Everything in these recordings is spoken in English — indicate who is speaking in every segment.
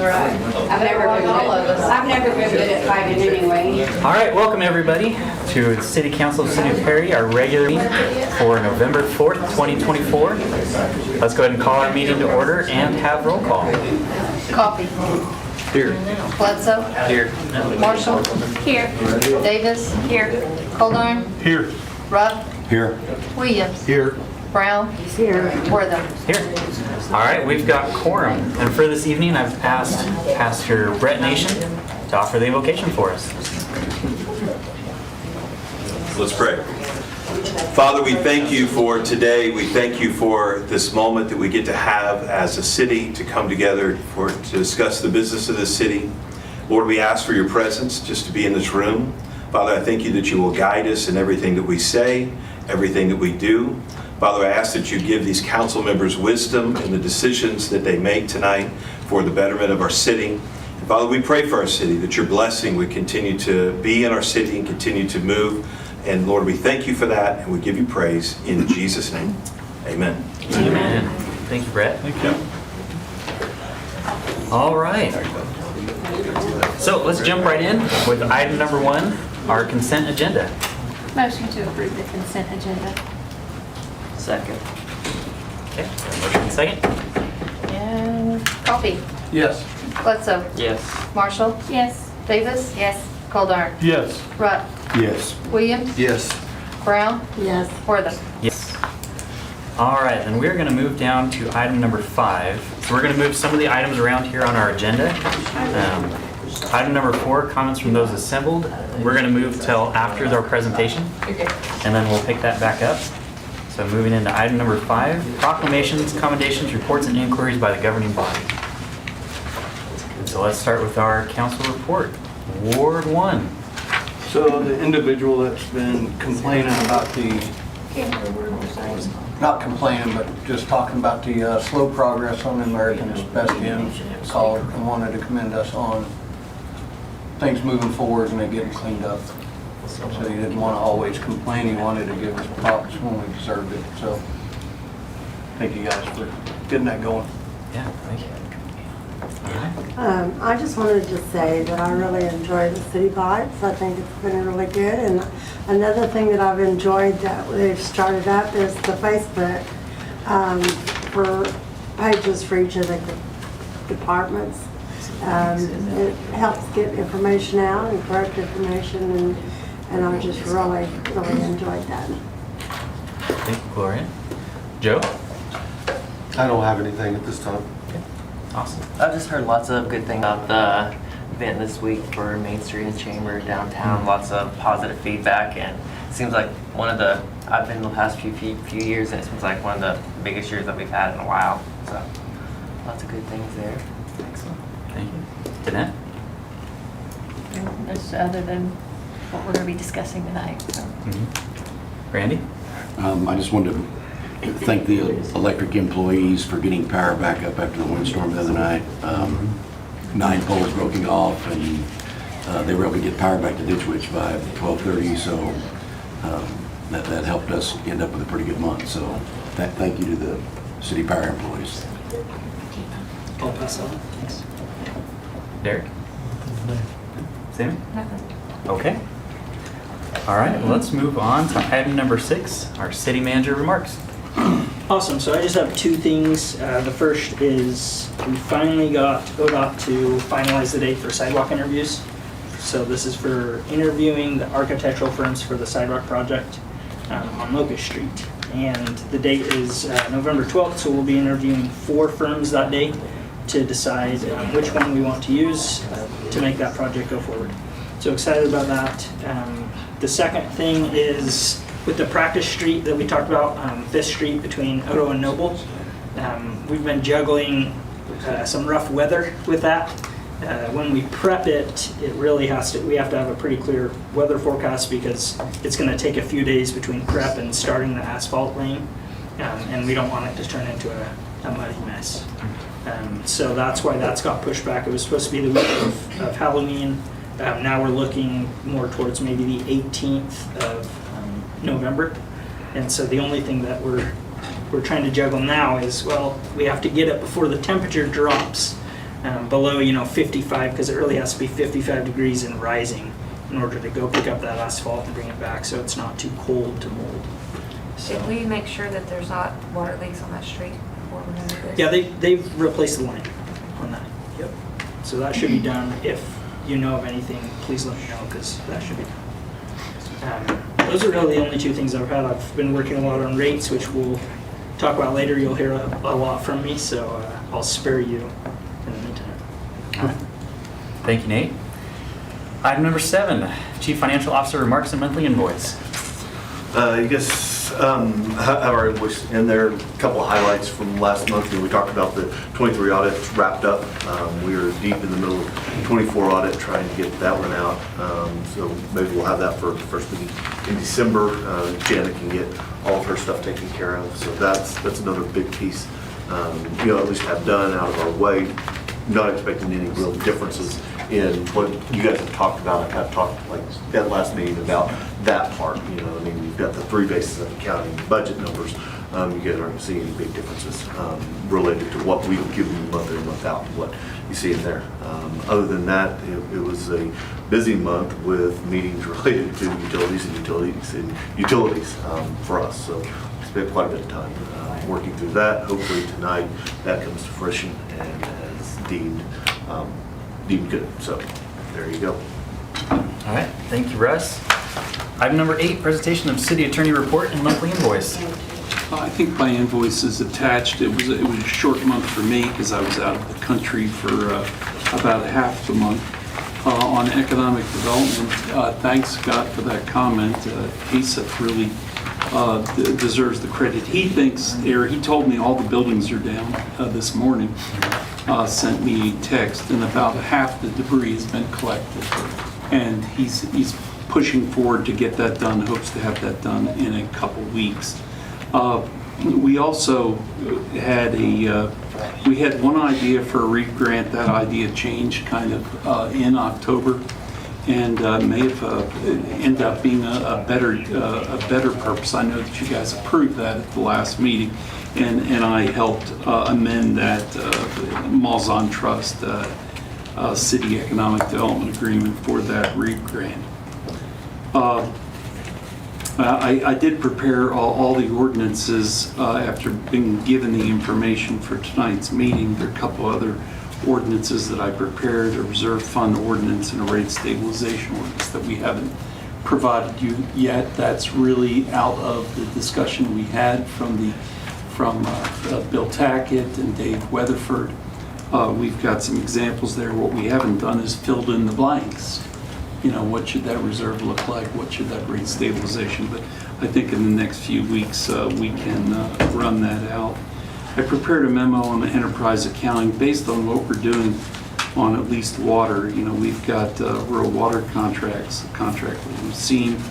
Speaker 1: right. I've never been good at fighting anyway.
Speaker 2: All right, welcome everybody to the City Council of the City of Perry, our regular meeting for November 4th, 2024. Let's go ahead and call our meeting to order and have roll call.
Speaker 3: Coffee.
Speaker 2: Here.
Speaker 3: Bledsoe.
Speaker 2: Here.
Speaker 3: Marshall. Here. Davis. Here. Goldar.
Speaker 4: Here.
Speaker 3: Rupp.
Speaker 4: Here.
Speaker 3: Williams.
Speaker 4: Here.
Speaker 3: Brown. Here. Wortham.
Speaker 2: Here. All right, we've got quorum. And for this evening, I've asked Pastor Brett Nation to offer the invocation for us.
Speaker 5: Let's pray. Father, we thank you for today. We thank you for this moment that we get to have as a city to come together to discuss the business of the city. Lord, we ask for your presence just to be in this room. Father, I thank you that you will guide us in everything that we say, everything that we do. Father, I ask that you give these council members wisdom in the decisions that they make tonight for the betterment of our city. And Father, we pray for our city that your blessing would continue to be in our city and continue to move. And Lord, we thank you for that, and we give you praise in Jesus' name. Amen.
Speaker 2: Amen. Thank you, Brett.
Speaker 4: Thank you.
Speaker 2: All right. So let's jump right in with item number 1, our consent agenda.
Speaker 6: Motion to approve the consent agenda.
Speaker 2: Second. Okay, motion and second.
Speaker 3: And Coffee.
Speaker 4: Yes.
Speaker 3: Bledsoe.
Speaker 2: Yes.
Speaker 3: Marshall.
Speaker 6: Yes.
Speaker 3: Davis.
Speaker 6: Yes.
Speaker 3: Goldar.
Speaker 4: Yes.
Speaker 3: Rupp.
Speaker 4: Yes.
Speaker 3: Williams.
Speaker 4: Yes.
Speaker 3: Brown. Yes. Wortham.
Speaker 2: Yes. All right, then we're going to move down to item number 5. So we're going to move some of the items around here on our agenda. Item number 4, comments from those assembled. We're going to move till after their presentation, and then we'll pick that back up. So moving into item number 5, proclamations, commendations, reports, and inquiries by the governing body. And so let's start with our council report. Ward 1.
Speaker 7: So the individual that's been complaining about not complaining, but just talking about the slow progress on the American Asbestos called and wanted to commend us on things moving forward and they getting cleaned up. So he didn't want to always complain, he wanted to give us props when we deserved it. So thank you guys for getting that going.
Speaker 2: Yeah, thank you. All right.
Speaker 8: I just wanted to say that I really enjoy the City Bites. I think it's been really good. And another thing that I've enjoyed that they've started up is the Facebook for pages for each of the departments. It helps get information out and correct information, and I just really enjoyed that.
Speaker 2: Thank you, Gloria. Joe?
Speaker 4: I don't have anything at this time.
Speaker 2: Awesome.
Speaker 9: I've just heard lots of good things about the event this week for Main Street and Chamber downtown. Lots of positive feedback, and it seems like I've been the past few years, and it seems like one of the biggest years that we've had in a while. So lots of good things there. Excellent.
Speaker 2: Thank you. Danette?
Speaker 6: That's other than what we're going to be discussing tonight. So.
Speaker 2: Randy?
Speaker 10: I just wanted to thank the electric employees for getting power back up after the windstorm the other night. 9 poles broken off, and they were able to get power back to Ditch Witch by 12:30, so that helped us end up with a pretty good month. So thank you to the city power employees.
Speaker 2: I'll pass on. Thanks. Derek? Sammy?
Speaker 6: Nothing.
Speaker 2: Okay. All right, well, let's move on to item number 6, our city manager remarks.
Speaker 11: Awesome. So I just have 2 things. The first is we finally got ODOT to finalize the date for sidewalk interviews. So this is for interviewing the architectural firms for the sidewalk project on Locust Street. And the date is November 12th, so we'll be interviewing 4 firms that day to decide which one we want to use to make that project go forward. So excited about that. The second thing is with the practice street that we talked about, 5th Street between Odo and Noble. We've been juggling some rough weather with that. When we prep it, we have to have a pretty clear weather forecast because it's going to take a few days between prep and starting the asphalt lane, and we don't want it to turn into a muddy mess. So that's why that's got pushed back. It was supposed to be the week of Halloween. Now we're looking more towards maybe the 18th of November. And so the only thing that we're trying to juggle now is, well, we have to get it before the temperature drops below, 55, because it really has to be 55 degrees and rising in order to go pick up that asphalt and bring it back, so it's not too cold to mold. So,
Speaker 1: Did we make sure that there's not water leaks on that street before we're gonna do this?
Speaker 11: yeah, they've replaced the line on that. Yep. So that should be done. If you know of anything, please let me know, because that should be done. Those are really the only two things I've had. I've been working a lot on rates, which we'll talk about later. You'll hear a lot from me, so I'll spare you in the meantime.
Speaker 2: All right. Thank you, Nate. Item number 7, Chief Financial Officer remarks and monthly invoice.
Speaker 4: You guys have our invoice in there. A couple of highlights from last month. We talked about the 23 audits wrapped up. We are deep in the middle of 24 audit trying to get that one out. So maybe we'll have that for the first meeting in December. Janet can get all of her stuff taken care of. So that's another big piece. At least have done out of our way. Not expecting any real differences in what you guys have talked about. I kind of talked like that last meeting about that part. You've got the 3 bases of accounting budget numbers. You guys aren't seeing any big differences related to what we've given you month in, month out, and what you see in there. Other than that, it was a busy month with meetings related to utilities for us. So we spent quite a bit of time working through that. Hopefully tonight that comes to fruition and is deemed good. So there you go.
Speaker 2: All right, thank you, Russ. Item number 8, presentation of city attorney report and monthly invoice.
Speaker 12: I think my invoice is attached. It was a short month for me because I was out of the country for about half the month. On economic development, thanks Scott for that comment. Asaph really deserves the credit. He told me all the buildings are down this morning. Sent me a text, and about half the debris has been collected. And he's pushing forward to get that done, hopes to have that done in a couple weeks. We also had we had one idea for a REAP grant. That idea changed kind of in October, and may have end up being a better purpose. I know that you guys approved that at the last meeting, and I helped amend that Malzahn Trust City Economic Development Agreement for that REAP grant. I did prepare all the ordinances after being given the information for tonight's meeting. There are a couple other ordinances that I prepared, a reserve fund ordinance and a rate stabilization ordinance that we haven't provided you yet. That's really out of the discussion we had from Bill Tackett and Dave Weatherford. We've got some examples there. What we haven't done is filled in the blanks. What should that reserve look like? What should that rate stabilization? But I think in the next few weeks we can run that out. I prepared a memo on the enterprise accounting based on what we're doing on at least water. We've got rural water contracts, the contract that we've seen.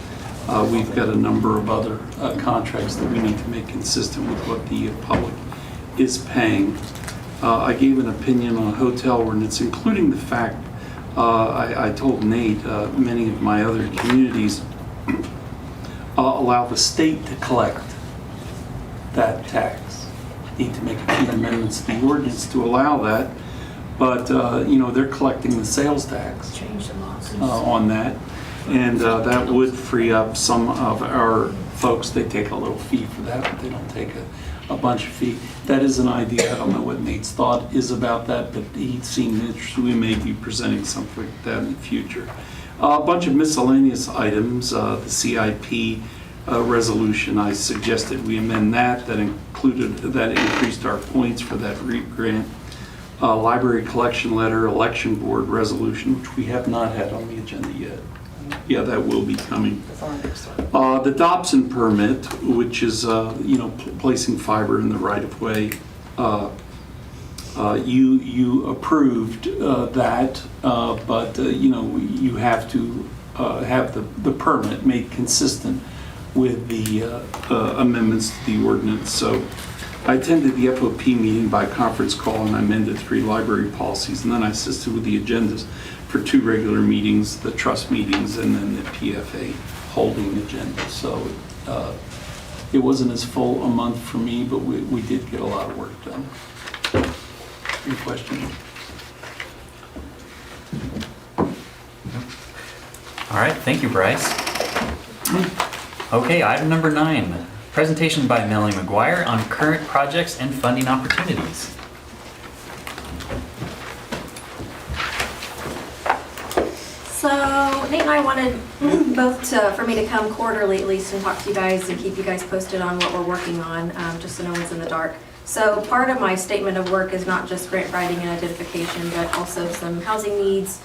Speaker 12: We've got a number of other contracts that we need to make consistent with what the public is paying. I gave an opinion on a hotel ordinance, including the fact I told Nate many of my other communities allow the state to collect that tax. Need to make a few amendments to the ordinance to allow that, but they're collecting the sales tax on that, and that would free up some of our folks. They take a little fee for that, but they don't take a bunch of fee. That is an idea. I don't know what Nate's thought is about that, but he seemed interested. We may be presenting something like that in the future. A bunch of miscellaneous items. The CIP resolution, I suggested we amend that. That increased our points for that REAP grant. Library collection letter, election board resolution, which we have not had on the agenda yet. Yeah, that will be coming. The Dobson permit, which is placing fiber in the right of way. You approved that, but you have to have the permit made consistent with the amendments to the ordinance. So I attended the FOP meeting by conference call, and I amended 3 library policies, and then I assisted with the agendas for 2 regular meetings, the trust meetings, and then the PFA holding agenda. So it wasn't as full a month for me, but we did get a lot of work done. Any questions?
Speaker 2: All right, thank you, Bryce. Okay, item number 9, presentation by Melanie McGuire on current projects and funding opportunities.
Speaker 13: So Nate and I wanted for me to come quarterly at least and talk to you guys and keep you guys posted on what we're working on, just so no one's in the dark. So part of my statement of work is not just grant writing and identification, but also some housing needs,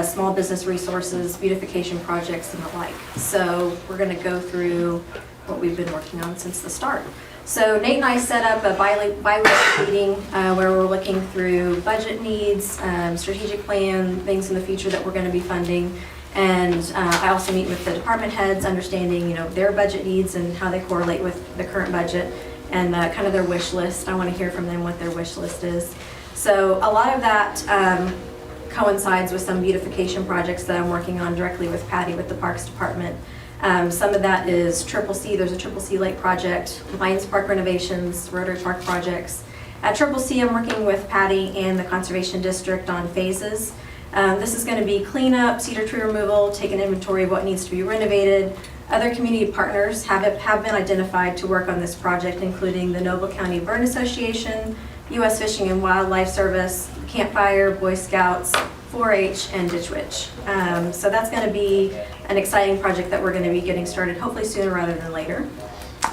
Speaker 13: small business resources, beautification projects, and the like. So we're going to go through what we've been working on since the start. So Nate and I set up a bi-weekly meeting where we're looking through budget needs, strategic plan, things in the future that we're going to be funding. And I also meet with the department heads, understanding their budget needs and how they correlate with the current budget and kind of their wish list. I want to hear from them what their wish list is. So a lot of that coincides with some beautification projects that I'm working on directly with Patty with the Parks Department. Some of that is Triple C. There's a Triple C Lake project, Lions Park renovations, Rotary Park projects. At Triple C, I'm working with Patty and the Conservation District on phases. This is going to be cleanup, cedar tree removal, take an inventory of what needs to be renovated. Other community partners have been identified to work on this project, including the Noble County Burn Association, U.S. Fishing and Wildlife Service, Campfire, Boy Scouts, 4-H, and Ditch Witch. So that's going to be an exciting project that we're going to be getting started hopefully sooner rather than later.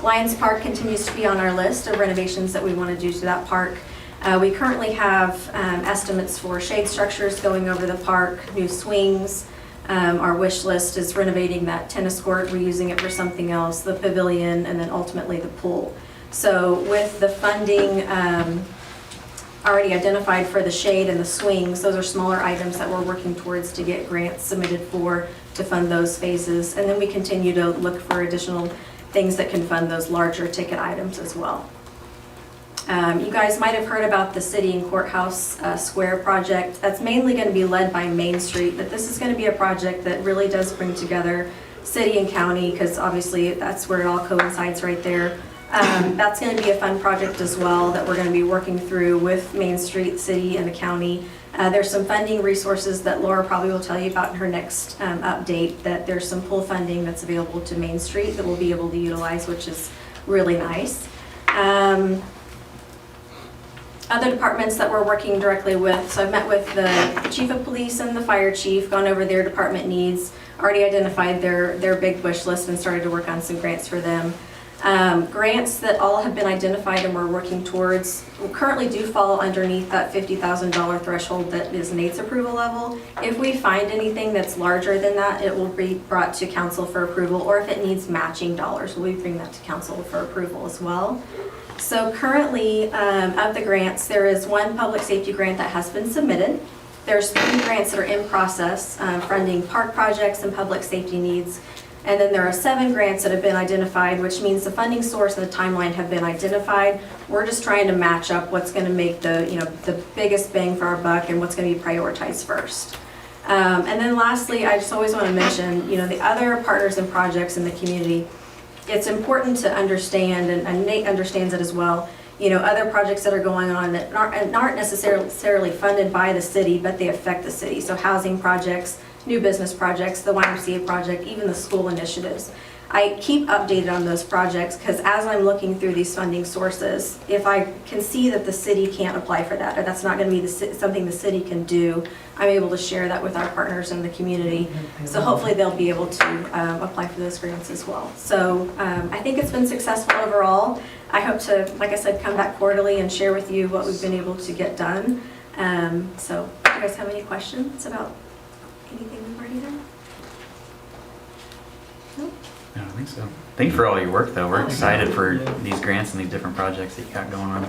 Speaker 13: Lions Park continues to be on our list of renovations that we want to do to that park. We currently have estimates for shade structures going over the park, new swings. Our wish list is renovating that tennis court, reusing it for something else, the pavilion, and then ultimately the pool. So with the funding already identified for the shade and the swings, those are smaller items that we're working towards to get grants submitted for to fund those phases. And then we continue to look for additional things that can fund those larger ticket items as well. You guys might have heard about the City and Courthouse Square project. That's mainly going to be led by Main Street, but this is going to be a project that really does bring together city and county, because obviously that's where it all coincides right there. That's going to be a fun project as well that we're going to be working through with Main Street, City, and the county. There's some funding resources that Laura probably will tell you about in her next update, that there's some pool funding that's available to Main Street that we'll be able to utilize, which is really nice. Other departments that we're working directly with, so I've met with the chief of police and the fire chief, gone over their department needs, already identified their big wish list and started to work on some grants for them. Grants that all have been identified and we're working towards currently do fall underneath that $50,000 threshold that is Nate's approval level. If we find anything that's larger than that, it will be brought to council for approval, or if it needs matching dollars, we'll bring that to council for approval as well. So currently, of the grants, there is one public safety grant that has been submitted. There's 3 grants that are in process, funding park projects and public safety needs. And then there are 7 grants that have been identified, which means the funding source and the timeline have been identified. We're just trying to match up what's going to make the biggest bang for our buck and what's going to be prioritized first. And then lastly, I just always want to mention, the other partners and projects in the community. It's important to understand, and Nate understands it as well, other projects that are going on that aren't necessarily funded by the city, but they affect the city. So housing projects, new business projects, the YMCA project, even the school initiatives. I keep updated on those projects because as I'm looking through these funding sources, if I can see that the city can't apply for that, or that's not going to be something the city can do, I'm able to share that with our partners in the community. So hopefully they'll be able to apply for those grants as well. So I think it's been successful overall. I hope to, like I said, come back quarterly and share with you what we've been able to get done. So do you guys have any questions about anything we've already done? No?
Speaker 2: I don't think so. Thank you for all your work, though. We're excited for these grants and these different projects that you got going on.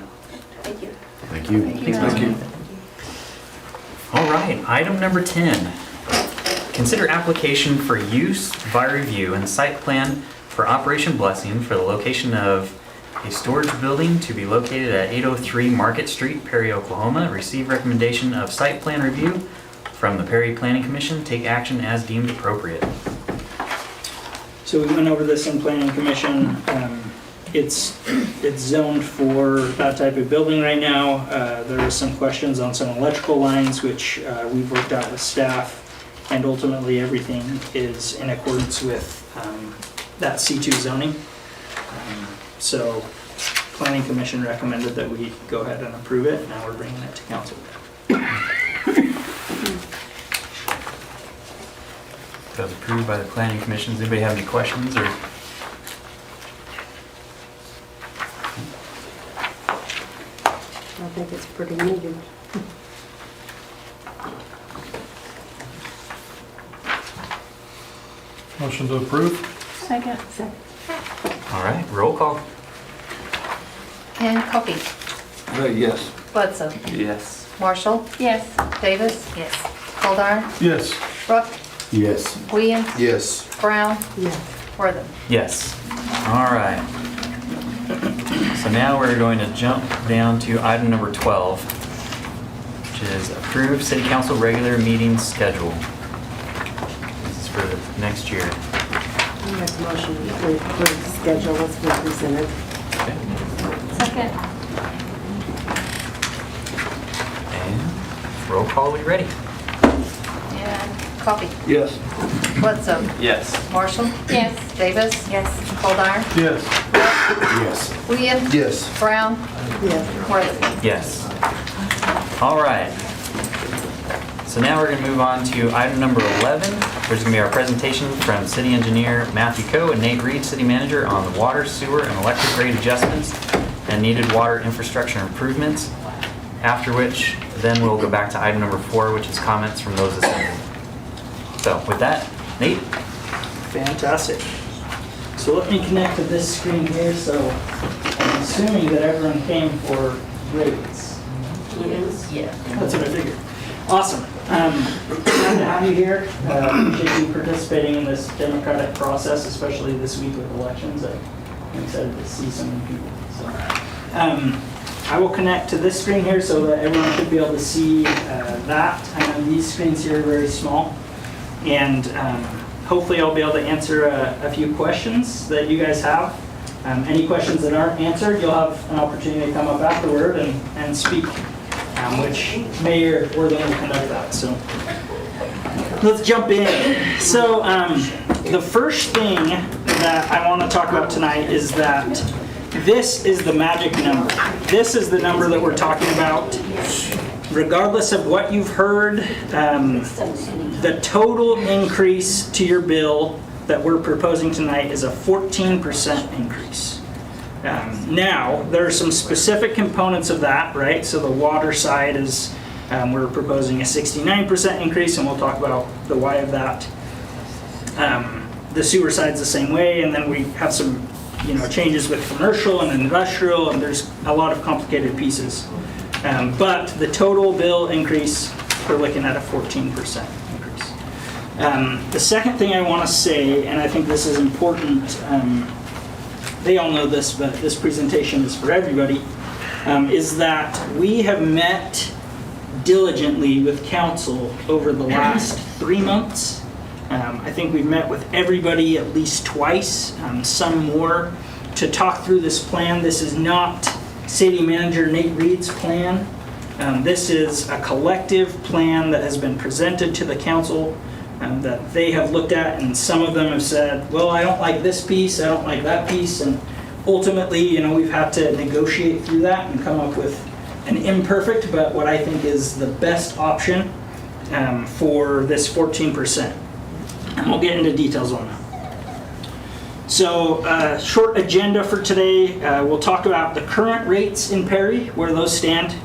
Speaker 13: Thank you.
Speaker 10: Thank you.
Speaker 2: Thank you. All right, item number 10. Consider application for use by review and site plan for Operation Blessing for the location of a storage building to be located at 803 Market Street, Perry, Oklahoma. Receive recommendation of site plan review from the Perry Planning Commission. Take action as deemed appropriate.
Speaker 11: So we went over this in Planning Commission. It's zoned for that type of building right now. There are some questions on some electrical lines, which we've worked out with staff. and ultimately everything is in accordance with that C2 zoning. So Planning Commission recommended that we go ahead and approve it. Now we're bringing it to council.
Speaker 2: That was approved by the Planning Commission. Does anybody have any questions or?
Speaker 8: I think it's pretty needed.
Speaker 14: Motion to approve?
Speaker 6: Second.
Speaker 2: All right, roll call.
Speaker 3: And Coffee.
Speaker 7: Yes.
Speaker 3: Bledsoe.
Speaker 5: Yes.
Speaker 3: Marshall.
Speaker 6: Yes.
Speaker 3: Davis. Yes. Goldar.
Speaker 14: Yes.
Speaker 3: Brooke.
Speaker 10: Yes.
Speaker 3: Williams.
Speaker 10: Yes.
Speaker 3: Brown.
Speaker 8: Yes.
Speaker 3: Wortham.
Speaker 2: Yes. All right. So now we're going to jump down to item number 12, which is approve city council regular meeting schedule. This is for the next year.
Speaker 8: I make a motion to approve the schedule as presented.
Speaker 6: Second.
Speaker 2: And roll call, we ready?
Speaker 3: And Coffee.
Speaker 7: Yes.
Speaker 3: Bledsoe.
Speaker 5: Yes.
Speaker 3: Marshall.
Speaker 6: Yes.
Speaker 3: Davis. Yes. Goldar.
Speaker 14: Yes.
Speaker 10: Yes.
Speaker 3: Williams.
Speaker 10: Yes.
Speaker 3: Brown.
Speaker 8: Yes.
Speaker 3: Wortham.
Speaker 2: Yes. All right. So now we're going to move on to item number 11, which is going to be our presentation from City Engineer Matthew Coe and Nate Reed, City Manager, on the water, sewer, and electric rate adjustments and needed water infrastructure improvements. After which, then we'll go back to item number 4, which is comments from those assembled. So with that, Nate?
Speaker 11: Fantastic. So let me connect to this screen here. So I'm assuming that everyone came for rates. Yeah, that's what I figured. Awesome. Glad to have you here. Appreciate you participating in this democratic process, especially this week with elections. I'm excited to see so many people. So, I will connect to this screen here so that everyone should be able to see that. I know these screens here are very small. And hopefully I'll be able to answer a few questions that you guys have. Any questions that aren't answered, you'll have an opportunity to come up afterward and speak, which Mayor Wortham will conduct that. So let's jump in. So the first thing that I want to talk about tonight is that this is the magic number. This is the number that we're talking about. Regardless of what you've heard, the total increase to your bill that we're proposing tonight is a 14% increase. Now, there are some specific components of that, right? So the water side is, we're proposing a 69% increase, and we'll talk about the why of that. The sewer side's the same way, and then we have some, changes with commercial and industrial, and there's a lot of complicated pieces. But the total bill increase, we're looking at a 14% increase. The second thing I want to say, and I think this is important, they all know this, but this presentation is for everybody, is that we have met diligently with council over the last 3 months. I think we've met with everybody at least twice, some more, to talk through this plan. This is not City Manager Nate Reed's plan. This is a collective plan that has been presented to the council that they have looked at, and some of them have said, well, I don't like this piece, I don't like that piece, and ultimately, we've had to negotiate through that and come up with an imperfect, but what I think is the best option for this 14%. And we'll get into details on that. So, short agenda for today. We'll talk about the current rates in Perry, where those stand.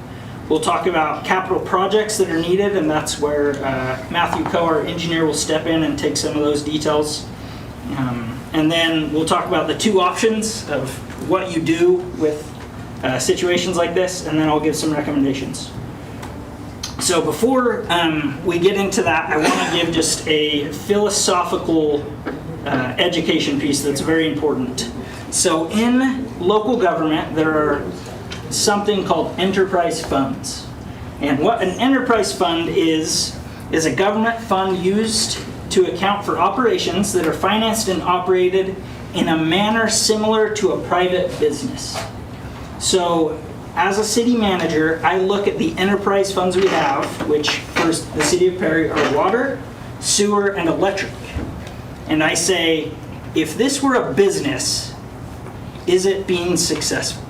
Speaker 11: We'll talk about capital projects that are needed, and that's where Matthew Coe, our engineer, will step in and take some of those details. And then we'll talk about the two options of what you do with situations like this, and then I'll give some recommendations. So before we get into that, I want to give just a philosophical education piece that's very important. So in local government, there are something called enterprise funds. And what an enterprise fund is a government fund used to account for operations that are financed and operated in a manner similar to a private business. So as a city manager, I look at the enterprise funds we have, which for the city of Perry are water, sewer, and electric. And I say, if this were a business, is it being successful?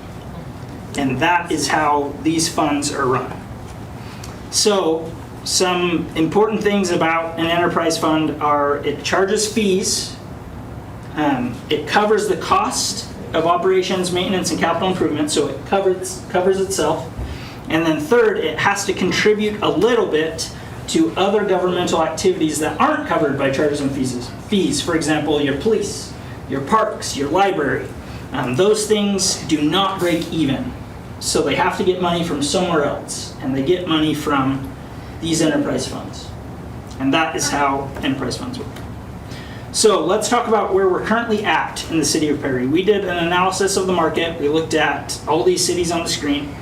Speaker 11: And that is how these funds are run. So, some important things about an enterprise fund are it charges fees, it covers the cost of operations, maintenance, and capital improvement, so it covers itself. And then third, it has to contribute a little bit to other governmental activities that aren't covered by charges and fees. For example, your police, your parks, your library. Those things do not break even. So they have to get money from somewhere else. And they get money from these enterprise funds. And that is how enterprise funds work. So let's talk about where we're currently at in the city of Perry. We did an analysis of the market. We looked at all these cities on the screen.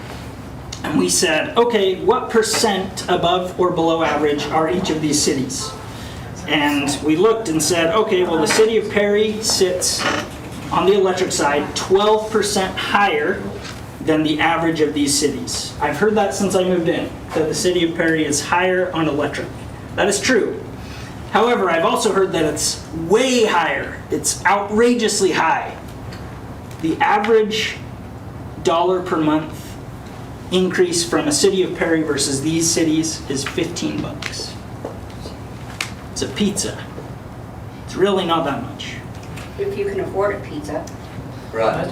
Speaker 11: And we said, okay, what % above or below average are each of these cities? And we looked and said, okay, well, the city of Perry sits on the electric side 12% higher than the average of these cities. I've heard that since I moved in, that the city of Perry is higher on electric. That is true. However, I've also heard that it's way higher. It's outrageously high. The average dollar per month increase from a city of Perry versus these cities is 15 bucks. It's a pizza. It's really not that much.
Speaker 1: If you can afford a pizza.
Speaker 14: Right.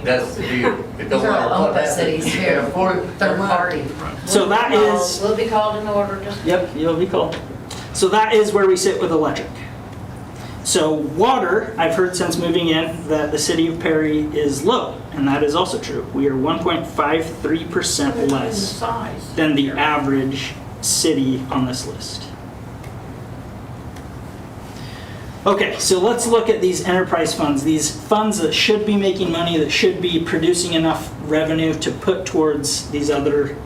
Speaker 14: That's the deal. It
Speaker 1: These
Speaker 14: don't
Speaker 1: are
Speaker 14: matter
Speaker 1: all
Speaker 14: what
Speaker 1: open
Speaker 14: happens,
Speaker 1: cities
Speaker 14: you
Speaker 1: here.
Speaker 14: can't afford it.
Speaker 1: Third party.
Speaker 11: So that is,
Speaker 1: We'll be called in order to.
Speaker 11: yep, you'll be cool. So that is where we sit with electric. So water, I've heard since moving in that the city of Perry is low, and that is also true. We are 1.53% less than the average city on this list. Okay, so let's look at these enterprise funds, these funds that should be making money, that should be producing enough revenue to put towards these other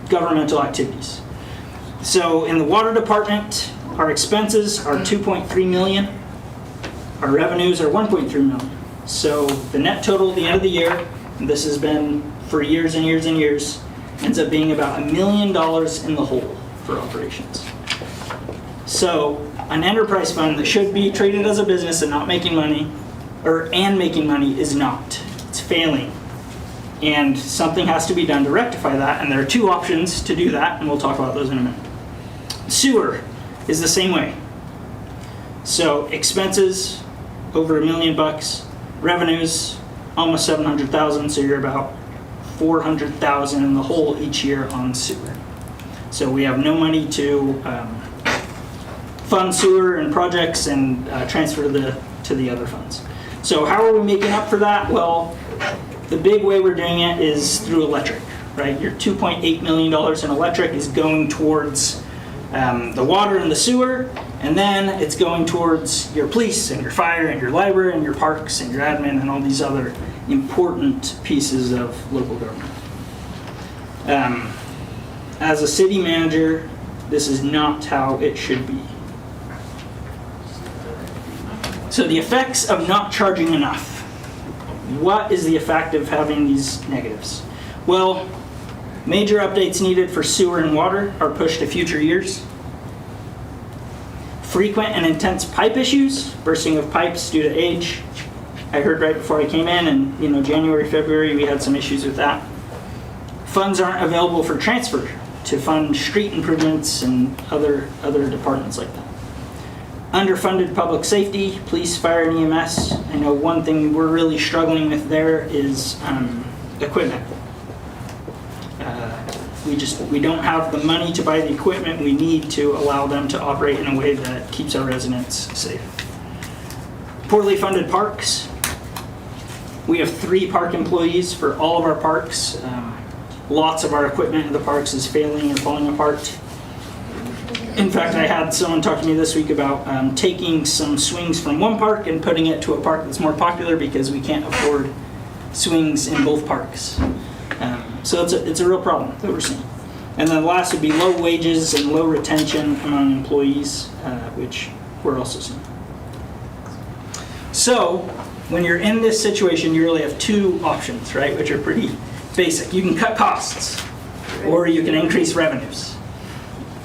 Speaker 11: governmental activities. So in the water department, our expenses are 2.3 million. Our revenues are 1.3 million. So the net total at the end of the year, and this has been for years and years and years, ends up being about $1 million in the hole for operations. So an enterprise fund that should be treated as a business and not making money, and making money, is not. It's failing. And something has to be done to rectify that, and there are two options to do that, and we'll talk about those in a minute. Sewer is the same way. So expenses over $1 million, revenues almost 700,000, so you're about 400,000 in the hole each year on sewer. So we have no money to fund sewer and projects and transfer to the other funds. So how are we making up for that? Well, the big way we're doing it is through electric, right? Your $2.8 million in electric is going towards the water and the sewer, and then it's going towards your police and your fire and your library and your parks and your admin and all these other important pieces of local government. As a city manager, this is not how it should be. So the effects of not charging enough. What is the effect of having these negatives? Well, major updates needed for sewer and water are pushed to future years. Frequent and intense pipe issues, bursting of pipes due to age. I heard right before I came in, and January, February, we had some issues with that. Funds aren't available for transfer to fund street improvements and other departments like that. Underfunded public safety, police, fire, and EMS. I know one thing we're really struggling with there is equipment. We don't have the money to buy the equipment we need to allow them to operate in a way that keeps our residents safe. Poorly funded parks. We have 3 park employees for all of our parks. Lots of our equipment in the parks is failing or falling apart. In fact, I had someone talk to me this week about taking some swings from one park and putting it to a park that's more popular because we can't afford swings in both parks. So it's a real problem that we're seeing. And then last would be low wages and low retention among employees, which we're also seeing. So when you're in this situation, you really have 2 options, right, which are pretty basic. You can cut costs, or you can increase revenues.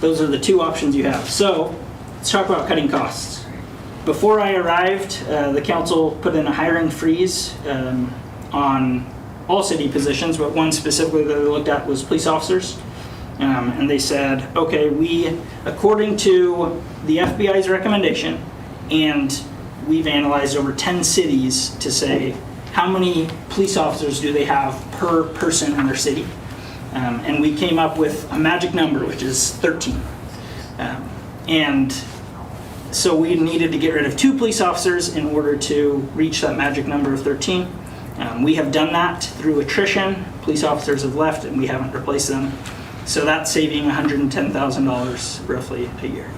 Speaker 11: those are the two options you have. So let's talk about cutting costs. Before I arrived, the council put in a hiring freeze on all city positions, but one specifically that they looked at was police officers. And they said, okay, we, according to the FBI's recommendation, and we've analyzed over 10 cities to say how many police officers do they have per person in their city. And we came up with a magic number, which is 13. And so we needed to get rid of 2 police officers in order to reach that magic number of 13. We have done that through attrition. Police officers have left and we haven't replaced them. So that's saving $110,000 roughly a year.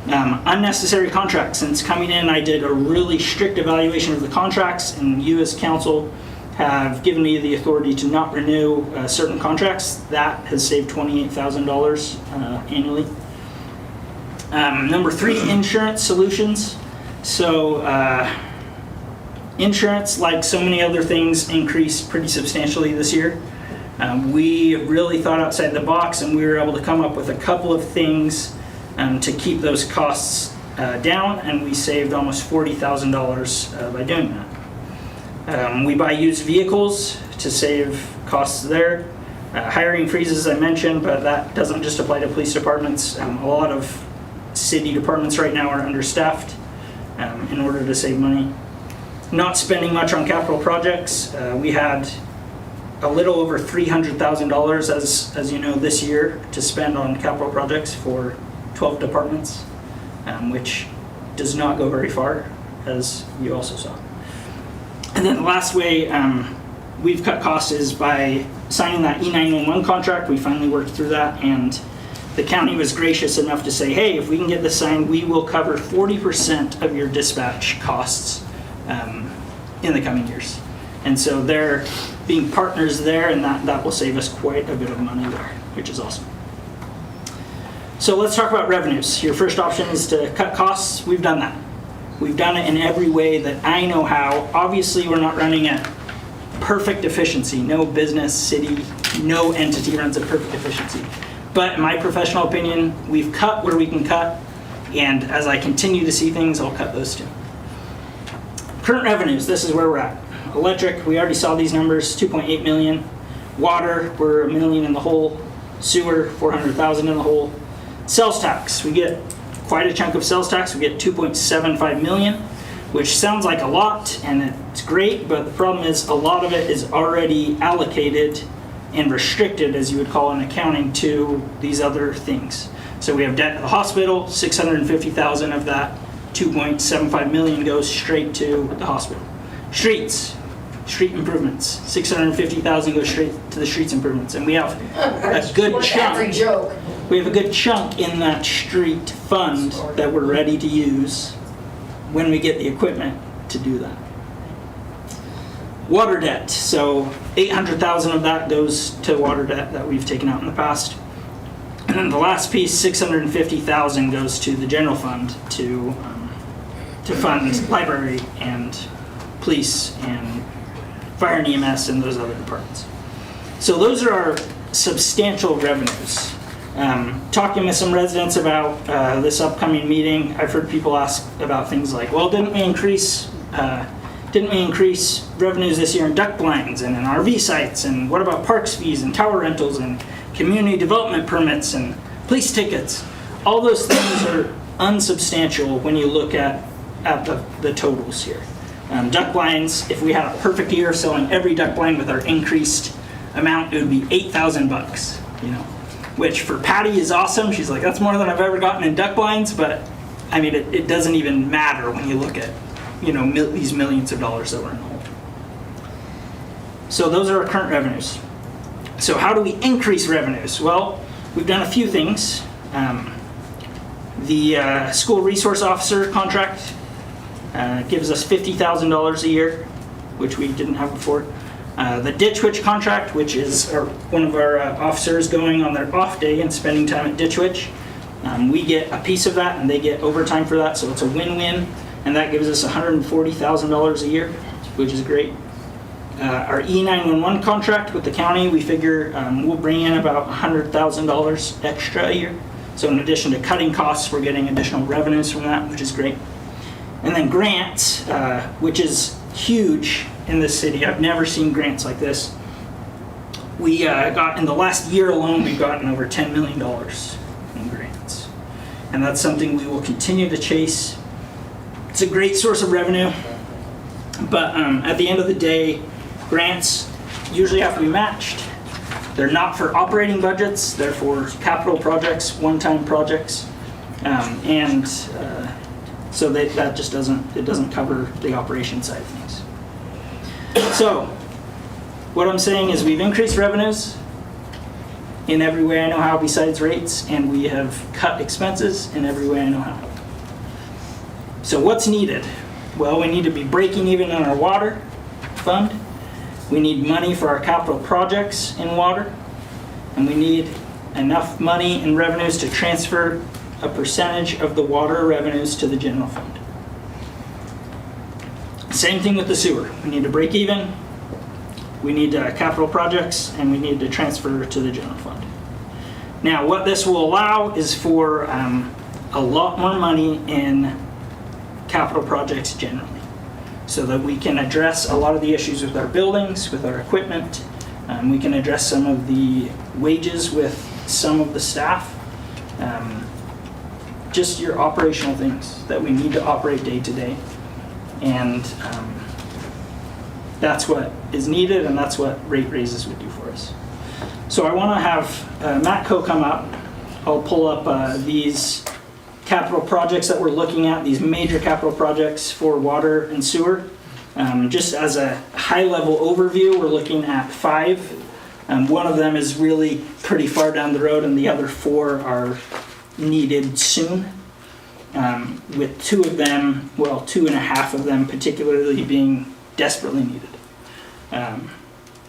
Speaker 11: Unnecessary contracts. Since coming in, I did a really strict evaluation of the contracts, and you as council have given me the authority to not renew certain contracts. That has saved $28,000 annually. Number 3, insurance solutions. So insurance, like so many other things, increased pretty substantially this year. We really thought outside the box, and we were able to come up with a couple of things to keep those costs down, and we saved almost $40,000 by doing that. We buy used vehicles to save costs there. Hiring freezes I mentioned, but that doesn't just apply to police departments. A lot of city departments right now are understaffed in order to save money. Not spending much on capital projects. We had a little over $300,000 as you know this year to spend on capital projects for 12 departments, which does not go very far, as you also saw. And then the last way we've cut costs is by signing that E911 contract. We finally worked through that, and the county was gracious enough to say, hey, if we can get this signed, we will cover 40% of your dispatch costs in the coming years. And so they're being partners there, and that will save us quite a bit of money there, which is awesome. So let's talk about revenues. Your first option is to cut costs. We've done that. We've done it in every way that I know how. Obviously, we're not running at perfect efficiency. No business, city, no entity runs at perfect efficiency. But in my professional opinion, we've cut where we can cut, and as I continue to see things, I'll cut those too. Current revenues, this is where we're at. Electric, we already saw these numbers, 2.8 million. Water, we're $1 million in the hole. Sewer, 400,000 in the hole. Sales tax, we get quite a chunk of sales tax. We get 2.75 million, which sounds like a lot, and it's great, but the problem is a lot of it is already allocated and restricted, as you would call in accounting, to these other things. So we have debt at the hospital, 650,000 of that 2.75 million goes straight to the hospital. Streets, street improvements, 650,000 goes straight to the streets improvements, and we have a good chunk.
Speaker 1: Joke.
Speaker 11: We have a good chunk in that street fund that we're ready to use when we get the equipment to do that. Water debt, so 800,000 of that goes to water debt that we've taken out in the past. And then the last piece, 650,000 goes to the general fund to fund library and police and fire and EMS and those other departments. So those are our substantial revenues. Talking with some residents about this upcoming meeting, I've heard people ask about things like, well, didn't we increase revenues this year in duck blinds and in RV sites, and what about parks fees and tower rentals and community development permits and police tickets? All those things are unsubstantial when you look at the totals here. Duck blinds, if we had a perfect year selling every duck blind with our increased amount, it would be $8,000, you know, which for Patty is awesome. She's like, that's more than I've ever gotten in duck blinds, but I mean, it doesn't even matter when you look at, you know, these millions of dollars that we're in the hole. So those are our current revenues. So how do we increase revenues? Well, we've done a few things. The school resource officer contract gives us $50,000 a year, which we didn't have before. The Ditch Witch contract, which is one of our officers going on their off day and spending time at Ditch Witch. We get a piece of that and they get overtime for that, so it's a win-win, and that gives us $140,000 a year, which is great. Our E911 contract with the county, we figure we'll bring in about $100,000 extra a year. So in addition to cutting costs, we're getting additional revenues from that, which is great. And then grants, which is huge in this city. I've never seen grants like this. We got, in the last year alone, we've gotten over $10 million in grants. And that's something we will continue to chase. It's a great source of revenue, but at the end of the day, grants usually have to be matched. They're not for operating budgets, they're for capital projects, one-time projects. So that just doesn't cover the operation side of things. So, what I'm saying is we've increased revenues in every way I know how besides rates, and we have cut expenses in every way I know how. So what's needed? Well, we need to be breaking even on our water fund. We need money for our capital projects in water, and we need enough money in revenues to transfer a percentage of the water revenues to the general fund. Same thing with the sewer. We need to break even, we need capital projects, and we need to transfer to the general fund. Now, what this will allow is for a lot more money in capital projects generally, so that we can address a lot of the issues with our buildings, with our equipment. We can address some of the wages with some of the staff. Just your operational things that we need to operate day to day. And that's what is needed, and that's what rate raises would do for us. So I want to have Matt Coe come up. I'll pull up these capital projects that we're looking at, these major capital projects for water and sewer. Just as a high-level overview, we're looking at 5. One of them is really pretty far down the road, and the other 4 are needed soon. With 2 of them, well, 2.5 of them particularly being desperately needed.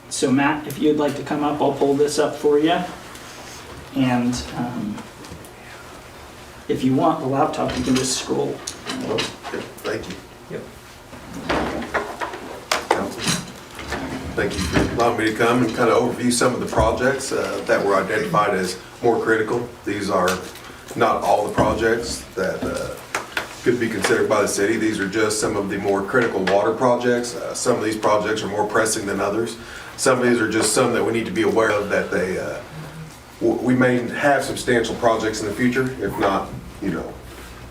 Speaker 11: So Matt, if you'd like to come up, I'll pull this up for you. And if you want the laptop, you can just scroll.
Speaker 15: Thank you.
Speaker 11: Yep.
Speaker 15: Thank you for allowing me to come and kind of overview some of the projects that were identified as more critical. These are not all the projects that could be considered by the city. These are just some of the more critical water projects. Some of these projects are more pressing than others. Some of these are just some that we need to be aware of that we may have substantial projects in the future, if not,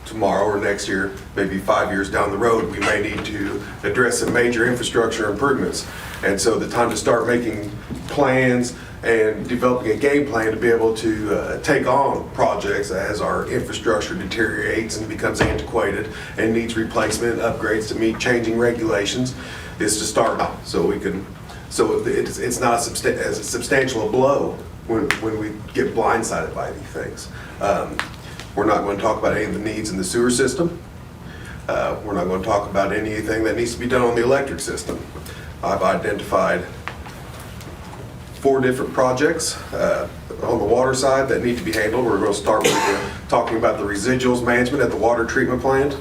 Speaker 15: tomorrow or next year, maybe 5 years down the road, we may need to address some major infrastructure improvements. And so the time to start making plans and developing a game plan to be able to take on projects as our infrastructure deteriorates and becomes antiquated and needs replacement upgrades to meet changing regulations is to start now. So it's not as substantial a blow when we get blindsided by these things. We're not going to talk about any of the needs in the sewer system. We're not going to talk about anything that needs to be done on the electric system. I've identified 4 different projects on the water side that need to be handled. We're going to start with talking about the residuals management at the water treatment plant.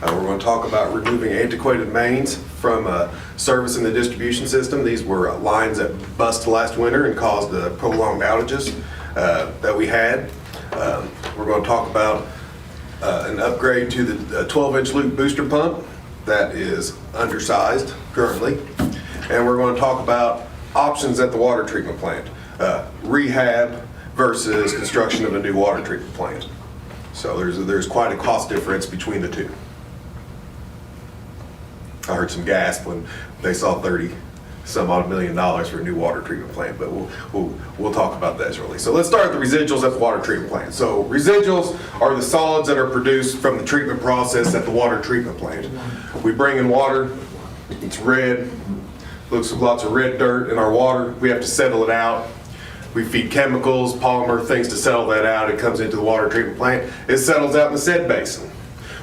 Speaker 15: We're going to talk about removing antiquated mains from service in the distribution system. These were lines that busted last winter and caused prolonged outages that we had. We're going to talk about an upgrade to the 12-inch loop booster pump that is undersized currently. And we're going to talk about options at the water treatment plant, rehab versus construction of a new water treatment plant. So there's quite a cost difference between the two. I heard some gasp when they saw $30-some-odd million for a new water treatment plant, but we'll talk about that shortly. So let's start with the residuals at the water treatment plant. So residuals are the solids that are produced from the treatment process at the water treatment plant. We bring in water, it's red, looks like lots of red dirt in our water. We have to settle it out. We feed chemicals, polymer, things to settle that out. It comes into the water treatment plant. It settles out in the said basin.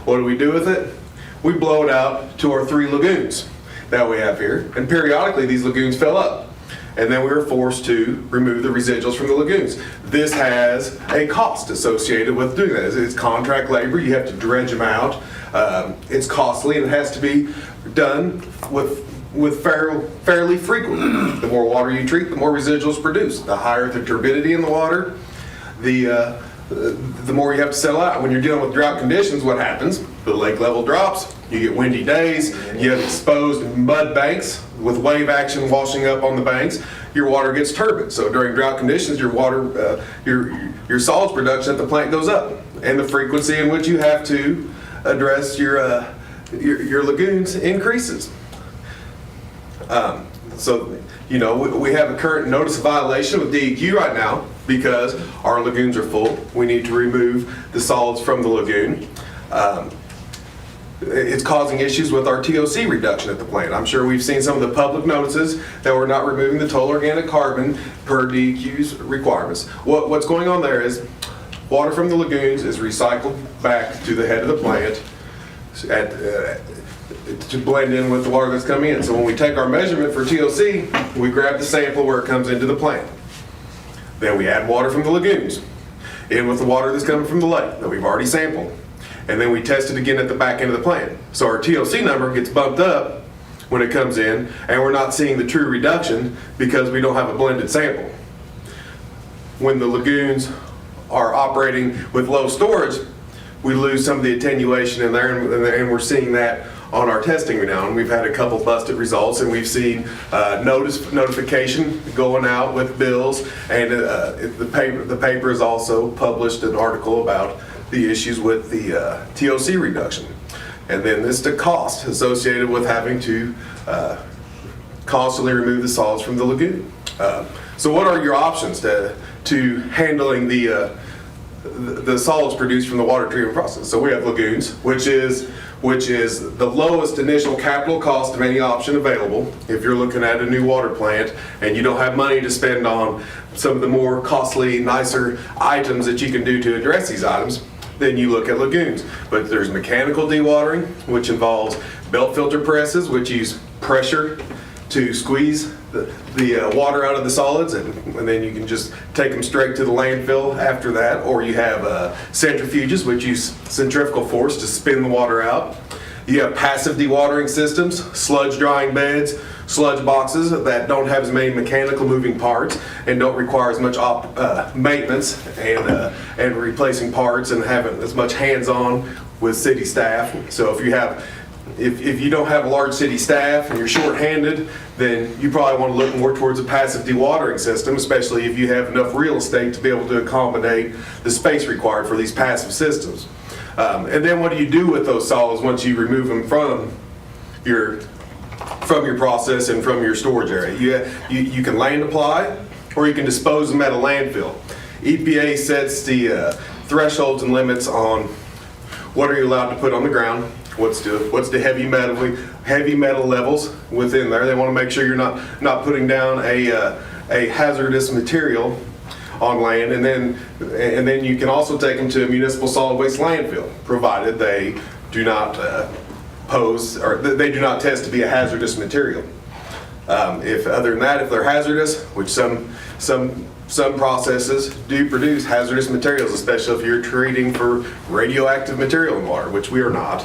Speaker 15: What do we do with it? We blow it out to our 3 lagoons that we have here. And periodically these lagoons fill up. And then we were forced to remove the residuals from the lagoons. This has a cost associated with doing that. It's contract labor. You have to dredge them out. It's costly, and it has to be done with with fairly frequently. The more water you treat, the more residuals produced. The higher the turbidity in the water, the more you have to settle out. When you're dealing with drought conditions, what happens? The lake level drops, you get windy days, you have exposed mud banks with wave action washing up on the banks, your water gets turbid. So during drought conditions, your water, your solids production at the plant goes up, and the frequency in which you have to address your lagoons increases. So, you know, we have a current notice of violation with DEQ right now because our lagoons are full. We need to remove the solids from the lagoon. It's causing issues with our TOC reduction at the plant. I'm sure we've seen some of the public notices that we're not removing the total organic carbon per DEQ's requirements. What's going on there is water from the lagoons is recycled back to the head of the plant to blend in with the water that's coming in. So when we take our measurement for TOC, we grab the sample where it comes into the plant. Then we add water from the lagoons in with the water that's coming from the lake that we've already sampled. And then we test it again at the back end of the plant. So our TOC number gets bumped up when it comes in, and we're not seeing the true reduction because we don't have a blended sample. When the lagoons are operating with low storage, we lose some of the attenuation in there, and we're seeing that on our testing now. And we've had a couple busted results, and we've seen notification going out with bills, and the paper has also published an article about the issues with the TOC reduction. And then this the cost associated with having to constantly remove the solids from the lagoon. So what are your options to handling the solids produced from the water treatment process? So we have lagoons, which is the lowest initial capital cost of any option available. If you're looking at a new water plant and you don't have money to spend on some of the more costly, nicer items that you can do to address these items, then you look at lagoons. But there's mechanical dewatering, which involves belt filter presses, which use pressure to squeeze the water out of the solids, and then you can just take them straight to the landfill after that. Or you have centrifuges, which use centrifugal force to spin the water out. You have passive dewatering systems, sludge drying beds, sludge boxes that don't have as many mechanical moving parts and don't require as much maintenance and replacing parts and having as much hands-on with city staff. So if you don't have a large city staff and you're short-handed, then you probably want to look more towards a passive dewatering system, especially if you have enough real estate to be able to accommodate the space required for these passive systems. And then what do you do with those solids once you remove them from your process and from your storage area? You can land apply, or you can dispose them at a landfill. EPA sets the thresholds and limits on what are you allowed to put on the ground, what's the heavy metal levels within there. They want to make sure you're not putting down a hazardous material on land, and then you can also take them to a municipal solid waste landfill, provided they do not pose, or they do not test to be a hazardous material. If other than that, if they're hazardous, which some processes do produce hazardous materials, especially if you're treating for radioactive material in water, which we are not.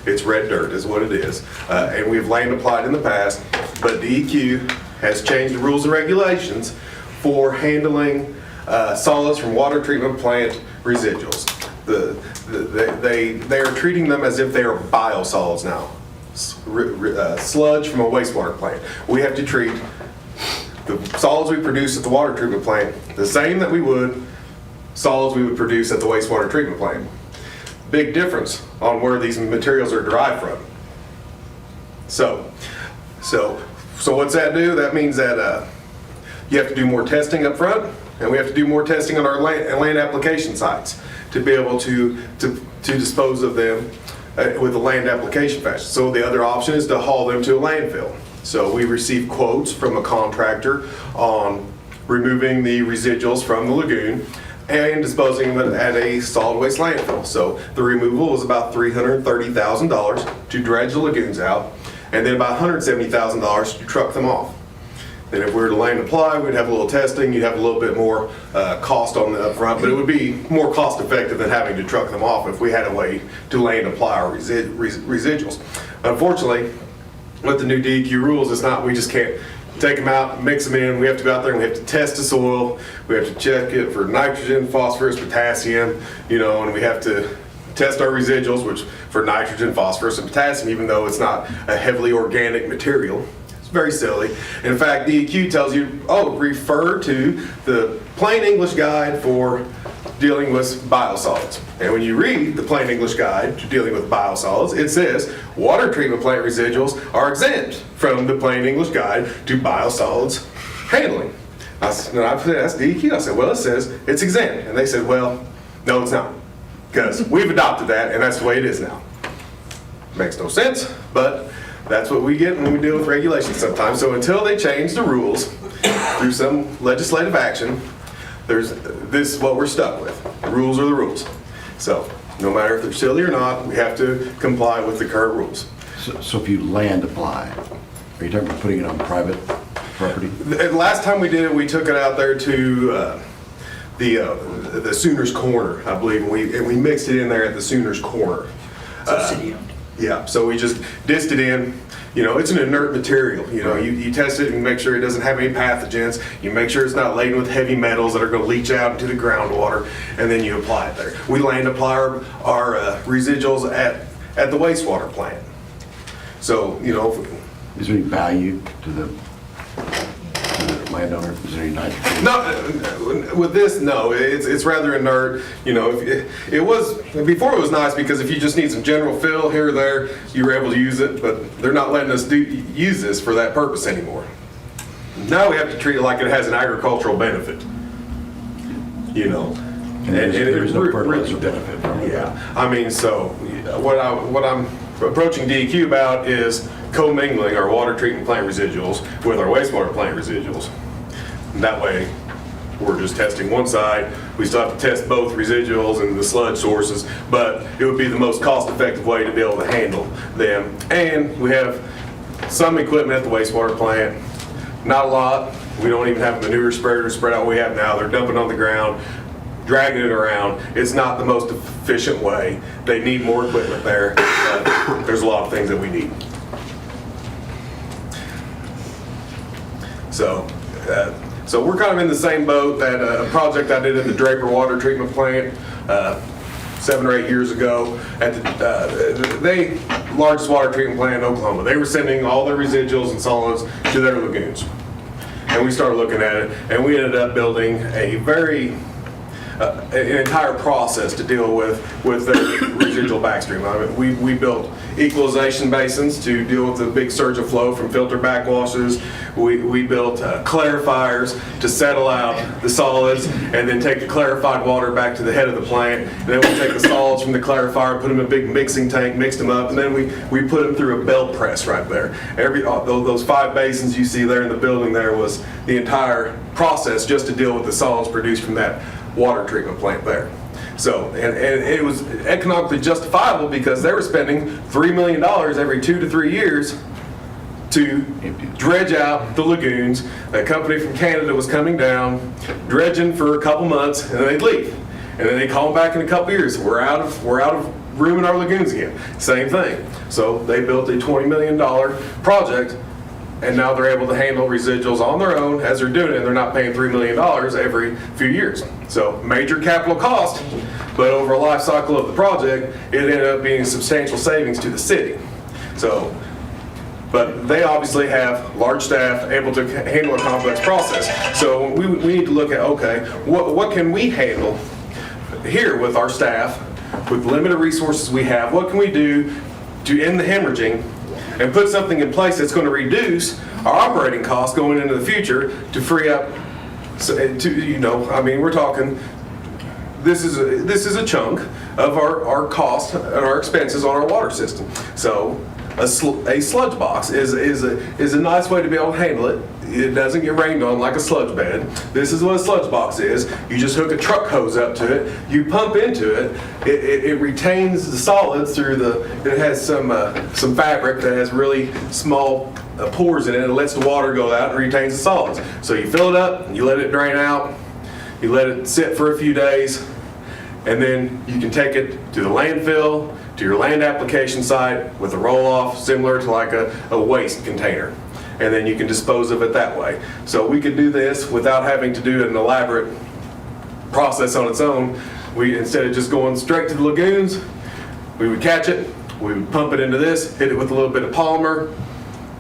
Speaker 15: It's red dirt is what it is. And we've land applied in the past, but DEQ has changed the rules and regulations for handling solids from water treatment plant residuals. They are treating them as if they are biosolids now. Sludge from a wastewater plant. We have to treat the solids we produce at the water treatment plant the same that we would solids we would produce at the wastewater treatment plant. Big difference on where these materials are derived from. So what's that do? That means that you have to do more testing up front, and we have to do more testing on our land application sites to be able to dispose of them with the land application fashion. So the other option is to haul them to a landfill. So we receive quotes from a contractor on removing the residuals from the lagoon and disposing of it at a solid waste landfill. So the removal was about $330,000 to dredge the lagoons out, and then about $170,000 to truck them off. Then if we were to land apply, we'd have a little testing, you'd have a little bit more cost on the upfront, but it would be more cost effective than having to truck them off if we had a way to land apply our residuals. Unfortunately, with the new DEQ rules, it's not, we just can't take them out, mix them in. We have to go out there and we have to test the soil. We have to check it for nitrogen, phosphorus, potassium, and we have to test our residuals, which for nitrogen, phosphorus, and potassium, even though it's not a heavily organic material. It's very silly. In fact, DEQ tells you, refer to the plain English guide for dealing with biosolids. And when you read the plain English guide to dealing with biosolids, it says water treatment plant residuals are exempt from the plain English guide to biosolids handling. I asked DEQ. I said, well, it says it's exempt. And they said, well, no, it's not. Because we've adopted that, and that's the way it is now. Makes no sense, but that's what we get when we deal with regulations sometimes. So until they change the rules through some legislative action, this is what we're stuck with. The rules are the rules. So no matter if they're silly or not, we have to comply with the current rules.
Speaker 10: So if you land apply, are you talking about putting it on private property?
Speaker 15: The last time we did it, we took it out there to the Sooners Corner, I believe, and we mixed it in there at the Sooners Corner.
Speaker 11: City owned.
Speaker 15: Yeah, so we just dissed it in. It's an inert material. You test it and make sure it doesn't have any pathogens. You make sure it's not laden with heavy metals that are going to leach out into the groundwater, and then you apply it there. We land apply our residuals at the wastewater plant. So,
Speaker 10: Is there any value to the landowner? Is there any nitrogen?
Speaker 15: No, with this, no. It's rather inert. It was before. It was nice because if you just need some general fill here or there, you were able to use it. But they're not letting us use this for that purpose anymore. Now we have to treat it like it has an agricultural benefit.
Speaker 10: And there is no fertilizer benefit from it.
Speaker 15: Yeah, I mean, so what I'm approaching DEQ about is commingling our water treatment plant residuals with our wastewater plant residuals. And that way, we're just testing one side. We still have to test both residuals and the sludge sources, but it would be the most cost-effective way to be able to handle them. And we have some equipment at the wastewater plant. Not a lot. We don't even have a manure spreader to spread out what we have now. They're dumping on the ground, dragging it around. It's not the most efficient way. They need more equipment there. But there's a lot of things that we need. So we're kind of in the same boat that a project I did at the Draper Water Treatment Plant 7 or 8 years ago at the largest water treatment plant in Oklahoma. They were sending all their residuals and solids to their lagoons. And we started looking at it, and we ended up building an entire process to deal with their residual backstream. I mean, we built equalization basins to deal with the big surge of flow from filter backwashes. We built clarifiers to settle out the solids and then take the clarified water back to the head of the plant. And then we take the solids from the clarifier, put them in a big mixing tank, mixed them up, and then we put them through a belt press right there. Those 5 basins you see there in the building there was the entire process just to deal with the solids produced from that water treatment plant there. So, and it was economically justifiable because they were spending $3 million every 2 to 3 years to dredge out the lagoons. A company from Canada was coming down, dredging for a couple months, and then they'd leave. And then they call back in a couple years. We're out of room in our lagoons again. Same thing. So they built a $20 million project, and now they're able to handle residuals on their own as they're doing it, and they're not paying $3 million every few years. So major capital cost, but over a life cycle of the project, it ended up being substantial savings to the city. So, but they obviously have large staff able to handle a complex process. So we need to look at, okay, what can we handle here with our staff, with limited resources we have? What can we do to end the hemorrhaging and put something in place that's going to reduce our operating costs going into the future to free up, I mean, we're talking, this is a chunk of our cost and our expenses on our water system. So a sludge box is a nice way to be able to handle it. It doesn't get rained on like a sludge bed. This is what a sludge box is. You just hook a truck hose up to it. You pump into it. It retains the solids through it has some fabric that has really small pores in it. It lets the water go out and retains the solids. So you fill it up, you let it drain out, you let it sit for a few days, And then you can take it to the landfill, to your land application site with a roll-off similar to like a waste container. And then you can dispose of it that way. So we could do this without having to do an elaborate process on its own. We, instead of just going straight to the lagoons, we would catch it, we would pump it into this, hit it with a little bit of polymer,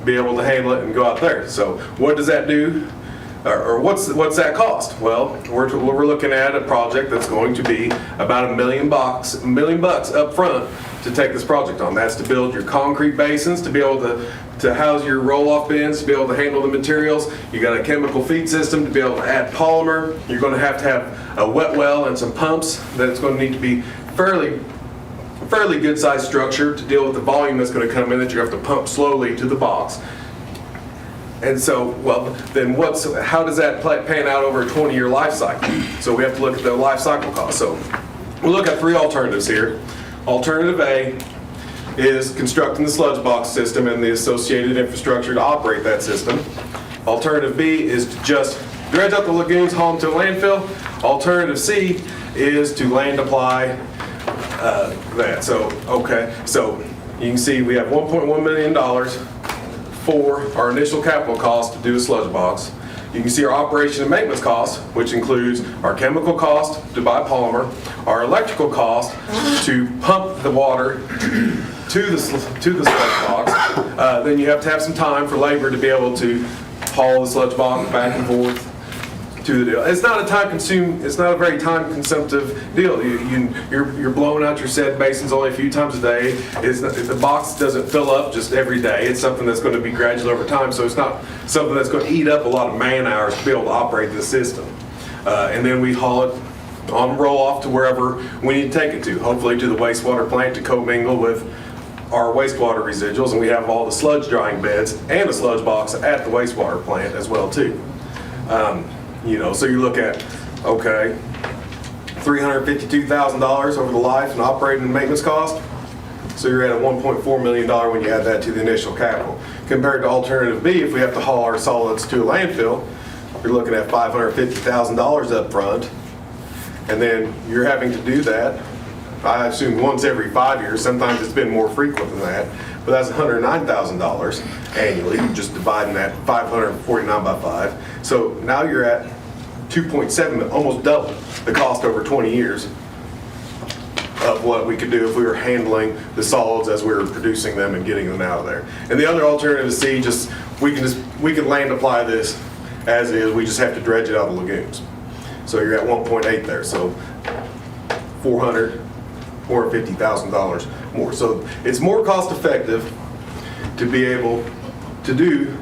Speaker 15: be able to handle it and go out there. So what does that do? Or what's that cost? Well, we're looking at a project that's going to be about $1 million up front to take this project on. That's to build your concrete basins, to be able to house your roll-off bins, to be able to handle the materials. You got a chemical feed system to be able to add polymer. You're going to have a wet well and some pumps that's going to need to be fairly good sized structure to deal with the volume that's going to come in that you have to pump slowly to the box. And so, well, then how does that pan out over a 20-year life cycle? So we have to look at the life cycle cost. So we'll look at 3 alternatives here. Alternative A is constructing the sludge box system and the associated infrastructure to operate that system. Alternative B is to just dredge out the lagoons, haul them to a landfill. Alternative C is to land apply that. So, okay, so you can see we have $1.1 million for our initial capital cost to do a sludge box. You can see our operation and maintenance cost, which includes our chemical cost to buy polymer, our electrical cost to pump the water to the sludge box. Then you have to have some time for labor to be able to haul the sludge box back and forth to the deal. It's not a very time consumptive deal. You're blowing out your said basins only a few times a day. The box doesn't fill up just every day. It's something that's going to be gradual over time, so it's not something that's going to eat up a lot of man hours to be able to operate the system. And then we haul it on roll off to wherever we need to take it to, hopefully to the wastewater plant to commingle with our wastewater residuals, and we have all the sludge drying beds and a sludge box at the wastewater plant as well too. So you look at, okay, $352,000 over the life and operating and maintenance cost. So you're at a $1.4 million when you add that to the initial capital. Compared to alternative B, if we have to haul our solids to a landfill, you're looking at $550,000 up front. And then you're having to do that, I assume once every 5 years. Sometimes it's been more frequent than that. But that's $109,000 annually, just dividing that 549 by 5. So now you're at 2.7, almost double the cost over 20 years of what we could do if we were handling the solids as we were producing them and getting them out of there. And the other alternative is C, we can land apply this as is, we just have to dredge it out of the lagoons. So you're at 1.8 there, so $450,000 more. So it's more cost effective to be able to do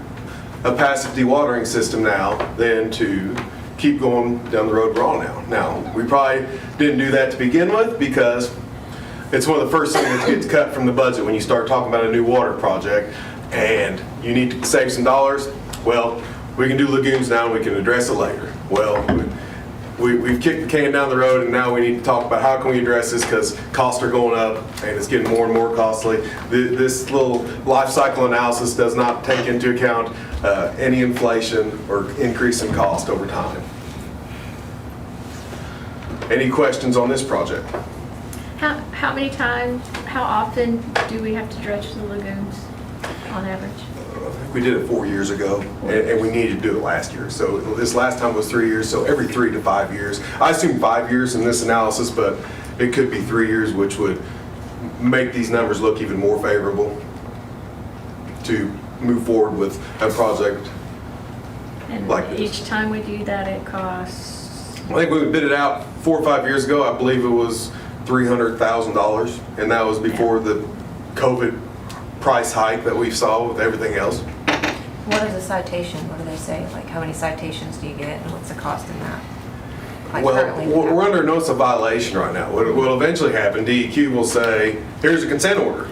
Speaker 15: a passive dewatering system now than to keep going down the road we're on now. Now, we probably didn't do that to begin with because it's one of the first things that gets cut from the budget when you start talking about a new water project and you need to save some dollars. Well, we can do lagoons now and we can address it later. Well, we've kicked the can down the road and now we need to talk about how can we address this because costs are going up and it's getting more and more costly. This little life cycle analysis does not take into account any inflation or increase in cost over time. Any questions on this project?
Speaker 6: How many times, how often do we have to dredge the lagoons on average?
Speaker 15: We did it 4 years ago, and we needed to do it last year. So this last time was 3 years, so every 3 to 5 years. I assume 5 years in this analysis, but it could be 3 years, which would make these numbers look even more favorable to move forward with a project like
Speaker 6: And
Speaker 15: this.
Speaker 6: each time we do that, it costs,
Speaker 15: I think when we bid it out 4 or 5 years ago, I believe it was $300,000, and that was before the COVID price hike that we saw with everything else.
Speaker 3: What is a citation? What do they say? Like, how many citations do you get and what's the cost in that? Like
Speaker 15: Well,
Speaker 3: currently we have-
Speaker 15: we're under notice of violation right now. What will eventually happen, DEQ will say, here's a consent order.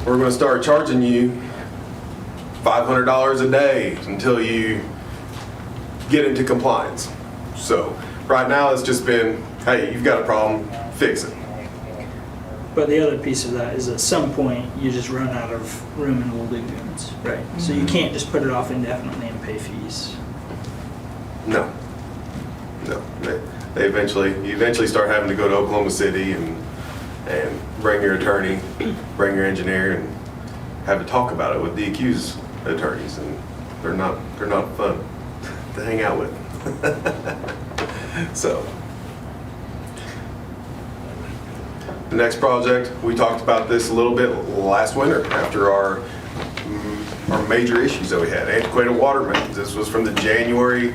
Speaker 15: We're going to start charging you $500 a day until you get into compliance. So right now it's just been, hey, you've got a problem, fix it.
Speaker 11: But the other piece of that is at some point, you just run out of room in the lagoons, right? So you can't just put it off indefinitely and pay fees.
Speaker 15: No. you eventually start having to go to Oklahoma City and bring your attorney, bring your engineer, and have to talk about it with DEQ's attorneys, and they're not fun to hang out with. So, the next project, we talked about this a little bit last winter after our major issues that we had. Antiquated water mains. This was from the January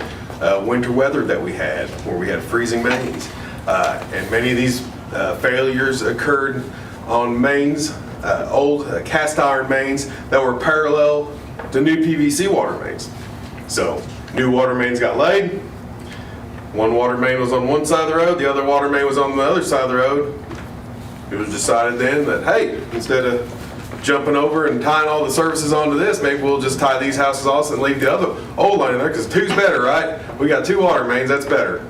Speaker 15: winter weather that we had, where we had freezing mains. And many of these failures occurred on mains, old cast iron mains that were parallel to new PVC water mains. So new water mains got laid. One water main was on one side of the road, the other water main was on the other side of the road. It was decided then that, hey, instead of jumping over and tying all the services onto this, maybe we'll just tie these houses off and leave the other old line in there, because two's better, right? We got two water mains, that's better.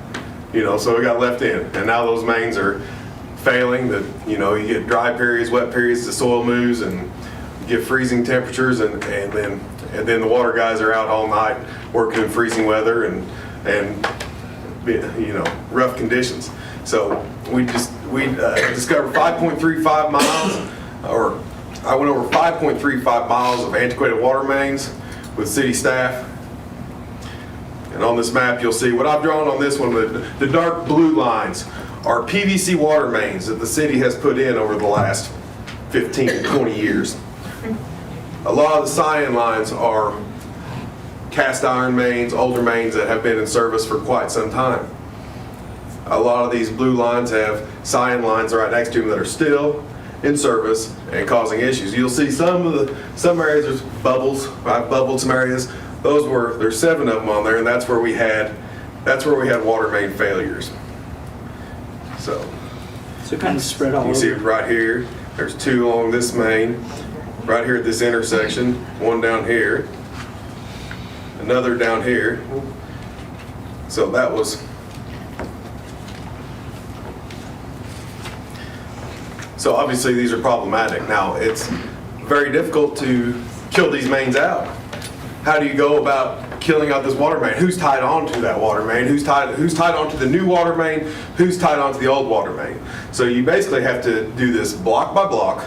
Speaker 15: So we got left in. And now those mains are failing. You get dry periods, wet periods, the soil moves, and you get freezing temperatures, and then the water guys are out all night working in freezing weather and rough conditions. So we discovered 5.35 miles, or I went over 5.35 miles of antiquated water mains with city staff. And on this map, you'll see what I've drawn on this one. The dark blue lines are PVC water mains that the city has put in over the last 15 to 20 years. A lot of the cyan lines are cast iron mains, older mains that have been in service for quite some time. A lot of these blue lines have cyan lines right next to them that are still in service and causing issues. You'll see some areas there's bubbles. I've bubbled some areas. There's 7 of them on there, and that's where we had water main failures. So
Speaker 11: kind of spread all
Speaker 15: you
Speaker 11: over.
Speaker 15: see it right here. There's 2 along this main, right here at this intersection. One down here, another down here. So that was. So obviously these are problematic. Now it's very difficult to kill these mains out. How do you go about killing out this water main? Who's tied onto that water main? Who's tied onto the new water main? Who's tied onto the old water main? So you basically have to do this block by block,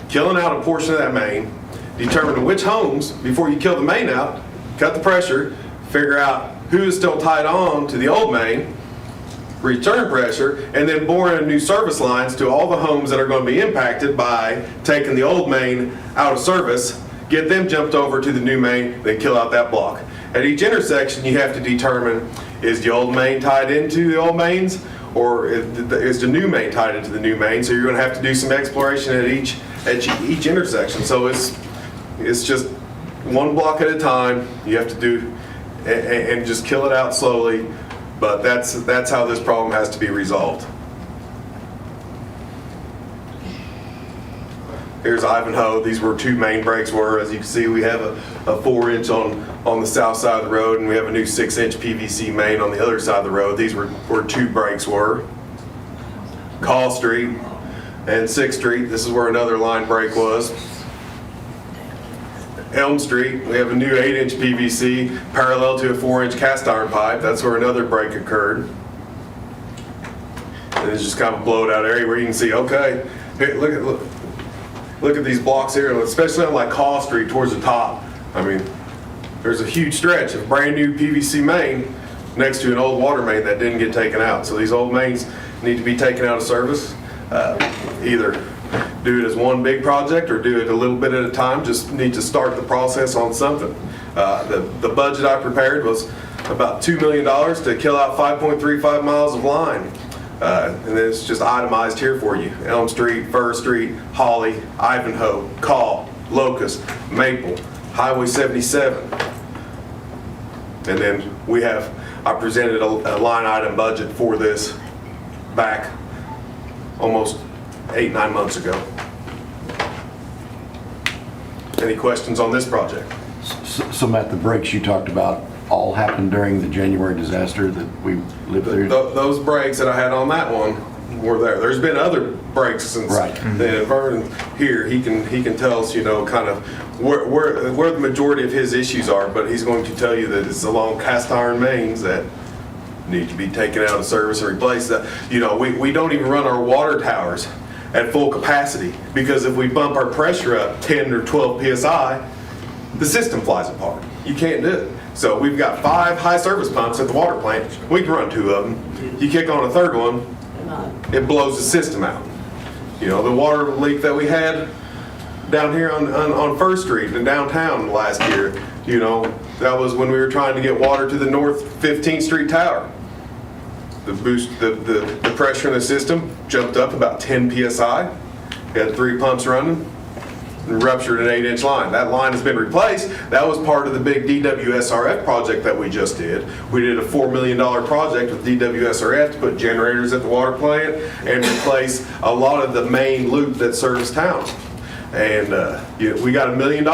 Speaker 15: killing out a portion of that main, determine which homes, before you kill the main out, cut the pressure, figure out who is still tied on to the old main, return pressure, and then bore in new service lines to all the homes that are going to be impacted by taking the old main out of service, get them jumped over to the new main, then kill out that block. At each intersection, you have to determine, is the old main tied into the old mains, or is the new main tied into the new main? So you're going to have to do some exploration at each intersection. So it's just one block at a time. You have to do and just kill it out slowly. But that's how this problem has to be resolved. Here's Ivanhoe. These were 2 main breaks were. As you can see, we have a 4-inch on the south side of the road, and we have a new 6-inch PVC main on the other side of the road. These were 2 breaks were. Call Street and 6th Street. This is where another line break was. Elm Street, we have a new 8-inch PVC parallel to a 4-inch cast iron pipe. That's where another break occurred. And it's just kind of a blowed out area where you can see, okay, here, look at these blocks here, especially on like Call Street towards the top. I mean, there's a huge stretch of brand new PVC main next to an old water main that didn't get taken out. So these old mains need to be taken out of service. Either do it as one big project or do it a little bit at a time. Just need to start the process on something. The budget I prepared was about $2 million to kill out 5.35 miles of line. And then it's just itemized here for you. Elm Street, Fir Street, Holly, Ivanhoe, Call, Locust, Maple, Highway 77. And then I presented a line item budget for this back almost 8-9 months ago. Any questions on this project?
Speaker 10: So Matt, the breaks you talked about all happened during the January disaster that we lived through?
Speaker 15: Those breaks that I had on that one were there. There's been other breaks since then. Vernon here, he can tell us, kind of where the majority of his issues are, but he's going to tell you that it's along cast iron mains that need to be taken out of service and replaced. You know, we don't even run our water towers at full capacity, because if we bump our pressure up 10 or 12 PSI, the system flies apart. You can't do it. So we've got 5 high service pumps at the water plant. We can run 2 of them. You kick on a third one, it blows the system out. You know, the water leak that we had down here on First Street in downtown last year, you know, that was when we were trying to get water to the North 15th Street tower. The pressure in the system jumped up about 10 PSI. We had 3 pumps running and ruptured an 8-inch line. That line has been replaced. That was part of the big DWSRF project that we just did. We did a $4 million project with DWSRF to put generators at the water plant and replace a lot of the main loop that serves town. And we got $1 million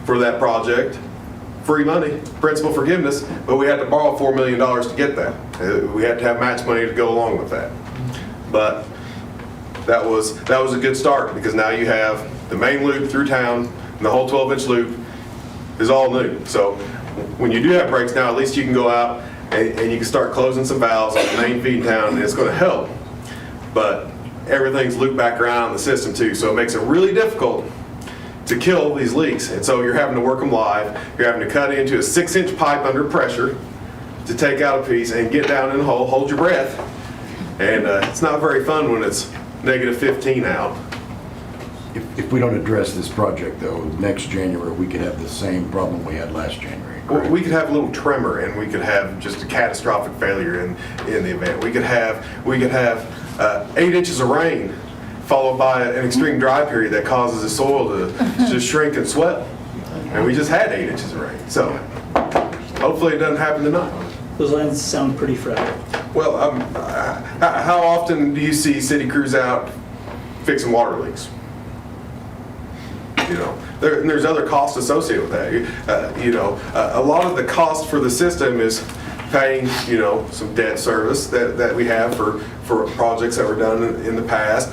Speaker 15: for that project. Free money, principal forgiveness, but we had to borrow $4 million to get that. We had to have match money to go along with that. But that was a good start, because now you have the main loop through town, and the whole 12-inch loop is all new. So when you do have breaks now, at least you can go out and you can start closing some valves on the main feed in town, and it's going to help. But everything's looped back around the system too, so it makes it really difficult to kill these leaks. And so you're having to work them live. You're having to cut into a 6-inch pipe under pressure to take out a piece and get down in the hole, hold your breath. And it's not very fun when it's negative 15 out.
Speaker 10: If we don't address this project though, next January, we could have the same problem we had last January.
Speaker 15: Well, we could have a little tremor, and we could have just a catastrophic failure in the event. We could have 8 inches of rain followed by an extreme dry period that causes the soil to just shrink and swell. And we just had 8 inches of rain. So hopefully it doesn't happen tonight.
Speaker 11: Those lines sound pretty fragile.
Speaker 15: Well, how often do you see city crews out fixing water leaks? You know, there's other costs associated with that. A lot of the cost for the system is paying, some debt service that we have for projects that were done in the past,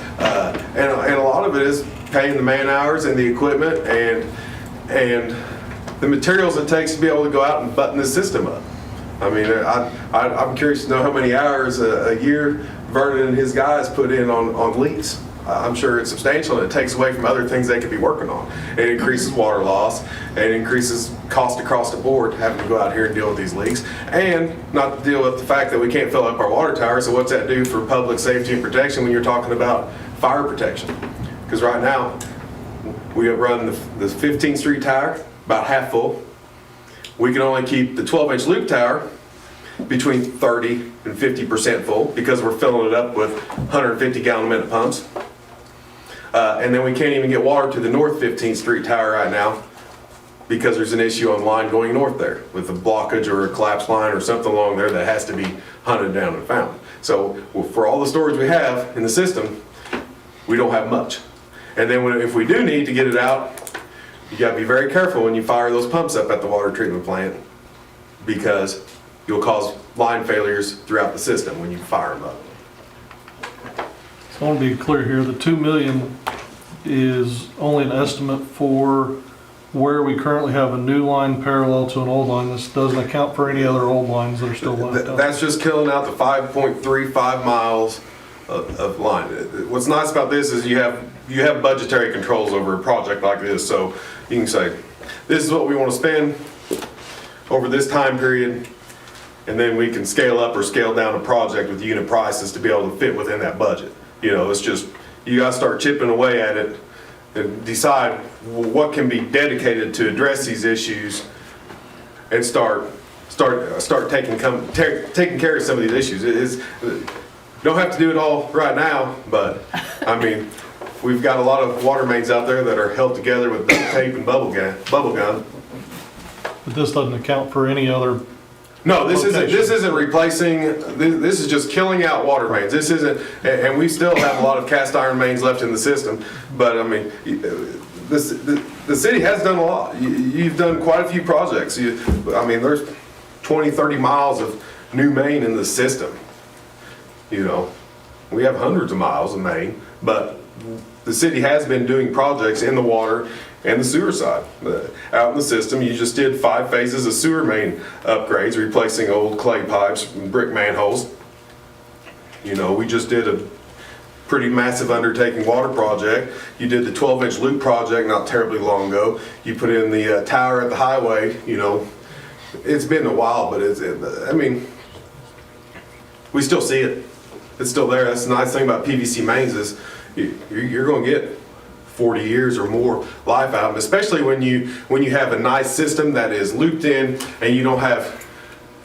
Speaker 15: and a lot of it is paying the man hours and the equipment and the materials it takes to be able to go out and button the system up. I mean, I'm curious to know how many hours a year Vernon and his guys put in on leaks. I'm sure it's substantial, and it takes away from other things they could be working on. It increases water loss, and it increases cost across the board having to go out here and deal with these leaks, and not to deal with the fact that we can't fill up our water tower. So what's that do for public safety and protection when you're talking about fire protection? Because right now, we run the 15th Street tower about half full. We can only keep the 12-inch loop tower between 30 and 50% full, because we're filling it up with 150-gallon-a-minute pumps. And then we can't even get water to the North 15th Street tower right now, because there's an issue on line going north there with a blockage or a collapsed line or something along there that has to be hunted down and found. So for all the storage we have in the system, we don't have much. And then if we do need to get it out, you got to be very careful when you fire those pumps up at the water treatment plant, because you'll cause line failures throughout the system when you fire them up.
Speaker 16: So I want to be clear here, the 2 million is only an estimate for where we currently have a new line parallel to an old line. This doesn't account for any other old lines that are still left out.
Speaker 15: That's just killing out the 5.35 miles of line. What's nice about this is you have budgetary controls over a project like this, so you can say, this is what we want to spend over this time period, and then we can scale up or scale down a project with unit prices to be able to fit within that budget. It's just, you got to start chipping away at it and decide what can be dedicated to address these issues, and start taking care of some of these issues. Don't have to do it all right now, but I mean, we've got a lot of water mains out there that are held together with duct tape and bubble gum.
Speaker 16: But this doesn't account for any other.
Speaker 15: No, this isn't replacing. This is just killing out water mains. This isn't, and we still have a lot of cast iron mains left in the system. But I mean, the city has done a lot. You've done quite a few projects. There's 20, 30 miles of new main in the system. We have hundreds of miles of main, but the city has been doing projects in the water and the sewer side. Out in the system, you just did 5 phases of sewer main upgrades, replacing old clay pipes and brick manholes. You know, we just did a pretty massive undertaking water project. You did the 12-inch loop project not terribly long ago. You put in the tower at the highway. You know, it's been a while, but I mean, we still see it. It's still there. That's the nice thing about PVC mains is you're going to get 40 years or more life out of them, especially when you have a nice system that is looped in and you don't have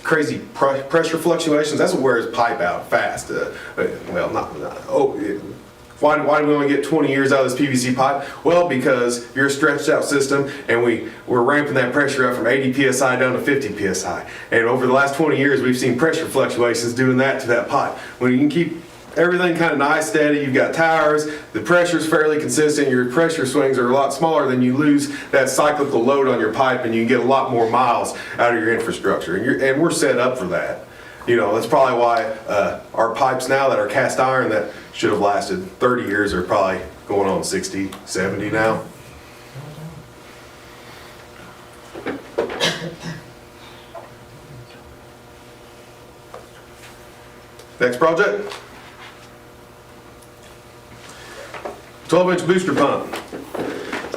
Speaker 15: crazy pressure fluctuations. That's what wears pipe out fast. Well, why do we only get 20 years out of this PVC pipe? Well, because you're a stretched out system and we're ramping that pressure up from 80 psi down to 50 psi. And over the last 20 years, we've seen pressure fluctuations doing that to that pipe. When you can keep everything kind of nice, steady, you've got towers, the pressure's fairly consistent, your pressure swings are a lot smaller, then you lose that cyclical load on your pipe and you can get a lot more miles out of your infrastructure. And we're set up for that. You know, that's probably why our pipes now that are cast iron that should have lasted 30 years are probably going on 60, 70 now. Next project. 12-inch booster pump.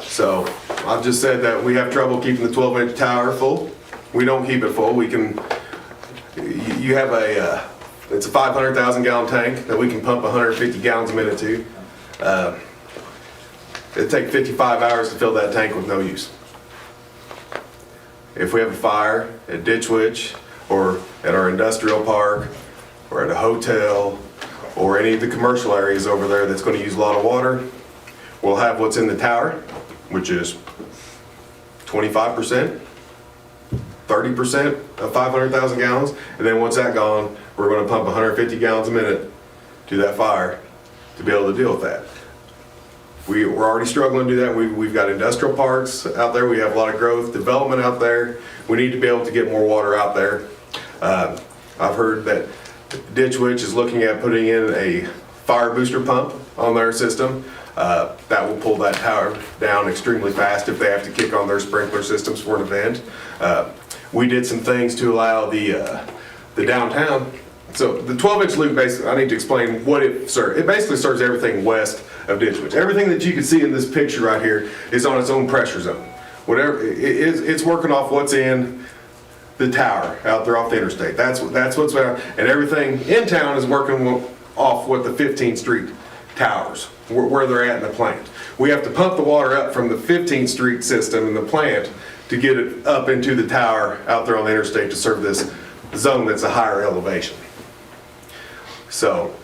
Speaker 15: So I've just said that we have trouble keeping the 12-inch tower full. We don't keep it full. We can, you have it's a 500,000 gallon tank that we can pump 150 gallons a minute to. It'd take 55 hours to fill that tank with no use. If we have a fire at Ditch Witch or at our industrial park or at a hotel or any of the commercial areas over there that's going to use a lot of water, we'll have what's in the tower, which is 25%, 30% of 500,000 gallons, and then once that's gone, we're going to pump 150 gallons a minute to that fire to be able to deal with that. We're already struggling to do that. We've got industrial parks out there. We have a lot of growth, development out there. We need to be able to get more water out there. I've heard that Ditch Witch is looking at putting in a fire booster pump on their system. That will pull that tower down extremely fast if they have to kick on their sprinkler systems for an event. We did some things to allow the downtown. So the 12-inch loop, basically, I need to explain what it serves. It basically serves everything west of Ditch Witch. Everything that you can see in this picture right here is on its own pressure zone. Whatever it's working off what's in the tower out there off the interstate. That's what's there, and everything in town is working off what the 15th Street towers, where they're at in the plant. We have to pump the water up from the 15th Street system in the plant to get it up into the tower out there on the interstate to serve this zone that's a higher elevation. So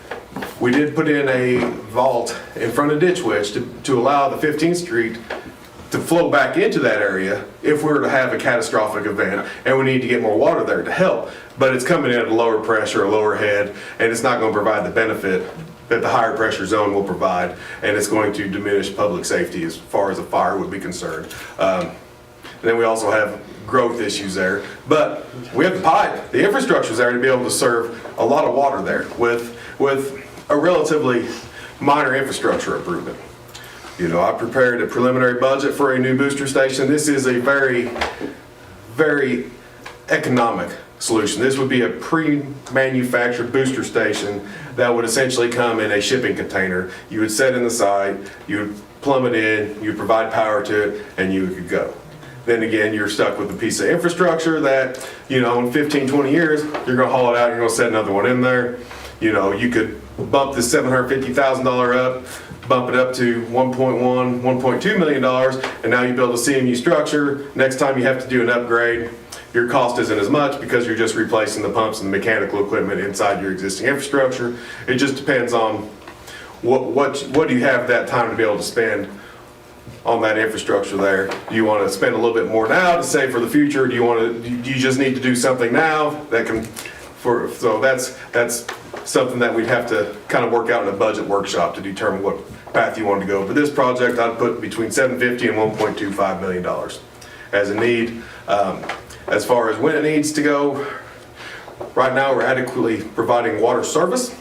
Speaker 15: we did put in a vault in front of Ditch Witch to allow the 15th Street to flow back into that area if we were to have a catastrophic event and we need to get more water there to help. But it's coming in at a lower pressure, a lower head, and it's not going to provide the benefit that the higher pressure zone will provide, and it's going to diminish public safety as far as a fire would be concerned. And then we also have growth issues there. But we have the pipe, the infrastructure's there to be able to serve a lot of water there with a relatively minor infrastructure improvement. You know, I prepared a preliminary budget for a new booster station. This is a very, very economic solution. This would be a pre-manufactured booster station that would essentially come in a shipping container. You would set in the side, you would plumb it in, you would provide power to it, and you could go. Then again, you're stuck with a piece of infrastructure that, you know, in 15, 20 years, you're going to haul it out, you're going to set another one in there. You know, you could bump this $750,000 up, bump it up to $1.1, $1.2 million, and now you build a CMU structure. Next time you have to do an upgrade, your cost isn't as much because you're just replacing the pumps and the mechanical equipment inside your existing infrastructure. It just depends on what do you have at that time to be able to spend on that infrastructure there. Do you want to spend a little bit more now to save for the future? Do you just need to do something now that can, so that's something that we'd have to kind of work out in a budget workshop to determine what path you want to go. For this project, I'd put between $750 and $1.25 million as a need. As far as when it needs to go, right now we're adequately providing water service.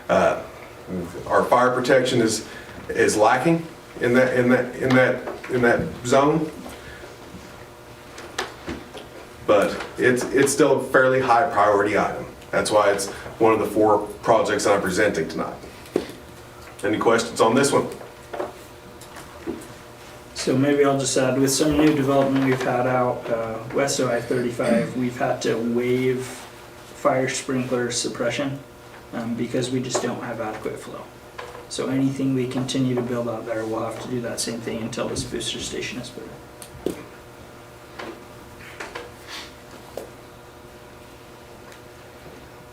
Speaker 15: Our fire protection is is lacking in that zone. But it's still a fairly high priority item. That's why it's one of the 4 projects I'm presenting tonight. Any questions on this one?
Speaker 11: So maybe I'll just add, with some new development we've had out west of I-35, we've had to waive fire sprinkler suppression because we just don't have adequate flow. So anything we continue to build out there, we'll have to do that same thing until this booster station is put in.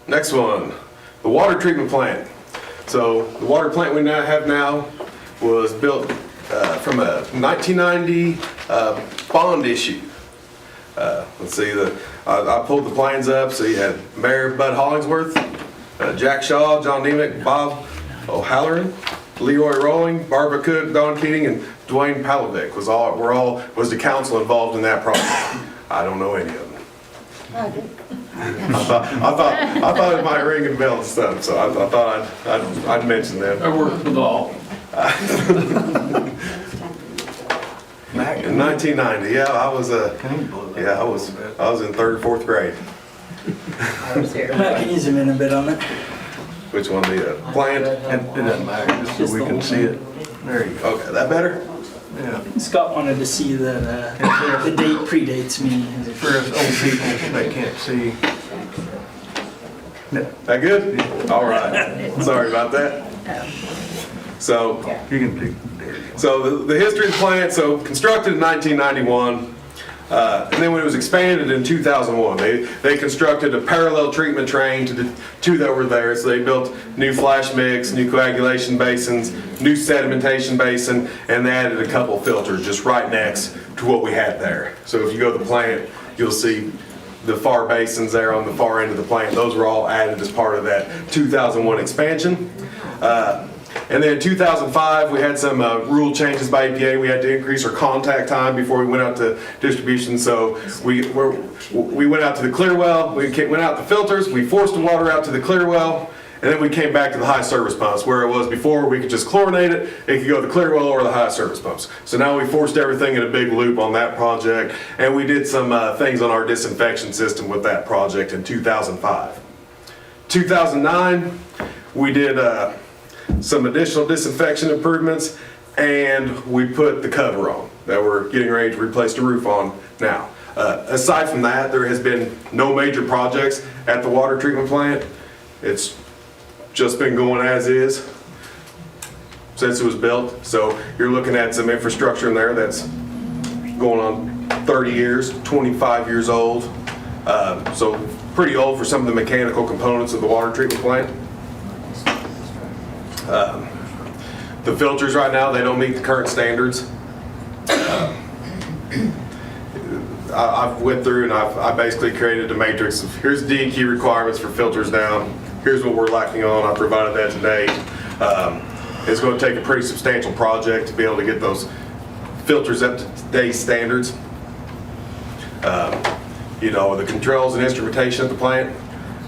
Speaker 15: Next one, the water treatment plant. So the water plant we now have was built from a 1990 bond issue. Let's see, I pulled the plans up. So you had Mayor Bud Hollingsworth, Jack Shaw, John Demick, Bob O'Halloran, Leroy Rowling, Barbara Cook, Don Keating, and Dwayne Palovic was the council involved in that project. I don't know any of them. I thought it might ring a bell and stuff, so I thought I'd mention them.
Speaker 12: I worked with all.
Speaker 15: In 1990, yeah, I was in 3rd or 4th grade.
Speaker 11: Matt can use a minute a bit on it.
Speaker 15: Which one, the plant?
Speaker 7: It doesn't matter, just so we can see it. There you go.
Speaker 15: Okay, that better?
Speaker 7: Yeah.
Speaker 11: Scott wanted to see that the date predates me.
Speaker 7: For us old people that can't see.
Speaker 15: That good? All right. Sorry about that. So,
Speaker 7: You can pick.
Speaker 15: so the history of the plant, so constructed in 1991, and then when it was expanded in 2001, they constructed a parallel treatment train to the 2 that were there. So they built new flash mix, new coagulation basins, new sedimentation basin, and they added a couple filters just right next to what we had there. So if you go to the plant, you'll see the far basins there on the far end of the plant. Those were all added as part of that 2001 expansion. And then in 2005, we had some rule changes by EPA. We had to increase our contact time before we went out to distribution. So we went out to the clear well, we went out the filters, we forced the water out to the clear well, and then we came back to the high service pumps. Where it was before, we could just chlorinate it, it could go to the clear well or the high service pumps. So now we forced everything in a big loop on that project, and we did some things on our disinfection system with that project in 2005. 2009, we did some additional disinfection improvements, and we put the cover on that we're getting ready to replace the roof on now. Aside from that, there has been no major projects at the water treatment plant. It's just been going as is since it was built. So you're looking at some infrastructure in there that's going on 30 years, 25 years old. So pretty old for some of the mechanical components of the water treatment plant. The filters right now, they don't meet the current standards. I've went through and I basically created a matrix of here's DEQ requirements for filters down, here's what we're lacking on, I provided that today. It's going to take a pretty substantial project to be able to get those filters up to today's standards. You know, the controls and instrumentation at the plant,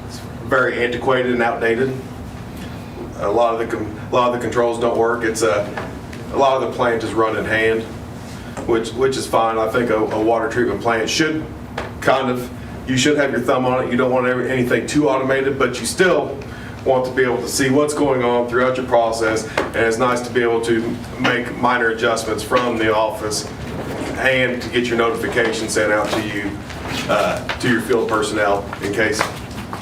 Speaker 15: it's very antiquated and outdated. A lot of the controls don't work. It's a lot of the plant is run in hand, which is fine. I think a water treatment plant should you should have your thumb on it. You don't want anything too automated, but you still want to be able to see what's going on throughout your process, and it's nice to be able to make minor adjustments from the office and to get your notification sent out to you, to your field personnel in case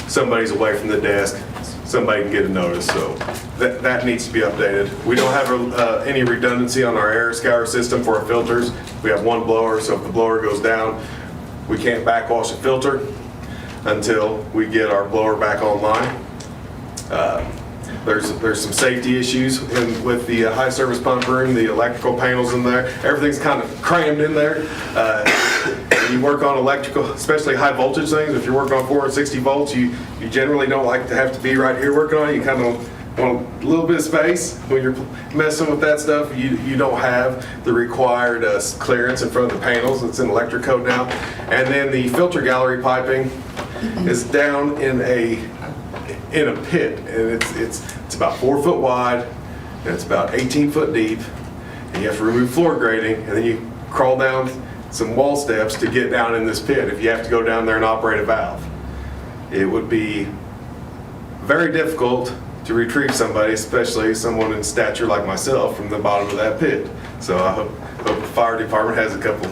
Speaker 15: somebody's away from the desk. Somebody can get a notice, so that needs to be updated. We don't have any redundancy on our air scour system for our filters. We have one blower, so if the blower goes down, we can't backwash the filter until we get our blower back online. There's some safety issues with the high service pump room, the electrical panels in there. Everything's kind of crammed in there. You work on electrical, especially high voltage things. If you're working on 460 volts, you generally don't like to have to be right here working on it. You kind of want a little bit of space. When you're messing with that stuff, you don't have the required clearance in front of the panels. It's in electric code now. And then the filter gallery piping is down in a pit, and it's about 4 foot wide, and it's about 18 foot deep, and you have to remove floor grading, and then you crawl down some wall steps to get down in this pit if you have to go down there and operate a valve. It would be very difficult to retrieve somebody, especially someone in stature like myself, from the bottom of that pit. So I hope the fire department has a couple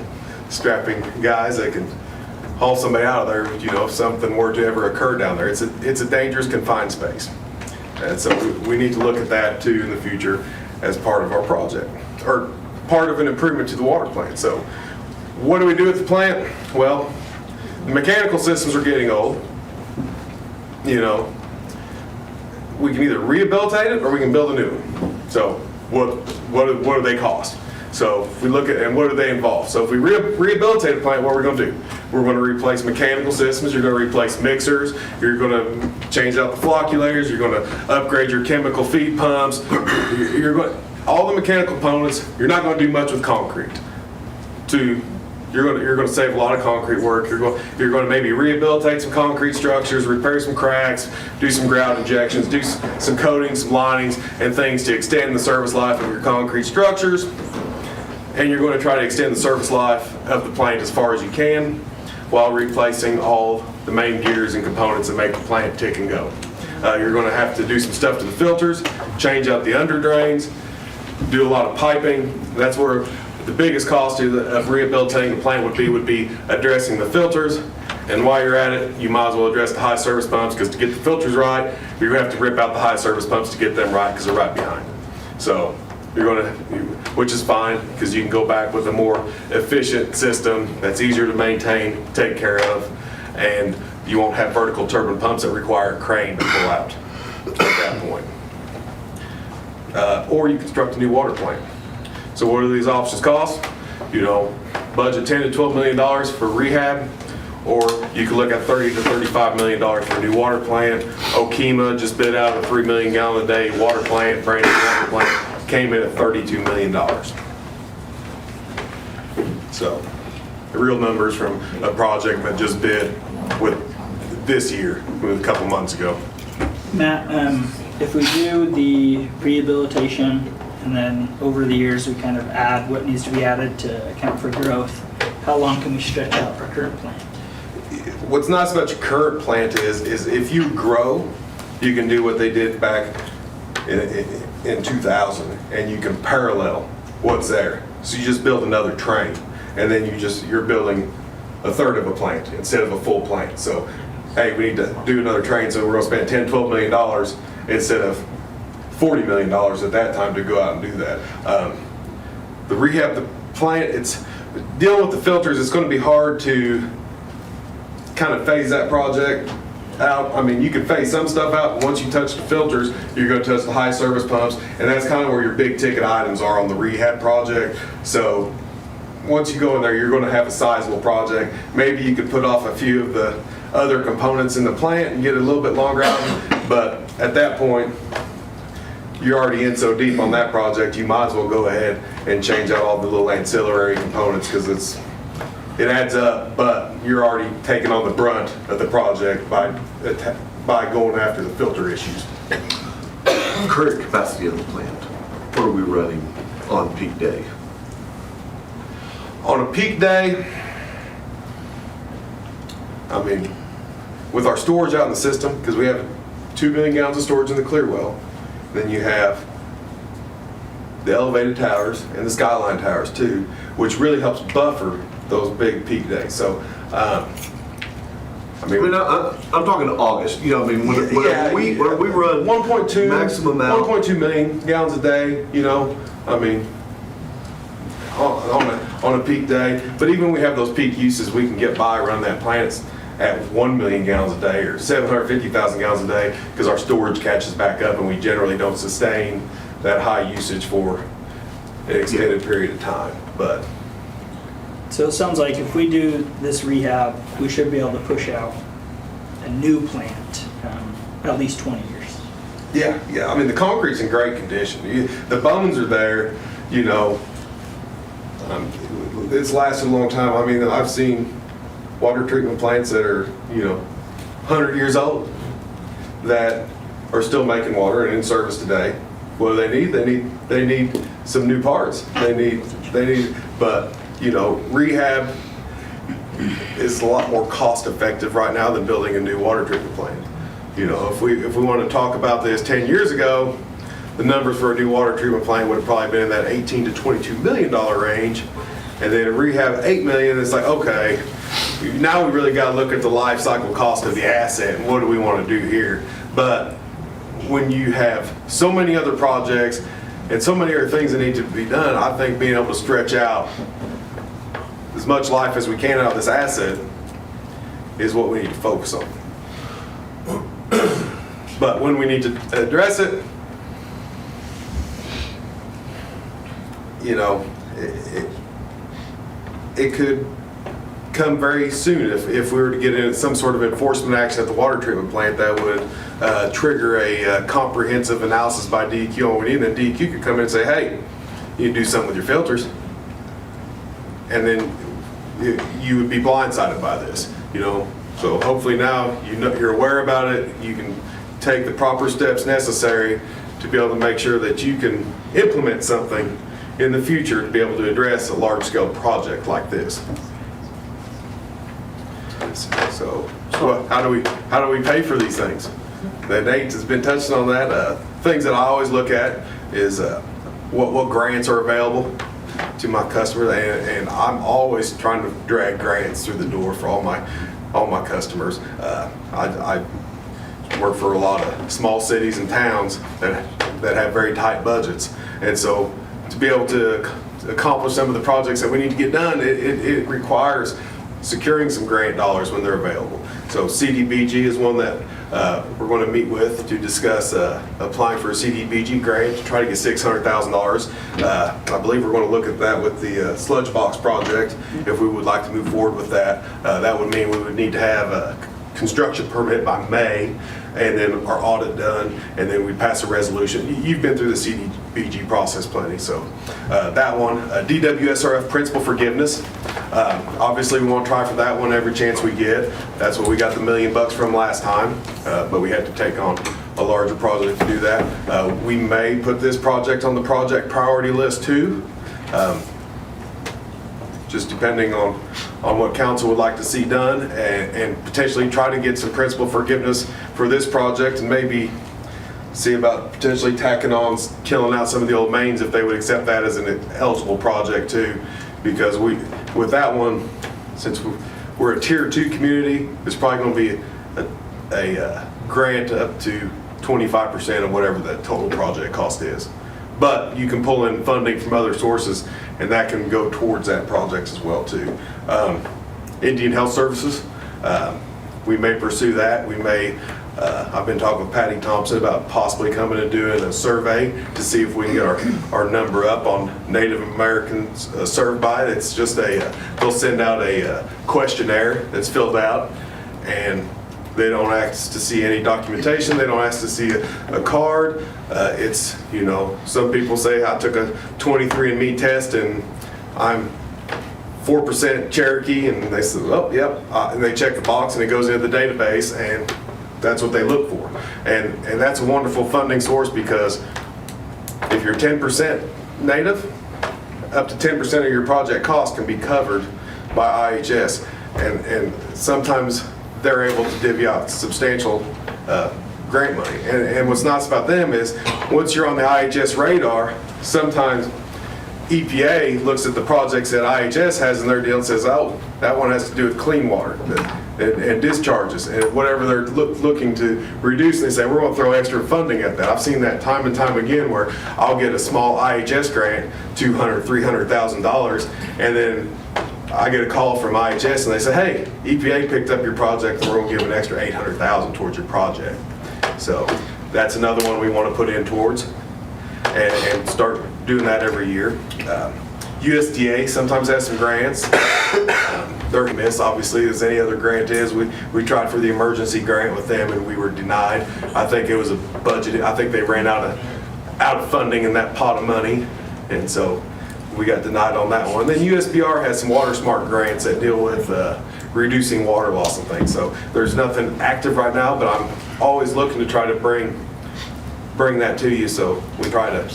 Speaker 15: strapping guys that can haul somebody out of there, you know, if something were to ever occur down there. It's a dangerous confined space. And so we need to look at that too in the future as part of our project, or part of an improvement to the water plant. So what do we do with the plant? Well, the mechanical systems are getting old. You know, we can either rehabilitate it or we can build a new one. So what do they cost? So if we look at, and what do they involve? So if we rehabilitate a plant, what are we going to do? We're going to replace mechanical systems, you're going to replace mixers, you're going to change out the flocculators, you're going to upgrade your chemical feed pumps, you're going, all the mechanical components. You're not going to do much with concrete. You're going to save a lot of concrete work. You're going to maybe rehabilitate some concrete structures, repair some cracks, do some grout injections, do some coatings, some linings, and things to extend the service life of your concrete structures. And you're going to try to extend the service life of the plant as far as you can, while replacing all the main gears and components that make the plant tick and go. You're going to have to do some stuff to the filters, change out the under drains, do a lot of piping. That's where the biggest cost of rehabilitating the plant would be addressing the filters. And while you're at it, you might as well address the high service pumps, because to get the filters right, you're going to have to rip out the high service pumps to get them right, because they're right behind. So you're going to, which is fine, because you can go back with a more efficient system that's easier to maintain, take care of, and you won't have vertical turbine pumps that require a crane to pull out at that point. Or you construct a new water plant. So what do these options cost? You know, budget $10 to $12 million for rehab, or you could look at $30 to $35 million for a new water plant. Okema just bid out a 3 million gallon a day water plant, brand new water plant, came in at $32 million. So the real numbers from a project that just bid with this year, a couple months ago.
Speaker 11: Matt, if we do the rehabilitation and then over the years we kind of add what needs to be added to account for growth, how long can we stretch out our current plant?
Speaker 15: What's nice about your current plant is if you grow, you can do what they did back in 2000, and you can parallel what's there. So you just build another train, and then you're building a third of a plant instead of a full plant. So, hey, we need to do another train, so we're going to spend $10, $12 million instead of $40 million at that time to go out and do that. The rehab, the plant, it's dealing with the filters. It's going to be hard to kind of phase that project out. I mean, you can phase some stuff out, but once you touch the filters, you're going to touch the high service pumps, and that's kind of where your big ticket items are on the rehab project. So once you go in there, you're going to have a sizable project. Maybe you could put off a few of the other components in the plant and get a little bit longer out, but at that point, you're already in so deep on that project, you might as well go ahead and change out all the little ancillary components, because it adds up, but you're already taking on the brunt of the project by going after the filter issues.
Speaker 4: Current capacity of the plant, what are we running on peak day?
Speaker 15: On a peak day, I mean, with our storage out in the system, because we have 2 million gallons of storage in the clear well, then you have the elevated towers and the skyline towers too, which really helps buffer those big peak days. So, I'm
Speaker 4: talking August. You know, I mean, when we run
Speaker 15: 1.2
Speaker 4: maximum out,
Speaker 15: 1.2 million gallons a day. You know, I mean, on a peak day. But even when we have those peak uses, we can get by around that plant at 1 million gallons a day or 750,000 gallons a day, because our storage catches back up, and we generally don't sustain that high usage for an extended period of time. But
Speaker 11: So it sounds like if we do this rehab, we should be able to push out a new plant at least 20 years.
Speaker 15: yeah, I mean, the concrete's in great condition. The bones are there, you know. It's lasted a long time. I mean, I've seen water treatment plants that are, 100 years old that are still making water and in service today. What do they need? They need some new parts. They need, but, you know, rehab is a lot more cost effective right now than building a new water treatment plant. You know, if we want to talk about this 10 years ago, the numbers for a new water treatment plant would have probably been in that $18 to $22 million range. And then a rehab $8 million, it's like, okay, now we really got to look at the life cycle cost of the asset and what do we want to do here. But when you have so many other projects and so many other things that need to be done, I think being able to stretch out as much life as we can out of this asset is what we need to focus on. But when we need to address it, you know, it could come very soon if we were to get in some sort of enforcement action at the water treatment plant that would trigger a comprehensive analysis by DEQ on what we need. Then DEQ could come in and say, hey, you can do something with your filters. And then you would be blindsided by this, you know. So hopefully now you're aware about it. You can take the proper steps necessary to be able to make sure that you can implement something in the future to be able to address a large-scale project like this. So how do we pay for these things? Nate has been touching on that. Things that I always look at is what grants are available to my customers, and I'm always trying to drag grants through the door for all my customers. I work for a lot of small cities and towns that have very tight budgets, and so to be able to accomplish some of the projects that we need to get done, it requires securing some grant dollars when they're available. So CDBG is one that we're going to meet with to discuss applying for a CDBG grant to try to get $600,000. I believe we're going to look at that with the sludge box project if we would like to move forward with that. That would mean we would need to have a construction permit by May, and then our audit done, and then we pass a resolution. You've been through the CDBG process plenty, so that one. DWSRF principal forgiveness. Obviously we want to try for that one every chance we get. That's what we got the $1 million from last time, but we had to take on a larger project to do that. We may put this project on the project priority list too, just depending on what council would like to see done, and potentially try to get some principal forgiveness for this project, and maybe see about potentially tacking on, killing out some of the old mains if they would accept that as an eligible project too. Because with that one, since we're a tier 2 community, it's probably going to be a grant up to 25% of whatever the total project cost is. But you can pull in funding from other sources, and that can go towards that project as well too. Indian Health Services, we may pursue that. We may, I've been talking with Patty Thompson about possibly coming and doing a survey to see if we can get our number up on Native Americans served by. It's just they'll send out a questionnaire that's filled out, and they don't ask to see any documentation. They don't ask to see a card. It's, you know, some people say I took a 23andMe test and I'm 4% Cherokee, and they say, oh, yep, and they check the box and it goes into the database, and that's what they look for. And that's a wonderful funding source, because if you're 10% Native, up to 10% of your project cost can be covered by IHS. And sometimes they're able to divvy out substantial grant money. And what's nice about them is once you're on the IHS radar, sometimes EPA looks at the projects that IHS has in their deal and says, oh, that one has to do with clean water and discharges and whatever they're looking to reduce. And they say, we're going to throw extra funding at that. I've seen that time and time again where I'll get a small IHS grant, $200,000, $300,000, and then I get a call from IHS and they say, hey, EPA picked up your project and we're going to give an extra $800,000 towards your project. So that's another one we want to put in towards and start doing that every year. USDA sometimes has some grants. They're miss, obviously, as any other grant is. We tried for the emergency grant with them and we were denied. I think it was a budget. I think they ran out of funding in that pot of money, and so we got denied on that one. Then USBR has some water smart grants that deal with reducing water loss and things. So there's nothing active right now, but I'm always looking to try to bring bring that to you, so we try to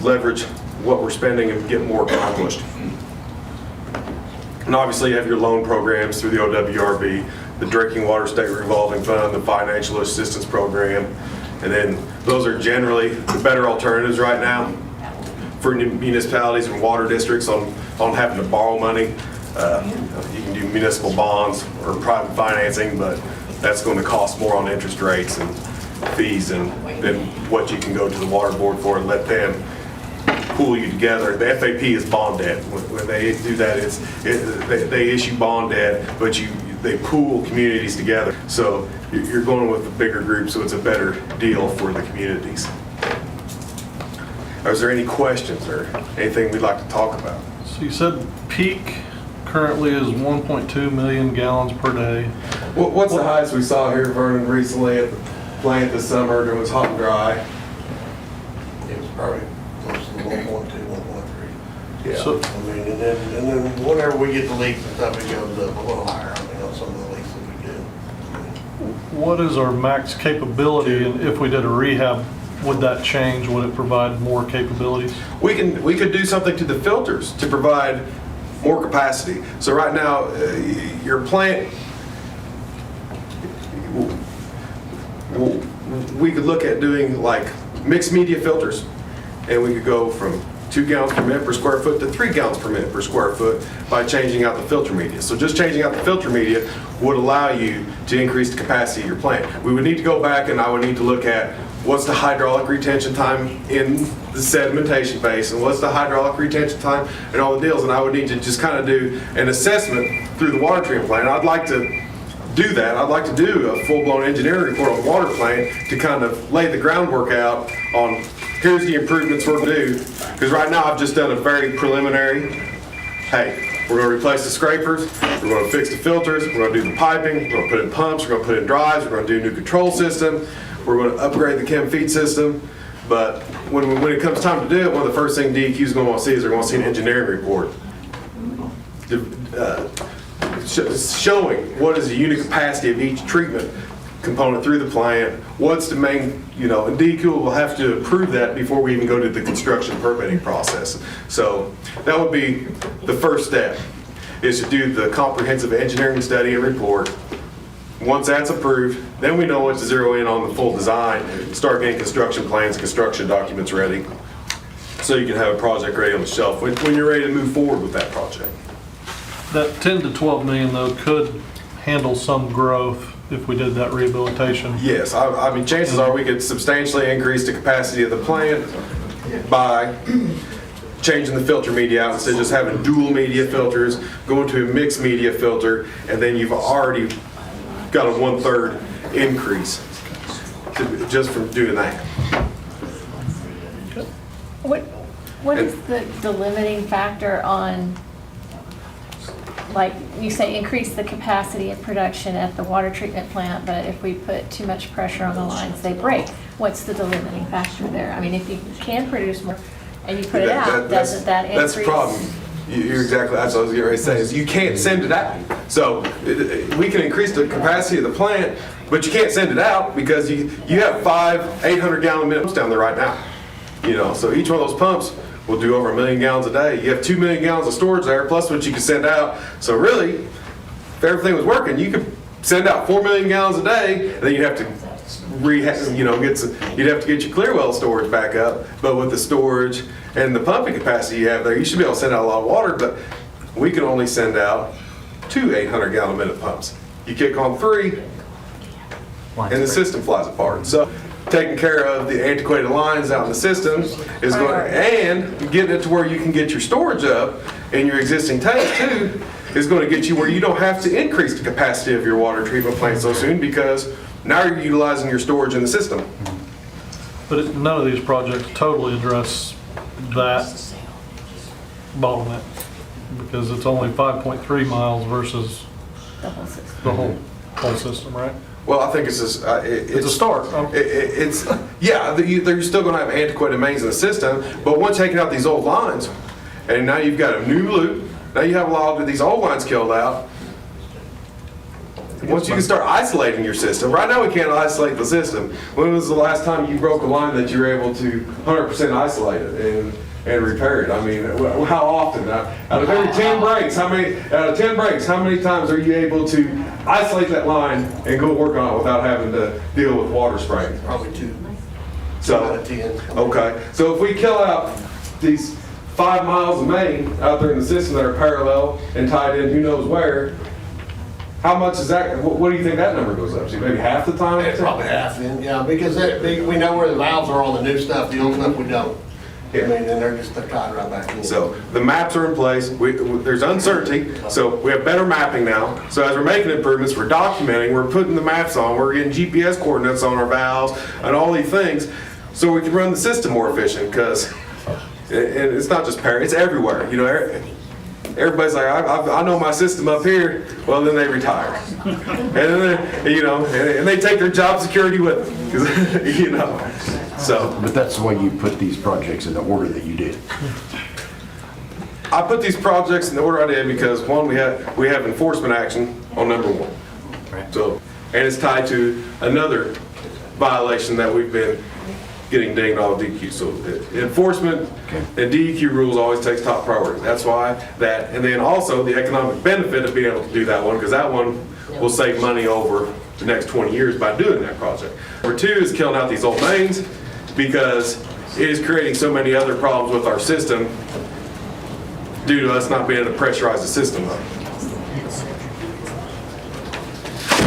Speaker 15: leverage what we're spending and get more accomplished. And obviously you have your loan programs through the OWRB, the Drinking Water State Revolving Fund, the Financial Assistance Program, and then those are generally the better alternatives right now for municipalities and water districts on having to borrow money. You can do municipal bonds or private financing, but that's going to cost more on interest rates and fees than what you can go to the water board for and let them pool you together. The FAP is bond debt. When they do that, they issue bond debt, but they pool communities together. So you're going with a bigger group, so it's a better deal for the communities. Is there any questions or anything we'd like to talk about?
Speaker 16: So you said peak currently is 1.2 million gallons per day.
Speaker 15: What's the highest we saw here, Vernon, recently at the plant this summer? It was hot and dry.
Speaker 17: It was probably close to 1.2, 1.3.
Speaker 15: Yeah.
Speaker 16: So,
Speaker 17: I mean, and then whenever we get the leaks and stuff, it goes up a little higher, I mean, on some of the leaks that we do.
Speaker 16: what is our max capability, and if we did a rehab, would that change? Would it provide more capabilities?
Speaker 15: We could do something to the filters to provide more capacity. So right now, your plant, we could look at doing like mixed media filters, and we could go from 2 gallons per minute per square foot to 3 gallons per minute per square foot by changing out the filter media. So just changing out the filter media would allow you to increase the capacity of your plant. We would need to go back and I would need to look at what's the hydraulic retention time in the sedimentation basin, what's the hydraulic retention time and all the deals, and I would need to just kind of do an assessment through the water treatment plant. I'd like to do that. I'd like to do a full-blown engineering report on the water plant to kind of lay the groundwork out on here's the improvements we're going to do. Because right now I've just done a very preliminary, hey, we're going to replace the scrapers, we're going to fix the filters, we're going to do the piping, we're going to put in pumps, we're going to put in drives, we're going to do a new control system, we're going to upgrade the chem feed system. But when it comes time to do it, one of the first things DEQ is going to want to see is they're going to see an engineering report showing what is the unit capacity of each treatment component through the plant, what's the main, and DEQ will have to approve that before we even go to the construction permitting process. So that would be the first step, is to do the comprehensive engineering study and report. Once that's approved, then we know what to zero in on the full design, start getting construction plans and construction documents ready, so you can have a project ready on the shelf when you're ready to move forward with that project.
Speaker 16: That 10 to 12 million though could handle some growth if we did that rehabilitation.
Speaker 15: Yes, I mean, chances are we could substantially increase the capacity of the plant by changing the filter media out instead of just having dual media filters, going to a mixed media filter, and then you've already got a 1/3 increase just from doing that.
Speaker 6: What is the limiting factor on, like you say, increase the capacity of production at the water treatment plant, but if we put too much pressure on the lines, they break? What's the limiting factor there? I mean, if you can produce more and you put it out, doesn't that increase?
Speaker 15: That's the problem. You're exactly, that's what I was getting ready to say, is you can't send it out. So we can increase the capacity of the plant, but you can't send it out because you have 5 800-gallon minute pumps down there right now. So each one of those pumps will do over 1 million gallons a day. You have 2 million gallons of storage there, plus what you can send out. So really, if everything was working, you could send out 4 million gallons a day, and then you'd have to you'd have to get your clear well storage back up. But with the storage and the pumping capacity you have there, you should be able to send out a lot of water, but we can only send out 2 800-gallon minute pumps. You kick on 3, and the system flies apart. So taking care of the antiquated lines out in the system is going, and getting it to where you can get your storage up in your existing tanks too, is going to get you where you don't have to increase the capacity of your water treatment plant so soon, because now you're utilizing your storage in the system.
Speaker 16: But none of these projects totally address that bottleneck, because it's only 5.3 miles versus
Speaker 6: The whole system.
Speaker 16: the whole system, right?
Speaker 15: Well, I think it's a
Speaker 16: start.
Speaker 15: You're still going to have antiquated mains in the system, but once taking out these old lines, and now you've got a new loop, now you have a lot of these old lines killed out. once you can start isolating your system, right now we can't isolate the system. When was the last time you broke a line that you were able to 100% isolate it and repair it? I mean, how often? Out of every 10 breaks, how many times are you able to isolate that line and go work on it without having to deal with water spraying?
Speaker 17: Probably 2.
Speaker 15: So,
Speaker 17: 2 out of 10.
Speaker 15: okay, so if we kill out these 5 miles of main out there in the system that are parallel and tied in who knows where, how much is that, what do you think that number goes up to? Maybe half the time?
Speaker 17: It's probably half then, yeah, because we know where the valves are on the new stuff, the old stuff we don't. I mean, and they're tied right back in.
Speaker 15: So the maps are in place, there's uncertainty, so we have better mapping now. So as we're making improvements, we're documenting, we're putting the maps on, we're getting GPS coordinates on our valves and all these things, so we can run the system more efficient, because it's not just it's everywhere. You know, everybody's like, I know my system up here. Well, then they retire, and then and they take their job security with them, 'cause, you know. So,
Speaker 10: but that's the way you put these projects in the order that you did.
Speaker 15: I put these projects in the order I did because one, we have enforcement action on number 1.
Speaker 2: Right.
Speaker 15: So, and it's tied to another violation that we've been getting dinged on DEQ. So enforcement and DEQ rules always takes top priority. That's why that, and then also the economic benefit of being able to do that one, because that one will save money over the next 20 years by doing that project. Number 2 is killing out these old mains, because it is creating so many other problems with our system due to us not being able to pressurize the system up.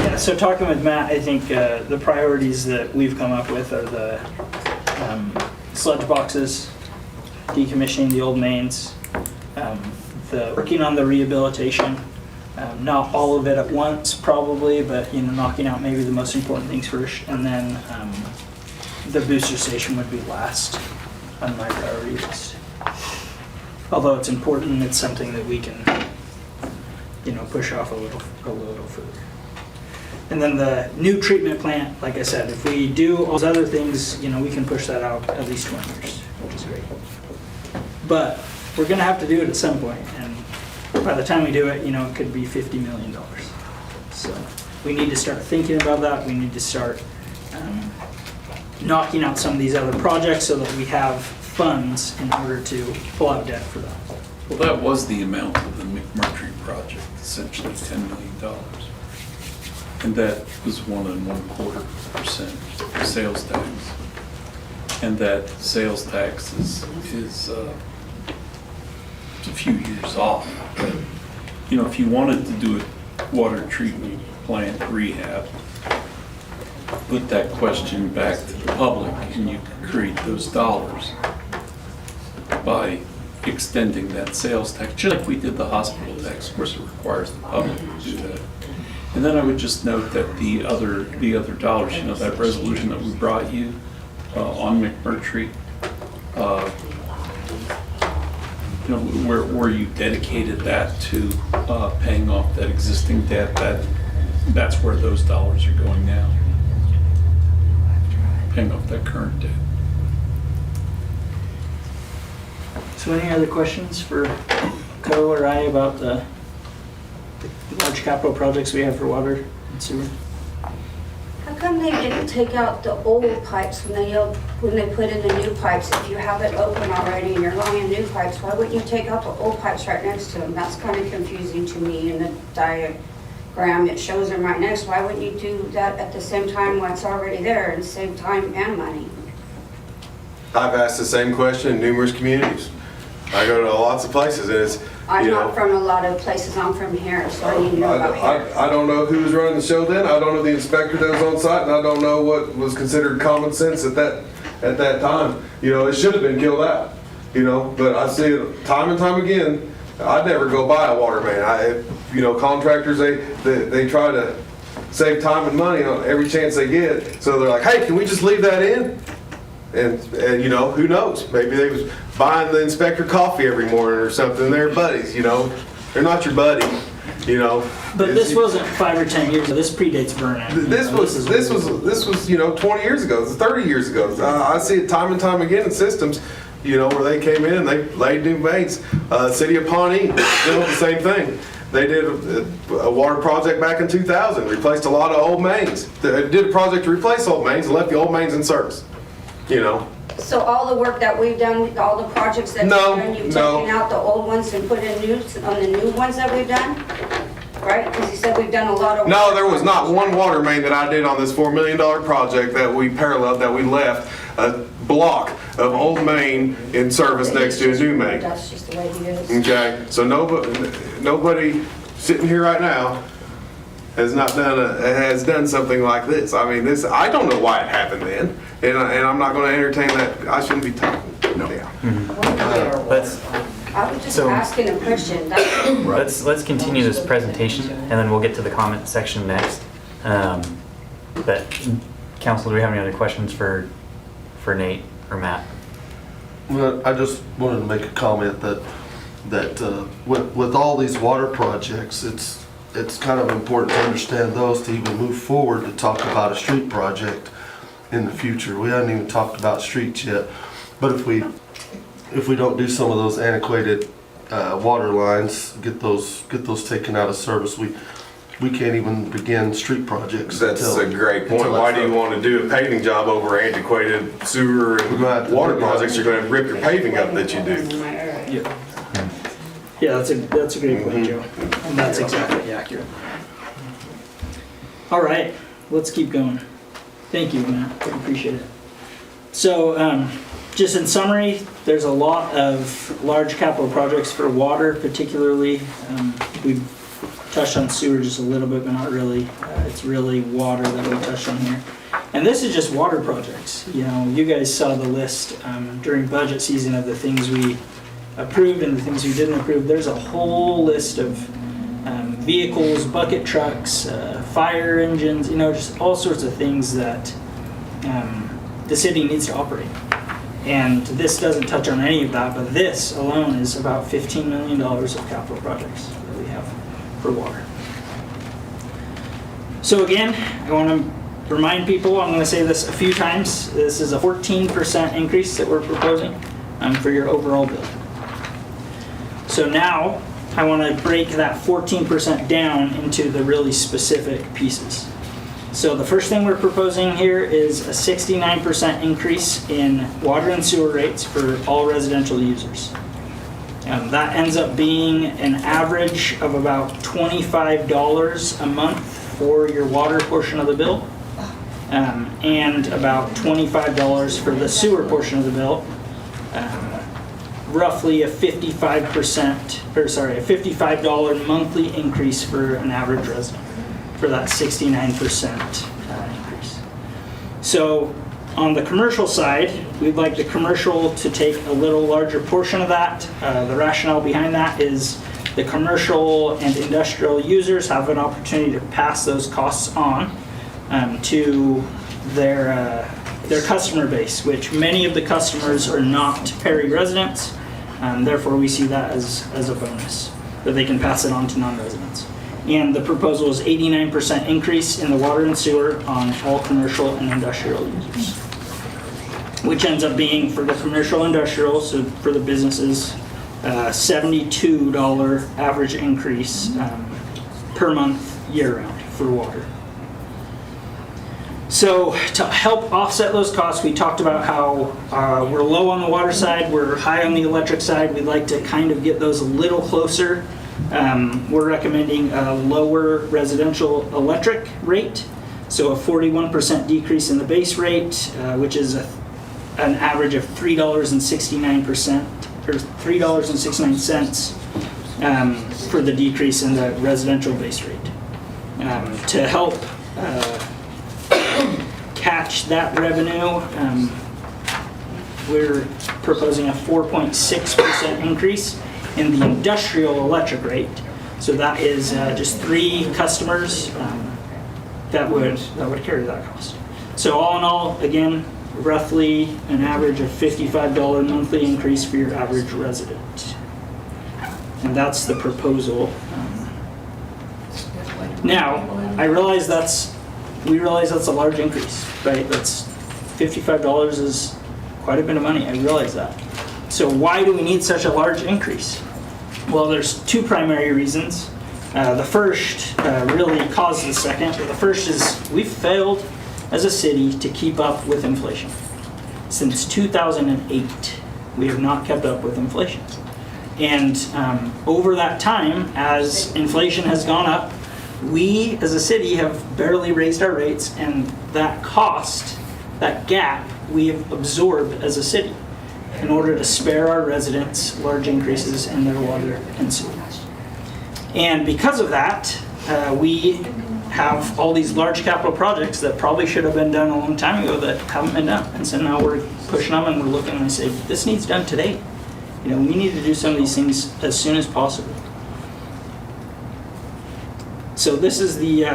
Speaker 11: Yeah, so talking with Matt, I think the priorities that we've come up with are the sludge boxes, decommissioning the old mains, working on the rehabilitation. Not all of it at once, probably, but knocking out maybe the most important things first, and then the booster station would be last on my priority list. Although it's important, it's something that we can, push off a little further. And then the new treatment plant, like I said, if we do all those other things, we can push that out at least 20 years, which is great. But we're gonna have to do it at some point, and by the time we do it, it could be $50 million. So we need to start thinking about that. We need to start knocking out some of these other projects so that we have funds in order to pull out debt for that.
Speaker 12: Well, that was the amount of the McMurtry project, essentially $10 million. And that was 1.25% sales tax. And that sales tax is a few years off. But, if you wanted to do a water treatment plant rehab, put that question back to the public, and you could create those dollars by extending that sales tax, just like we did the hospital tax. Of course, it requires the public to do that. And then I would just note that the other dollars, that resolution that we brought you on McMurtry, where you dedicated that to paying off that existing debt, that's where those dollars are going now. Paying off that current debt.
Speaker 11: So any other questions for Co or I about the large capital projects we have for water and sewer?
Speaker 18: How come they didn't take out the old pipes when they put in the new pipes? If you have it open already and you're laying new pipes, why wouldn't you take out the old pipes right next to them? That's kind of confusing to me in the diagram. It shows them right next. Why wouldn't you do that at the same time when it's already there and save time and money?
Speaker 15: I've asked the same question in numerous communities. I go to lots of places, and it's,
Speaker 18: I'm not from a lot of places. I'm from here, so I need to know about here.
Speaker 15: I don't know who was running the show then. I don't know the inspector that was on site, and I don't know what was considered common sense at that time. It should have been killed out. But I see it time and time again. I'd never go buy a water main. Contractors they try to save time and money on every chance they get. So they're like, hey, can we just leave that in? And who knows? Maybe they was buying the inspector coffee every morning or something. They're buddies, They're not your buddy,
Speaker 11: But this wasn't 5 or 10 years ago. This predates burnout.
Speaker 15: This was 20 years ago. 30 years ago. I see it time and time again in systems, where they came in and they laid new mains. City of Pawnee, still the same thing. They did a water project back in 2000, replaced a lot of old mains. They did a project to replace old mains and left the old mains in service, you know?
Speaker 18: So all the work that we've done, all the projects that you've
Speaker 15: No,
Speaker 18: done, you've
Speaker 15: no.
Speaker 18: taken out the old ones and put in new, on the new ones that we've done? Right? Because you said we've done a lot of.
Speaker 15: No, there was not one water main that I did on this $4 million project that we paralleled, that we left a block of old main in service next to a new main.
Speaker 18: That's just the way he is.
Speaker 15: Okay, so nobody sitting here right now has done something like this. I mean, I don't know why it happened then, and I'm not going to entertain that. I shouldn't be talking. No. Yeah.
Speaker 18: I was just
Speaker 2: So-
Speaker 18: asking a question.
Speaker 2: Let's continue this presentation, and then we'll get to the comment section next. But council, do we have any other questions for Nate or Matt?
Speaker 19: Well, I just wanted to make a comment that with all these water projects, it's kind of important to understand those to even move forward to talk about a street project in the future. We haven't even talked about streets yet, but if we don't do some of those antiquated water lines, get those taken out of service, we can't even begin street projects.
Speaker 15: That's a great point. Why do you want to do a paving job over antiquated sewer and water projects? You're going to rip your paving up that you do.
Speaker 11: Yeah, that's a great point, Joe. And that's exactly accurate. All right, let's keep going. Thank you, Matt. Appreciate it. So, just in summary, there's a lot of large capital projects for water, particularly. We've touched on sewer just a little bit, but not really. It's really water that we touched on here. And this is just water projects. You know, you guys saw the list during budget season of the things we approved and the things we didn't approve. There's a whole list of vehicles, bucket trucks, fire engines, you know, just all sorts of things that the city needs to operate. And this doesn't touch on any of that, but this alone is about $15 million of capital projects that we have for water. So again, I want to remind people, I'm going to say this a few times, this is a 14% increase that we're proposing for your overall bill. So now, I want to break that 14% down into the really specific pieces. So the first thing we're proposing here is a 69% increase in water and sewer rates for all residential users. That ends up being an average of about $25 a month for your water portion of the bill, and about $25 for the sewer portion of the bill. Roughly a $55 monthly increase for an average resident for that 69% increase. So on the commercial side, we'd like the commercial to take a little larger portion of that. The rationale behind that is the commercial and industrial users have an opportunity to pass those costs on to their customer base, which many of the customers are not Perry residents. Therefore, we see that as a bonus, that they can pass it on to non-residents. And the proposal is 89% increase in the water and sewer on all commercial and industrial users, which ends up being for the commercial industrial, so for the businesses, $72 average increase per month year-round for water. So to help offset those costs, we talked about how we're low on the water side, we're high on the electric side. We'd like to kind of get those a little closer. We're recommending a lower residential electric rate, so a 41% decrease in the base rate, which is an average of $3.69 for the decrease in the residential base rate. To help catch that revenue, we're proposing a 4.6% increase in the industrial electric rate. So that is just 3 customers that would carry that cost. So all in all, again, roughly an average of $55 monthly increase for your average resident. And that's the proposal. Now, we realize that's a large increase, right? That's $55 is quite a bit of money, I realize that. So why do we need such a large increase? Well, there's 2 primary reasons. The first really caused the second. The first is we've failed as a city to keep up with inflation. Since 2008, we have not kept up with inflation. And over that time, as inflation has gone up, we as a city have barely raised our rates, and that cost, that gap, we have absorbed as a city in order to spare our residents large increases in their water and sewer. And because of that, we have all these large capital projects that probably should have been done a long time ago that haven't been done. And so now we're pushing them and we're looking and say, this needs done today. You know, we need to do some of these things as soon as possible. So this is the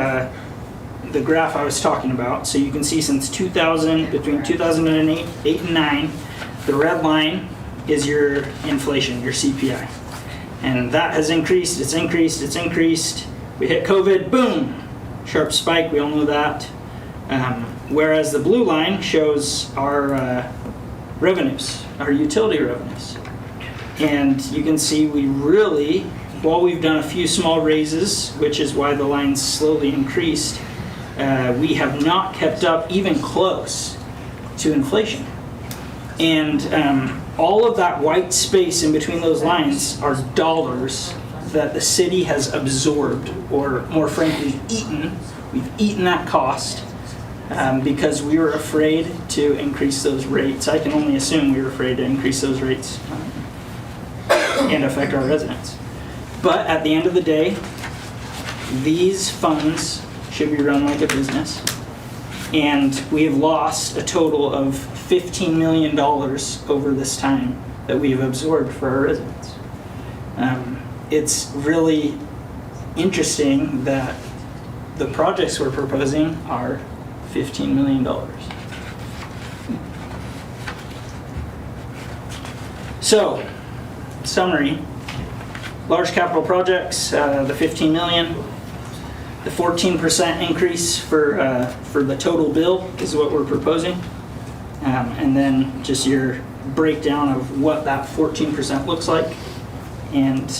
Speaker 11: graph I was talking about. So you can see since 2000, between 2008 and 9, the red line is your inflation, your CPI. And that has increased, it's increased, it's increased. We hit COVID, boom, sharp spike, we all know that. Whereas the blue line shows our revenues, our utility revenues. And you can see we really, while we've done a few small raises, which is why the line's slowly increased, we have not kept up even close to inflation. And all of that white space in between those lines are dollars that the city has absorbed, or more frankly, eaten. We've eaten that cost because we were afraid to increase those rates. I can only assume we were afraid to increase those rates and affect our residents. But at the end of the day, these funds should be run like a business. And we have lost a total of $15 million over this time that we have absorbed for our residents. It's really interesting that the projects we're proposing are $15 million. So, summary, large capital projects, the 15 million, the 14% increase for the total bill is what we're proposing. And then just your breakdown of what that 14% looks like. And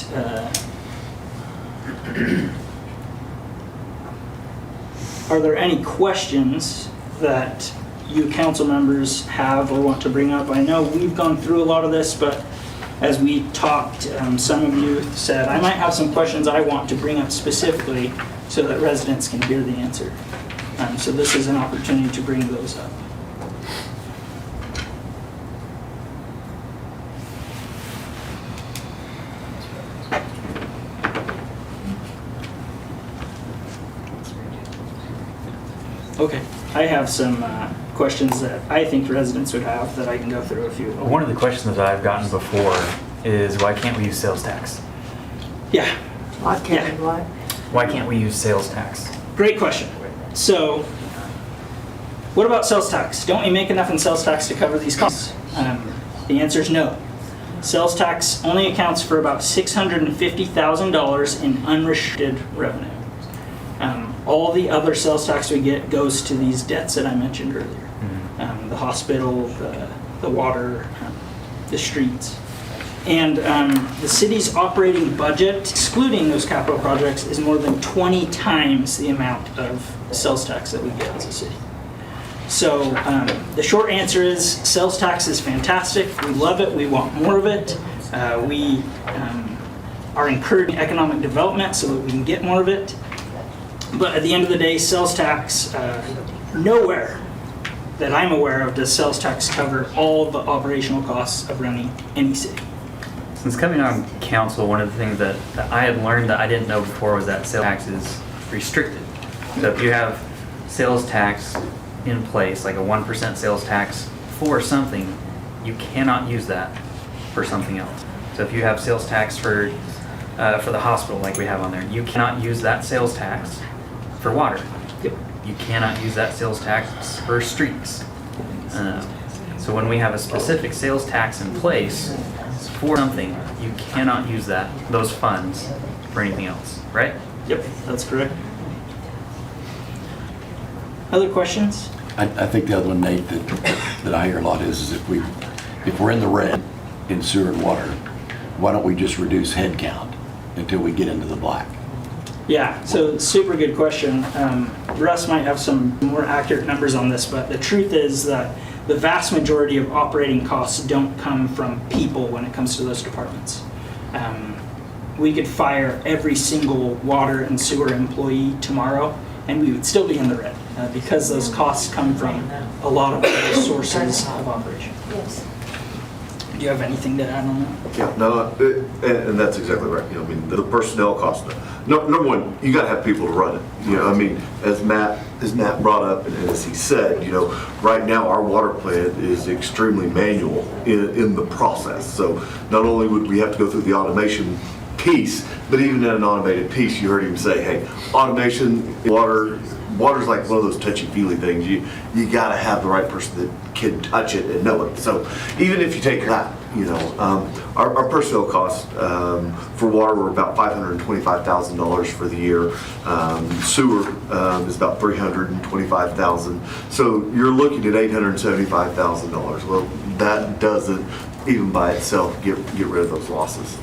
Speaker 11: are there any questions that you council members have or want to bring up? I know we've gone through a lot of this, but as we talked, some of you said, I might have some questions I want to bring up specifically so that residents can hear the answer. So this is an opportunity to bring those up. Okay, I have some questions that I think residents would have that I can go through if you.
Speaker 2: One of the questions that I've gotten before is why can't we use sales tax?
Speaker 11: Yeah.
Speaker 8: Why can't we what?
Speaker 2: Why can't we use sales tax?
Speaker 11: Great question. So, what about sales tax? Don't we make enough in sales tax to cover these costs? The answer is no. Sales tax only accounts for about $650,000 in unrestricted revenue. All the other sales tax we get goes to these debts that I mentioned earlier. The hospital, the water, the streets. And the city's operating budget, excluding those capital projects, is more than 20 times the amount of sales tax that we get as a city. So the short answer is sales tax is fantastic. We love it. We want more of it. We are encouraging economic development so that we can get more of it. But at the end of the day, sales tax, nowhere that I'm aware of does sales tax cover all the operational costs of running any city.
Speaker 2: Since coming on council, one of the things that I had learned that I didn't know before was that sales tax is restricted. So if you have sales tax in place, like a 1% sales tax for something, you cannot use that for something else. So if you have sales tax for the hospital, like we have on there, you cannot use that sales tax for water.
Speaker 11: Yep.
Speaker 2: You cannot use that sales tax for streets. So when we have a specific sales tax in place for something, you cannot use those funds for anything else, right?
Speaker 11: Yep, that's correct. Other questions?
Speaker 10: I think the other one, Nate, that I hear a lot is if we're in the red in sewer and water, why don't we just reduce head count until we get into the black?
Speaker 11: Yeah, so super good question. Russ might have some more accurate numbers on this, but the truth is that the vast majority of operating costs don't come from people when it comes to those departments. We could fire every single water and sewer employee tomorrow, and we would still be in the red because those costs come from a lot of other sources of operation.
Speaker 13: Yes.
Speaker 11: Do you have anything to add on that?
Speaker 4: Yeah, no, and that's exactly right. You know, I mean, the personnel cost. Number one, you got to have people to run it. You know, I mean, as Matt brought up and as he said, you know, right now our water plant is extremely manual in the process. So not only would we have to go through the automation piece, but even in an automated piece, you heard him say, hey, automation, water's like one of those touchy-feely things. You got to have the right person that can touch it and know it. So even if you take that, you know, our personnel costs for water were about $525,000 for the year. Sewer is about $325,000. So you're looking at $875,000. Well, that doesn't even by itself get rid of those losses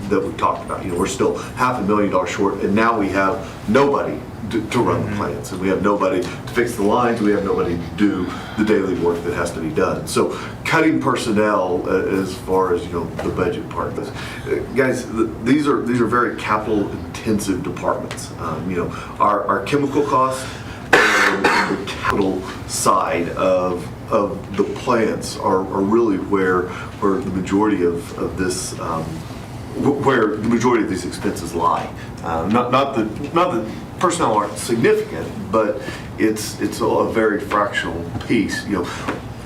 Speaker 4: that we talked about. You know, we're still $500,000 short, and now we have nobody to run the plants, and we have nobody to fix the lines. We have nobody to do the daily work that has to be done. So cutting personnel as far as, you know, the budget part of this, guys, these are very capital intensive departments. You know, our chemical costs and the capital side of the plants are really where the majority of this where the majority of these expenses lie. Not that personnel aren't significant, but it's a very fractional piece. You know,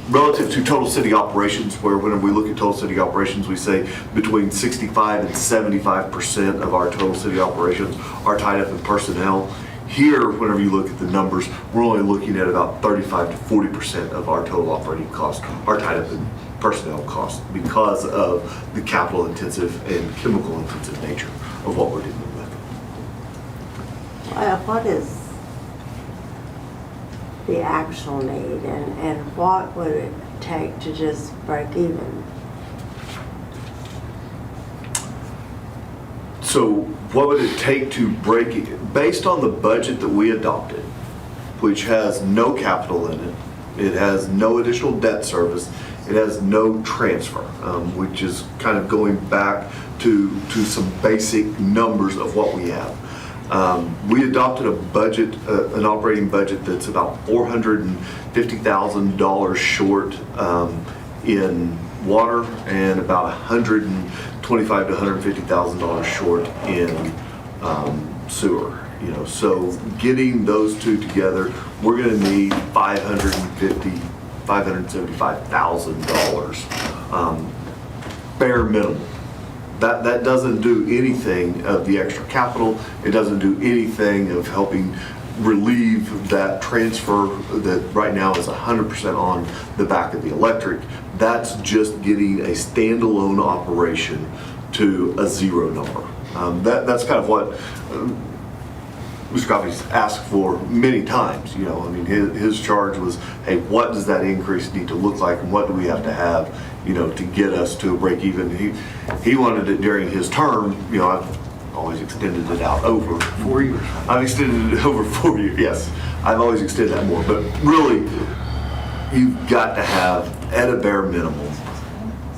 Speaker 4: relative to total city operations, where whenever we look at total city operations, we say between 65 and 75% of our total city operations are tied up in personnel. Here, whenever you look at the numbers, we're only looking at about 35 to 40% of our total operating costs are tied up in personnel costs because of the capital intensive and chemical intensive nature of what we're dealing with.
Speaker 8: What is the actual need and what would it take to just break even?
Speaker 4: So what would it take to break it? Based on the budget that we adopted, which has no capital in it, it has no additional debt service, it has no transfer, which is kind of going back to some basic numbers of what we have. We adopted a budget, an operating budget that's about $450,000 short in water and about $125,000 to $150,000 short in sewer. You know, so getting those two together, we're going to need $575,000 bare minimum. That doesn't do anything of the extra capital. It doesn't do anything of helping relieve that transfer that right now is 100% on the back of the electric. That's just getting a standalone operation to a zero number. That's kind of what Mr. Coffey's asked for many times. You know, I mean, his charge was, hey, what does that increase need to look like, and what do we have to have, you know, to get us to a break even? He wanted it during his term. You know, I've always extended it out over 4 years. I've extended it over 4 years. Yes, I've always extended that more. But really, you've got to have, at a bare minimum,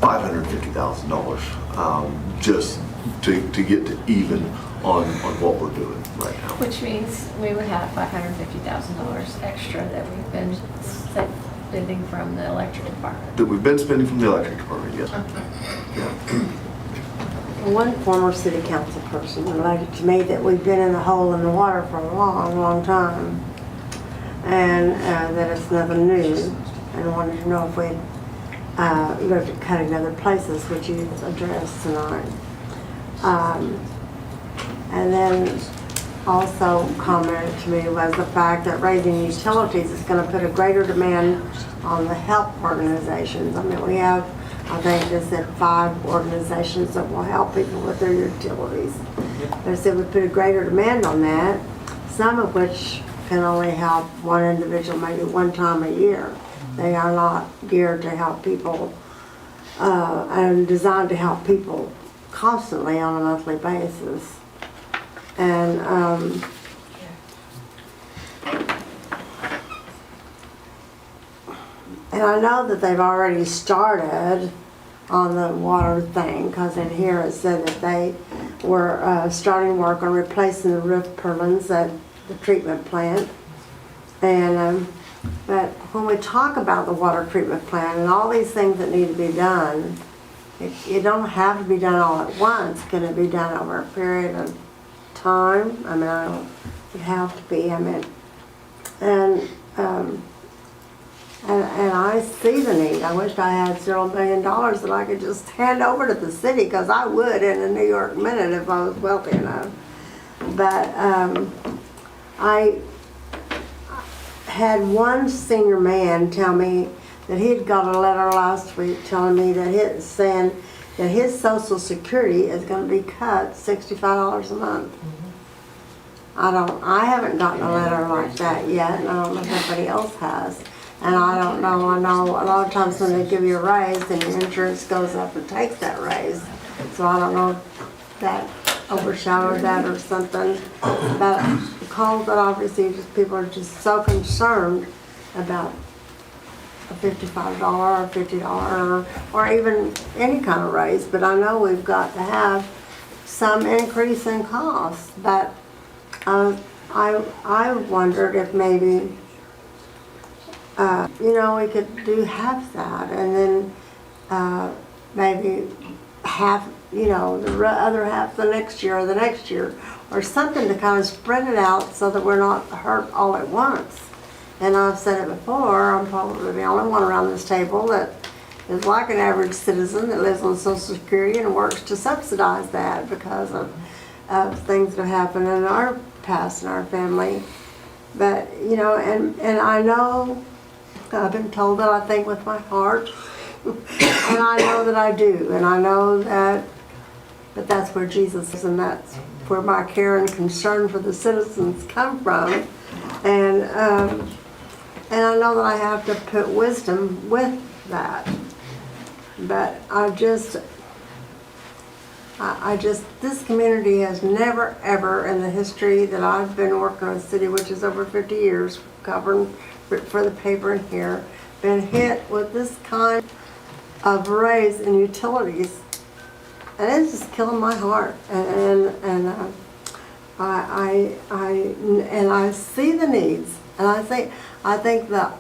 Speaker 4: $550,000 just to get to even on what we're doing right now.
Speaker 6: Which means we would have $550,000 extra that we've been spending from the electric department.
Speaker 4: That we've been spending from the electric department, yes. Yeah.
Speaker 8: One former city council person related to me that we've been in a hole in the water for a long, long time, and that it's nothing new, and wanted to know if we'd looked at cutting other places, which you addressed tonight. And then also commented to me was the fact that raising utilities is going to put a greater demand on the help organizations. I mean, we have, I think they said 5 organizations that will help people with their utilities. They said we put a greater demand on that, some of which can only help one individual maybe one time a year. They are not geared to help people and designed to help people constantly on a monthly basis. And, and I know that they've already started on the water thing, because in here it said that they were starting work on replacing the roof purlins at the treatment plant. And but when we talk about the water treatment plant and all these things that need to be done, it don't have to be done all at once. Can it be done over a period of time? I mean, I don't, it have to be. I mean, and I see the need. I wish I had $0 million that I could just hand over to the city, because I would in a New York minute if I was wealthy enough. But I had one senior man tell me that he had got a letter last week telling me that saying that his Social Security is going to be cut $65 a month. I haven't gotten a letter like that yet, and I don't know if anybody else has. And I don't know, I know a lot of times when they give you a raise, then your insurance goes up and takes that raise. So I don't know if that overshadowed that or something. But the calls that obviously just people are just so concerned about a $55 or $50 or even any kind of raise. But I know we've got to have some increase in costs. But I wondered if maybe you know, we could do half that, and then maybe half, you know, the other half the next year, or something to kind of spread it out so that we're not hurt all at once. And I've said it before, I'm probably the only one around this table that is like an average citizen that lives on Social Security and works to subsidize that because of things that have happened in our past in our family. But, you know, and I know, I've been told that I think with my heart, and I know that I do, and I know that that's where Jesus is, and that's where my care and concern for the citizens come from, and I know that I have to put wisdom with that, but I just, this community has never ever in the history that I've been working on the city, which is over 50 years, covering for the paper in here, been hit with this kind of raise in utilities, and it's just killing my heart. And I see the needs, and I think the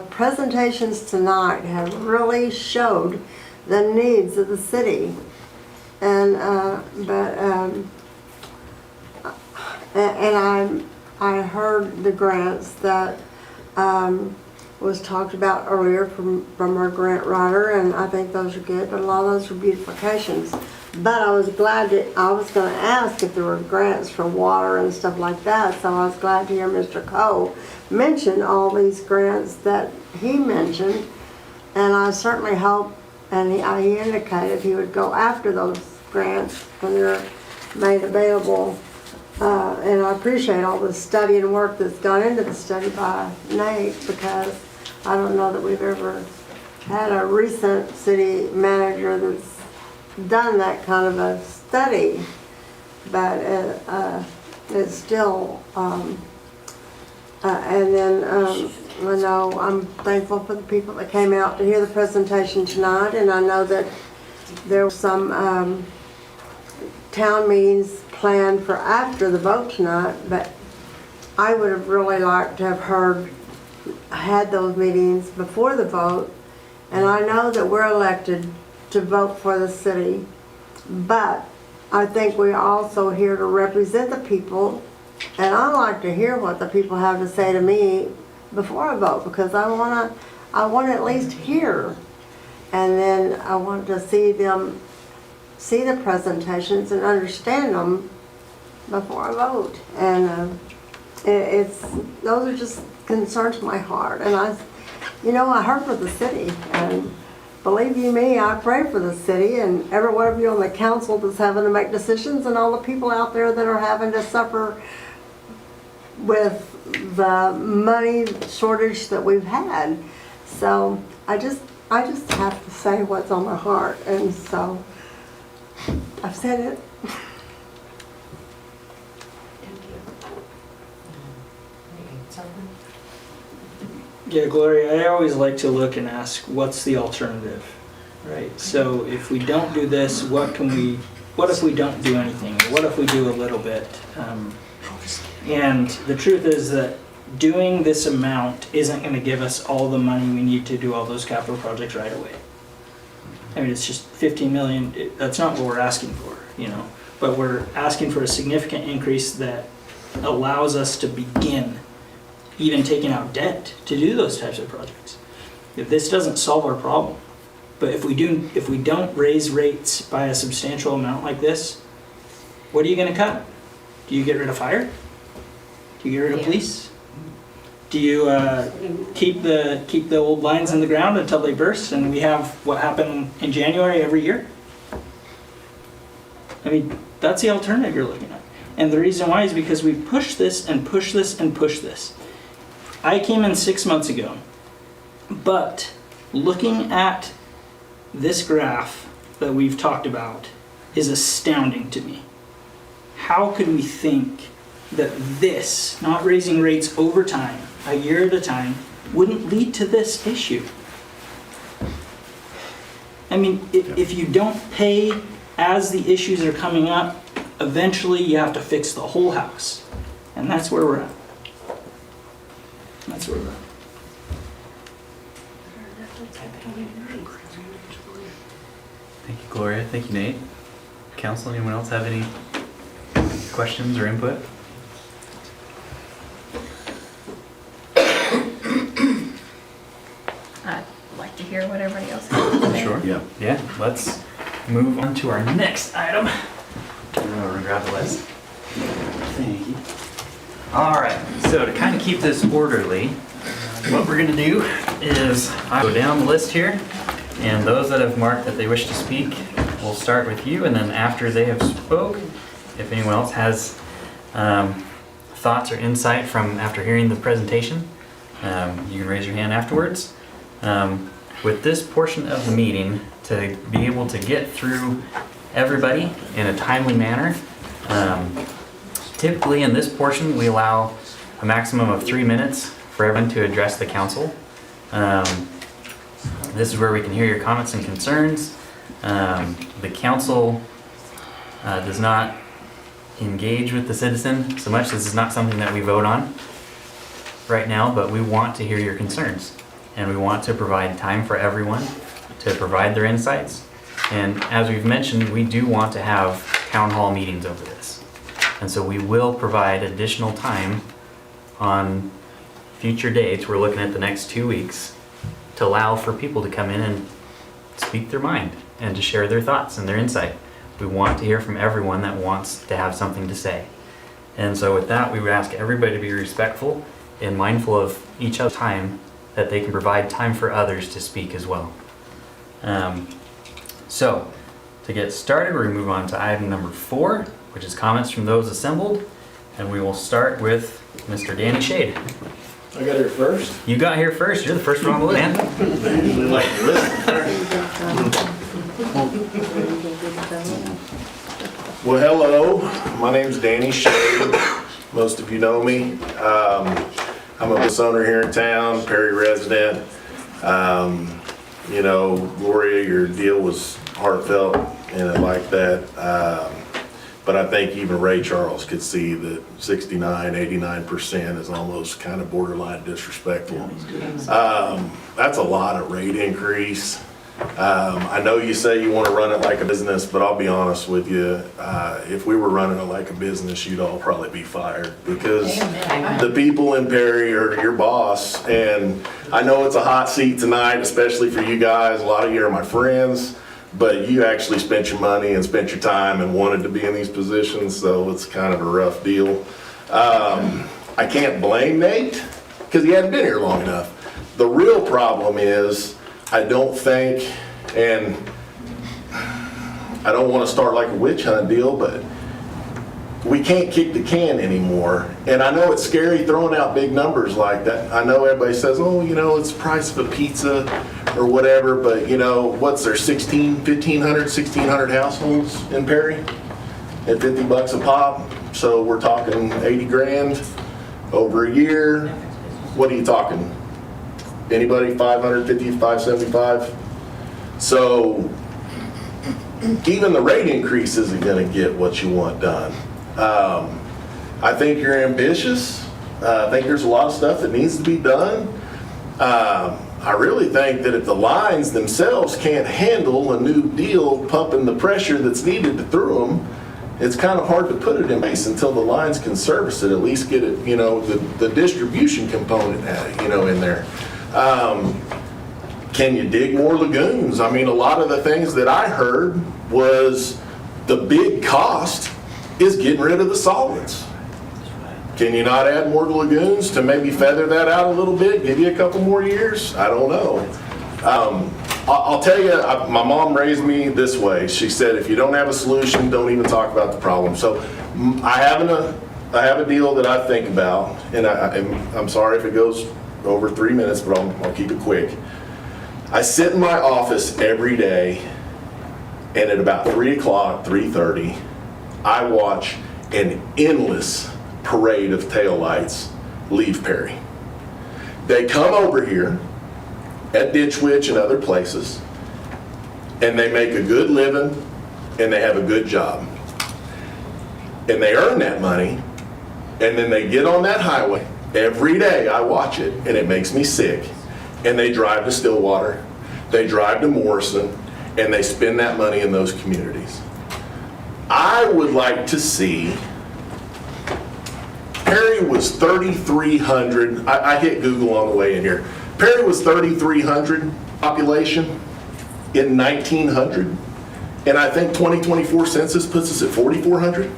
Speaker 8: presentations tonight have really showed the needs of the city, and I heard the grants that was talked about earlier from our grant writer, and I think those are good, but a lot of those are beautifications. But I was glad that I was going to ask if there were grants for water and stuff like that, so I was glad to hear Mr. Cole mention all these grants that he mentioned, and I certainly hope, and he indicated he would go after those grants when they're made available. And I appreciate all the study and work that's gone into the study by Nate, because I don't know that we've ever had a recent city manager that's done that kind of a study, but it's still, and then I know I'm thankful for the people that came out to hear the presentation tonight, and I know that there were some town meetings planned for after the vote tonight, but I would have really liked to have had those meetings before the vote. And I know that we're elected to vote for the city, but I think we're also here to represent the people, and I like to hear what the people have to say to me before I vote, because I want to at least hear, and then I want to see the presentations and understand them before I vote. And those are just concerns to my heart. And I heard for the city, and believe you me, I pray for the city and every one of you on the council that's having to make decisions, and all the people out there that are having to suffer with the money shortage that we've had. So I just have to say what's on my heart, and so I've said it.
Speaker 11: Yeah, Gloria, I always like to look and ask, what's the alternative, right? So if we don't do this, what if we don't do anything? Or what if we do a little bit? And the truth is that doing this amount isn't going to give us all the money we need to do all those capital projects right away. I mean, it's just 15 million, that's not what we're asking for, you know? But we're asking for a significant increase that allows us to begin even taking out debt to do those types of projects. If this doesn't solve our problem, but if we don't raise rates by a substantial amount like this, what are you going to cut? Do you get rid of fire? Do you get rid of police? Do you keep the old lines in the ground until they burst and we have what happened in January every year? I mean, that's the alternative you're looking at. And the reason why is because we push this and push this and push this. I came in 6 months ago, but looking at this graph that we've talked about is astounding to me. How could we think that this, not raising rates over time, a year at a time, wouldn't lead to this issue? I mean, if you don't pay as the issues are coming up, eventually you have to fix the whole house. And that's where we're at. That's where we're at.
Speaker 2: Thank you, Gloria. Thank you, Nate. Council, anyone else have any questions or input?
Speaker 6: I'd like to hear what everybody else has to say.
Speaker 2: Sure.
Speaker 10: Yeah.
Speaker 2: Yeah, let's move on to our next item. We're gonna grab the list. Thank you. All right, so to kind of keep this orderly, what we're gonna do is I go down the list here, and those that have marked that they wish to speak, we'll start with you, and then after they have spoke, if anyone else has thoughts or insight from after hearing the presentation, you can raise your hand afterwards. With this portion of the meeting, to be able to get through everybody in a timely manner, typically in this portion we allow a maximum of 3 minutes for everyone to address the council. This is where we can hear your comments and concerns. The council does not engage with the citizen so much. This is not something that we vote on right now, but we want to hear your concerns. And we want to provide time for everyone to provide their insights. And as we've mentioned, we do want to have town hall meetings over this. And so we will provide additional time on future dates. We're looking at the next 2 weeks to allow for people to come in and speak their mind and to share their thoughts and their insight. We want to hear from everyone that wants to have something to say. And so with that, we would ask everybody to be respectful and mindful of each other's time, that they can provide time for others to speak as well. So to get started, we're going to move on to item number 4, which is comments from those assembled. And we will start with Mr. Danny Shade.
Speaker 17: I got here first.
Speaker 2: You got here first. You're the first one on the list, man.
Speaker 17: They usually like to listen. Well, hello. My name's Danny Shade. Most of you know me. I'm a business owner here in town, Perry resident. You know, Gloria, your deal was heartfelt and I like that. But I think even Ray Charles could see that 69, 89% is almost kind of borderline disrespectful. That's a lot of rate increase. I know you say you want to run it like a business, but I'll be honest with you. If we were running it like a business, you'd all probably be fired because the people in Perry are your boss. And I know it's a hot seat tonight, especially for you guys. A lot of you are my friends. But you actually spent your money and spent your time and wanted to be in these positions, so it's kind of a rough deal. I can't blame Nate, because he hadn't been here long enough. The real problem is, I don't think, and I don't want to start like a witch hunt deal, but we can't kick the can anymore. And I know it's scary throwing out big numbers like that. I know everybody says, oh, you know, it's the price of a pizza or whatever, but you know, what's there, 1,500 households in Perry at $50 a pop? So we're talking 80 grand over a year. What are you talking? Anybody, 550, 575? So even the rate increase isn't gonna get what you want done. I think you're ambitious. I think there's a lot of stuff that needs to be done. I really think that if the lines themselves can't handle a new deal pumping the pressure that's needed through them, it's kind of hard to put it in place until the lines can service it, at least get it, the distribution component, in there. Can you dig more lagoons? I mean, a lot of the things that I heard was the big cost is getting rid of the solids. Can you not add more lagoons to maybe feather that out a little bit, give you a couple more years? I don't know. I'll tell you, my mom raised me this way. She said, if you don't have a solution, don't even talk about the problem. So I have a deal that I think about, and I'm sorry if it goes over 3 minutes, but I'll keep it quick. I sit in my office every day, and at about 3 o'clock, 3:30, I watch an endless parade of taillights leave Perry. They come over here at Ditch Witch and other places, and they make a good living, and they have a good job. And they earn that money, and then they get on that highway. Every day I watch it, and it makes me sick. And they drive to Stillwater, they drive to Morrison, and they spend that money in those communities. I would like to see, Perry was 3,300, I hit Google on the way in here. Perry was 3,300 population in 1900, and I think 2024 census puts us at 4,400.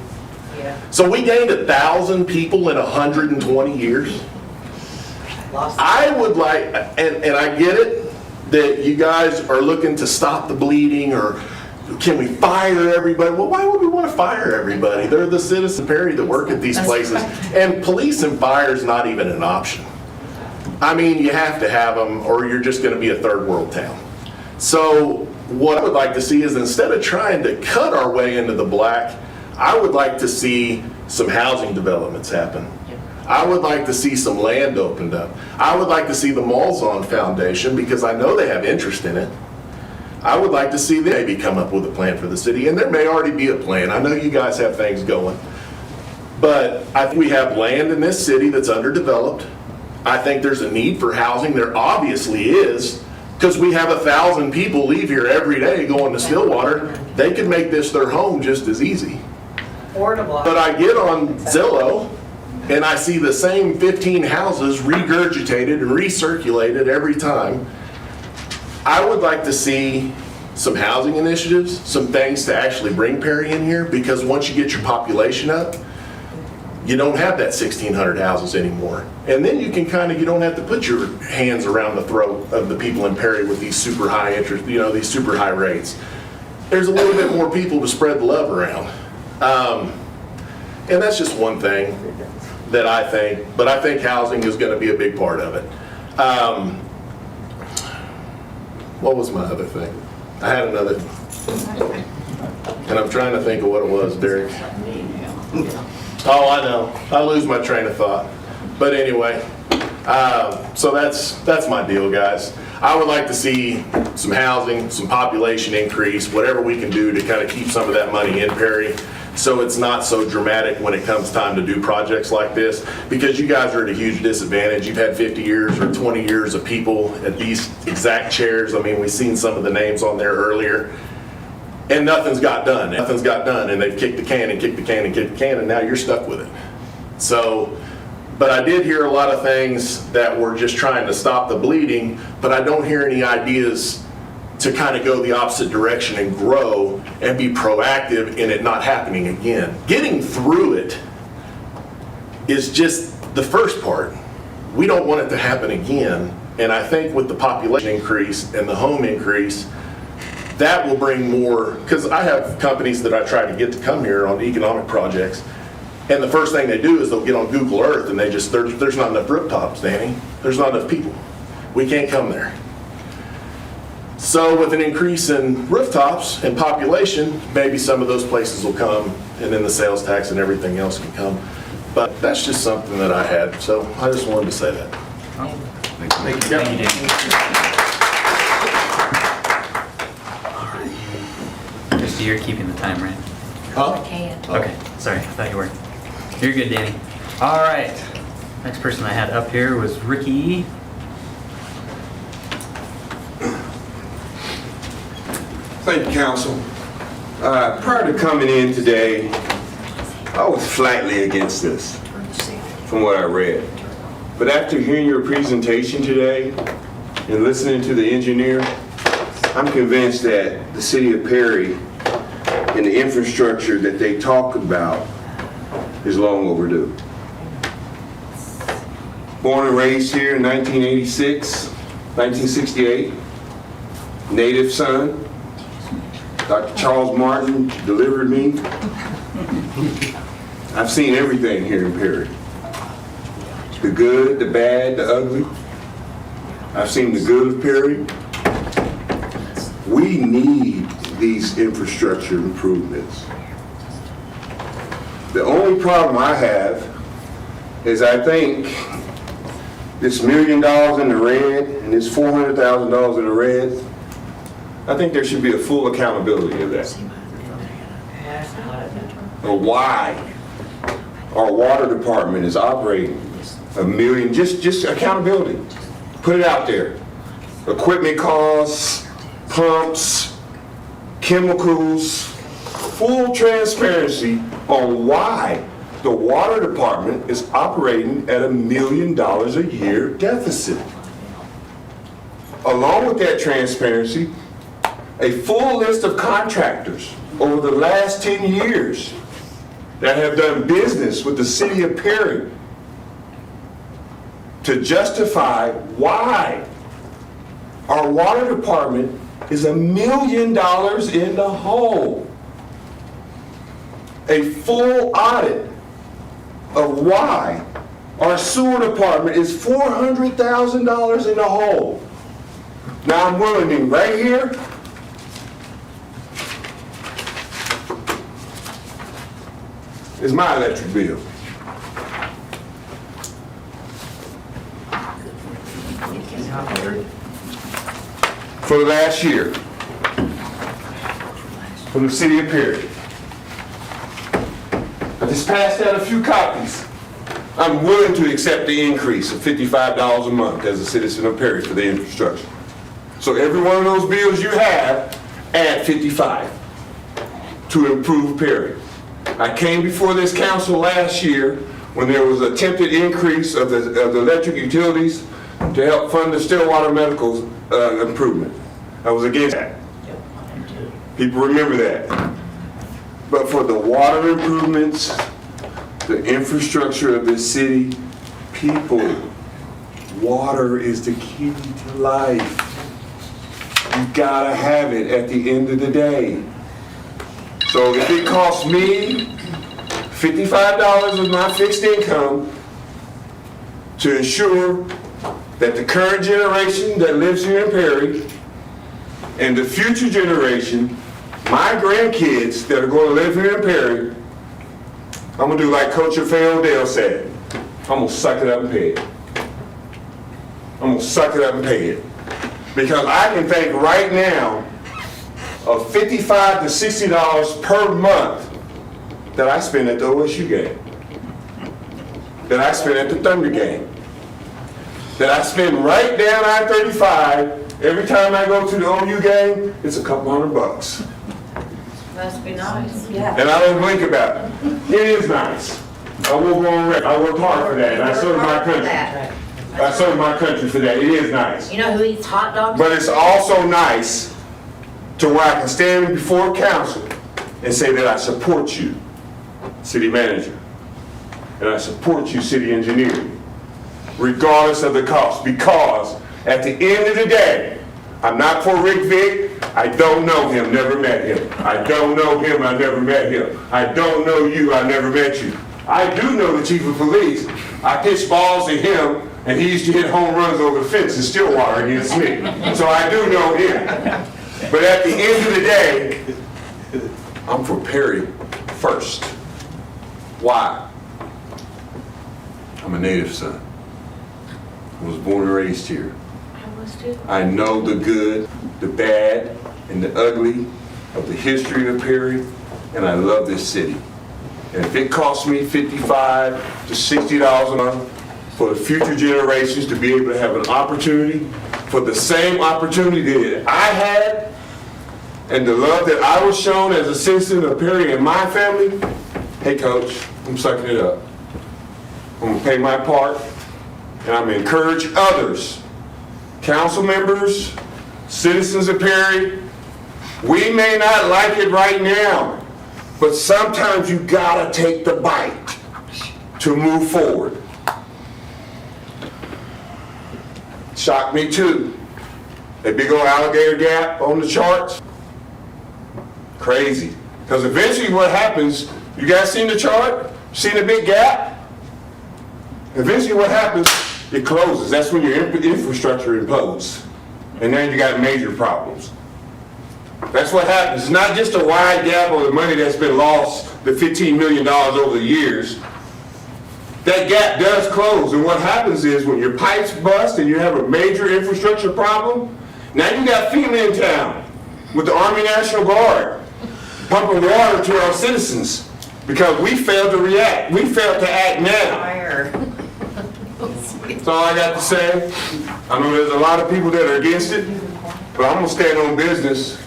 Speaker 1: Yeah.
Speaker 17: So we gained 1,000 people in 120 years. I would like, and I get it, that you guys are looking to stop the bleeding, or can we fire everybody? Well, why would we want to fire everybody? They're the citizens of Perry that work at these places. And police and fire is not even an option. I mean, you have to have them, or you're just going to be a third world town. So what I would like to see is, instead of trying to cut our way into the black, I would like to see some housing developments happen. I would like to see some land opened up. I would like to see the Malzahn Foundation, because I know they have interest in it. I would like to see them maybe come up with a plan for the city, and there may already be a plan. I know you guys have things going. But I think we have land in this city that's underdeveloped. I think there's a need for housing. There obviously is, because we have 1,000 people leave here every day going to Stillwater. They could make this their home just as easy. But I get on Zillow, and I see the same 15 houses regurgitated and recirculated every time. I would like to see some housing initiatives, some things to actually bring Perry in here, because once you get your population up, you don't have that 1,600 houses anymore. And then you can you don't have to put your hands around the throat of the people in Perry with these super high interest, these super high rates. There's a little bit more people to spread the love around. And that's just one thing that I think, but I think housing is going to be a big part of it. What was my other thing? I had another, and I'm trying to think of what it was, Derek. Oh, I know. I lose my train of thought. But anyway, so that's my deal, guys. I would like to see some housing, some population increase, whatever we can do to kind of keep some of that money in Perry, so it's not so dramatic when it comes time to do projects like this, because you guys are at a huge disadvantage. You've had 50 years or 20 years of people at these exact chairs. I mean, we've seen some of the names on there earlier, and nothing's got done. Nothing's got done, and they've kicked the can and kicked the can and kicked the can, and now you're stuck with it. So, but I did hear a lot of things that were just trying to stop the bleeding, but I don't hear any ideas to kind of go the opposite direction and grow and be proactive in it not happening again. Getting through it is just the first part. We don't want it to happen again, and I think with the population increase and the home increase, that will bring more, because I have companies that I try to get to come here on economic projects, and the first thing they do is they'll get on Google Earth and they just, there's not enough rooftops, Danny. There's not enough people. We can't come there. So with an increase in rooftops and population, maybe some of those places will come, and then the sales tax and everything else can come. But that's just something that I had, so I just wanted to say that.
Speaker 5: Thank you.
Speaker 2: Thank you, Danny. Christie, you're keeping the time, right?
Speaker 19: Huh?
Speaker 2: Okay, sorry, I thought you were. You're good, Danny. All right, next person I had up here was Ricky.
Speaker 20: Thank you, Council. Prior to coming in today, I was flatly against this, from what I read. But after hearing your presentation today and listening to the engineer, I'm convinced that the city of Perry and the infrastructure that they talk about is long overdue. Born and raised here in 1986, 1968, native son. Dr. Charles Martin delivered me. I've seen everything here in Perry. The good, the bad, the ugly. I've seen the good of Perry. We need these infrastructure improvements. The only problem I have is I think this $1 million in the red and this $400,000 in the red, I think there should be a full accountability of that. Or why our water department is operating $1 million, just accountability. Put it out there. Equipment costs, pumps, chemicals, full transparency on why the water department is operating at $1 million a year deficit. Along with that transparency, a full list of contractors over the last 10 years that have done business with the city of Perry to justify why our water department is $1 million in the hole. A full audit of why our sewer department is $400,000 in the hole. Now I'm willing right here. Is my electric bill. For the last year, from the city of Perry. I just passed out a few copies. I'm willing to accept the increase of $55 a month as a citizen of Perry for the infrastructure. So every one of those bills you have, add 55 to improve Perry. I came before this council last year when there was an attempted increase of the electric utilities to help fund the Stillwater Medical improvement. I was against that. People remember that. But for the water improvements, the infrastructure of this city, people, water is the key to life. You gotta have it at the end of the day. So if it costs me $55 of my fixed income to ensure that the current generation that lives here in Perry and the future generation, my grandkids that are going to live here in Perry, I'm going to do like Coach Rafael Dale said. I'm going to suck it up and pay it. I'm going to suck it up and pay it. Because I can think right now of $55 to $60 per month that I spend at the OSU game, that I spend at the Thunder game, that I spend right down I-35 every time I go to the OU game. It's a couple $100.
Speaker 1: Must be nice. Yeah.
Speaker 20: And I don't blink about it. It is nice. I will go on record. I worked hard for that, and I served my country. I served my country for that. It is nice.
Speaker 1: You know who eats hot dogs?
Speaker 20: But it's also nice to where I can stand before council and say that I support you, city manager, and I support you, city engineer, regardless of the cost. Because at the end of the day, I'm not for Rick Vick. I don't know him, never met him. I don't know him, I never met him. I don't know you, I never met you. I do know the chief of police. I pitched balls to him, and he used to hit home runs over the fence in Stillwater against me. So I do know him. But at the end of the day, I'm for Perry first. Why? I'm a native son. I was born and raised here. I know the good, the bad, and the ugly of the history of Perry, and I love this city. And if it costs me $55 to $60 a month for the future generations to be able to have an opportunity, for the same opportunity that I had, and the love that I was shown as a citizen of Perry and my family, hey coach, I'm sucking it up. I'm gonna pay my part, and I'm gonna encourage others, council members, citizens of Perry. We may not like it right now, but sometimes you gotta take the bite to move forward. Shocked me too. A big old alligator gap on the charts. Crazy. Because eventually what happens, you guys seen the chart? Seen the big gap? Eventually what happens, it closes. That's when your infrastructure implodes. And then you got major problems. That's what happens. It's not just a wide gap of the money that's been lost, the $15 million over the years. That gap does close, and what happens is when your pipes bust and you have a major infrastructure problem, now you got FEMA in town with the Army National Guard pumping water to our citizens because we failed to react. We failed to act now. That's all I got to say. I know there's a lot of people that are against it, but I'm going to stand on business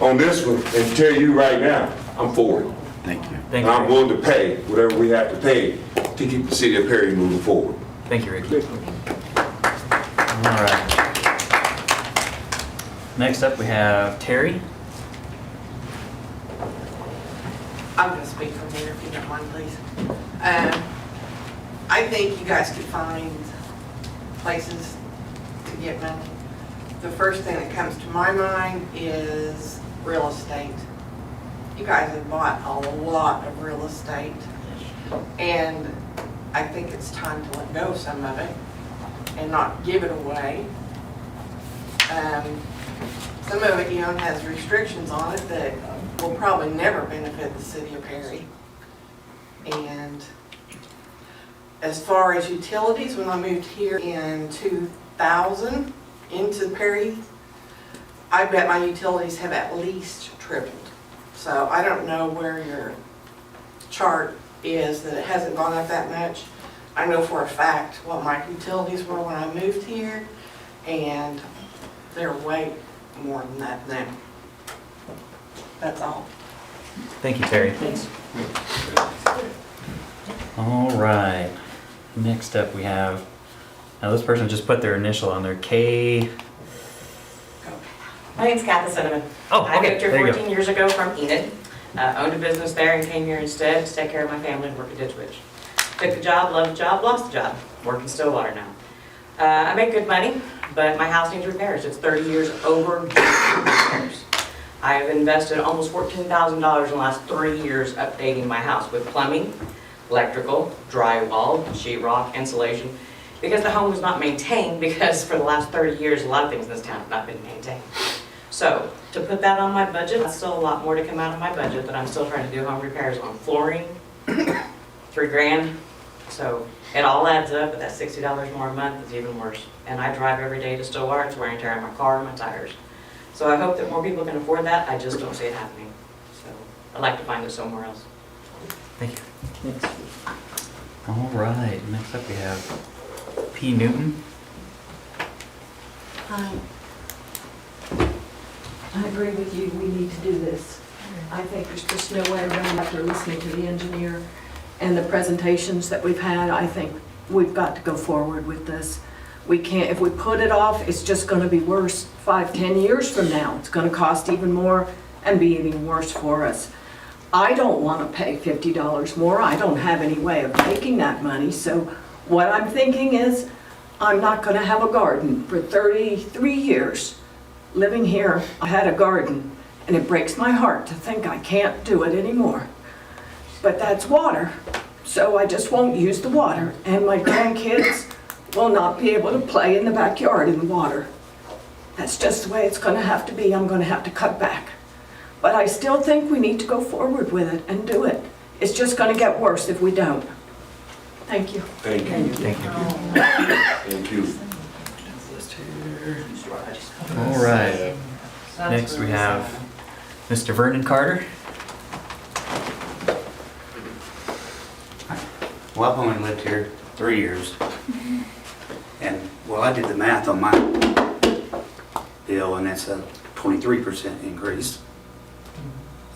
Speaker 20: on this one and tell you right now, I'm for it.
Speaker 10: Thank you.
Speaker 20: And I'm willing to pay whatever we have to pay to keep the city of Perry moving forward.
Speaker 2: Thank you, Ricky. All right. Next up, we have Terry.
Speaker 1: I'm going to speak from here if you don't mind, please. I think you guys could find places to get money. The first thing that comes to my mind is real estate. You guys have bought a lot of real estate, and I think it's time to let go of some of it and not give it away. Some of it, has restrictions on it that will probably never benefit the city of Perry. And as far as utilities, when I moved here in 2000 into Perry, I bet my utilities have at least tripled. So I don't know where your chart is that it hasn't gone up that much. I know for a fact what my utilities were when I moved here, and they're way more than that now. That's all.
Speaker 2: Thank you, Terry.
Speaker 1: Thanks.
Speaker 2: All right. Next up, we have, now this person just put their initial on their K.
Speaker 21: My name's Kathy Cinnamon.
Speaker 2: Oh,
Speaker 21: I
Speaker 2: okay,
Speaker 21: moved here
Speaker 2: there you go.
Speaker 21: 14 years ago from Enid. Owned a business there and came here instead to take care of my family and work at Ditch Witch. Took the job, loved the job, lost the job. Work in Stillwater now. I make good money, but my house needs repairs. It's 30 years overdue repairs. I have invested almost $14,000 in the last 3 years updating my house with plumbing, electrical, drywall, sheetrock, insulation, because the home was not maintained, because for the last 30 years, a lot of things in this town have not been maintained. So, to put that on my budget, that's still a lot more to come out of my budget, but I'm still trying to do home repairs on flooring, $3,000. So, it all adds up, but that $60 more a month is even worse. And I drive every day to Stillwater, it's wear and tear on my car and my tires. So I hope that more people can afford that, I just don't see it happening. So, I'd like to find it somewhere else.
Speaker 2: Thank you. All right. Next up, we have P. Newton.
Speaker 22: Hi. I agree with you, we need to do this. I think there's just no way around after listening to the engineer and the presentations that we've had. I think we've got to go forward with this. We can't, if we put it off, it's just gonna be worse 5, 10 years from now. It's gonna cost even more and be even worse for us. I don't wanna pay $50 more. I don't have any way of making that money. So what I'm thinking is, I'm not gonna have a garden for 33 years. Living here, I had a garden, and it breaks my heart to think I can't do it anymore. But that's water, so I just won't use the water, and my grandkids will not be able to play in the backyard in the water. That's just the way it's gonna have to be. I'm gonna have to cut back. But I still think we need to go forward with it and do it. It's just gonna get worse if we don't. Thank you.
Speaker 20: Thank you.
Speaker 2: Thank you.
Speaker 20: Thank you.
Speaker 2: All right. Next we have Mr. Vernon Carter.
Speaker 9: Well, I've only lived here 3 years. And, well, I did the math on my bill, and that's a 23% increase.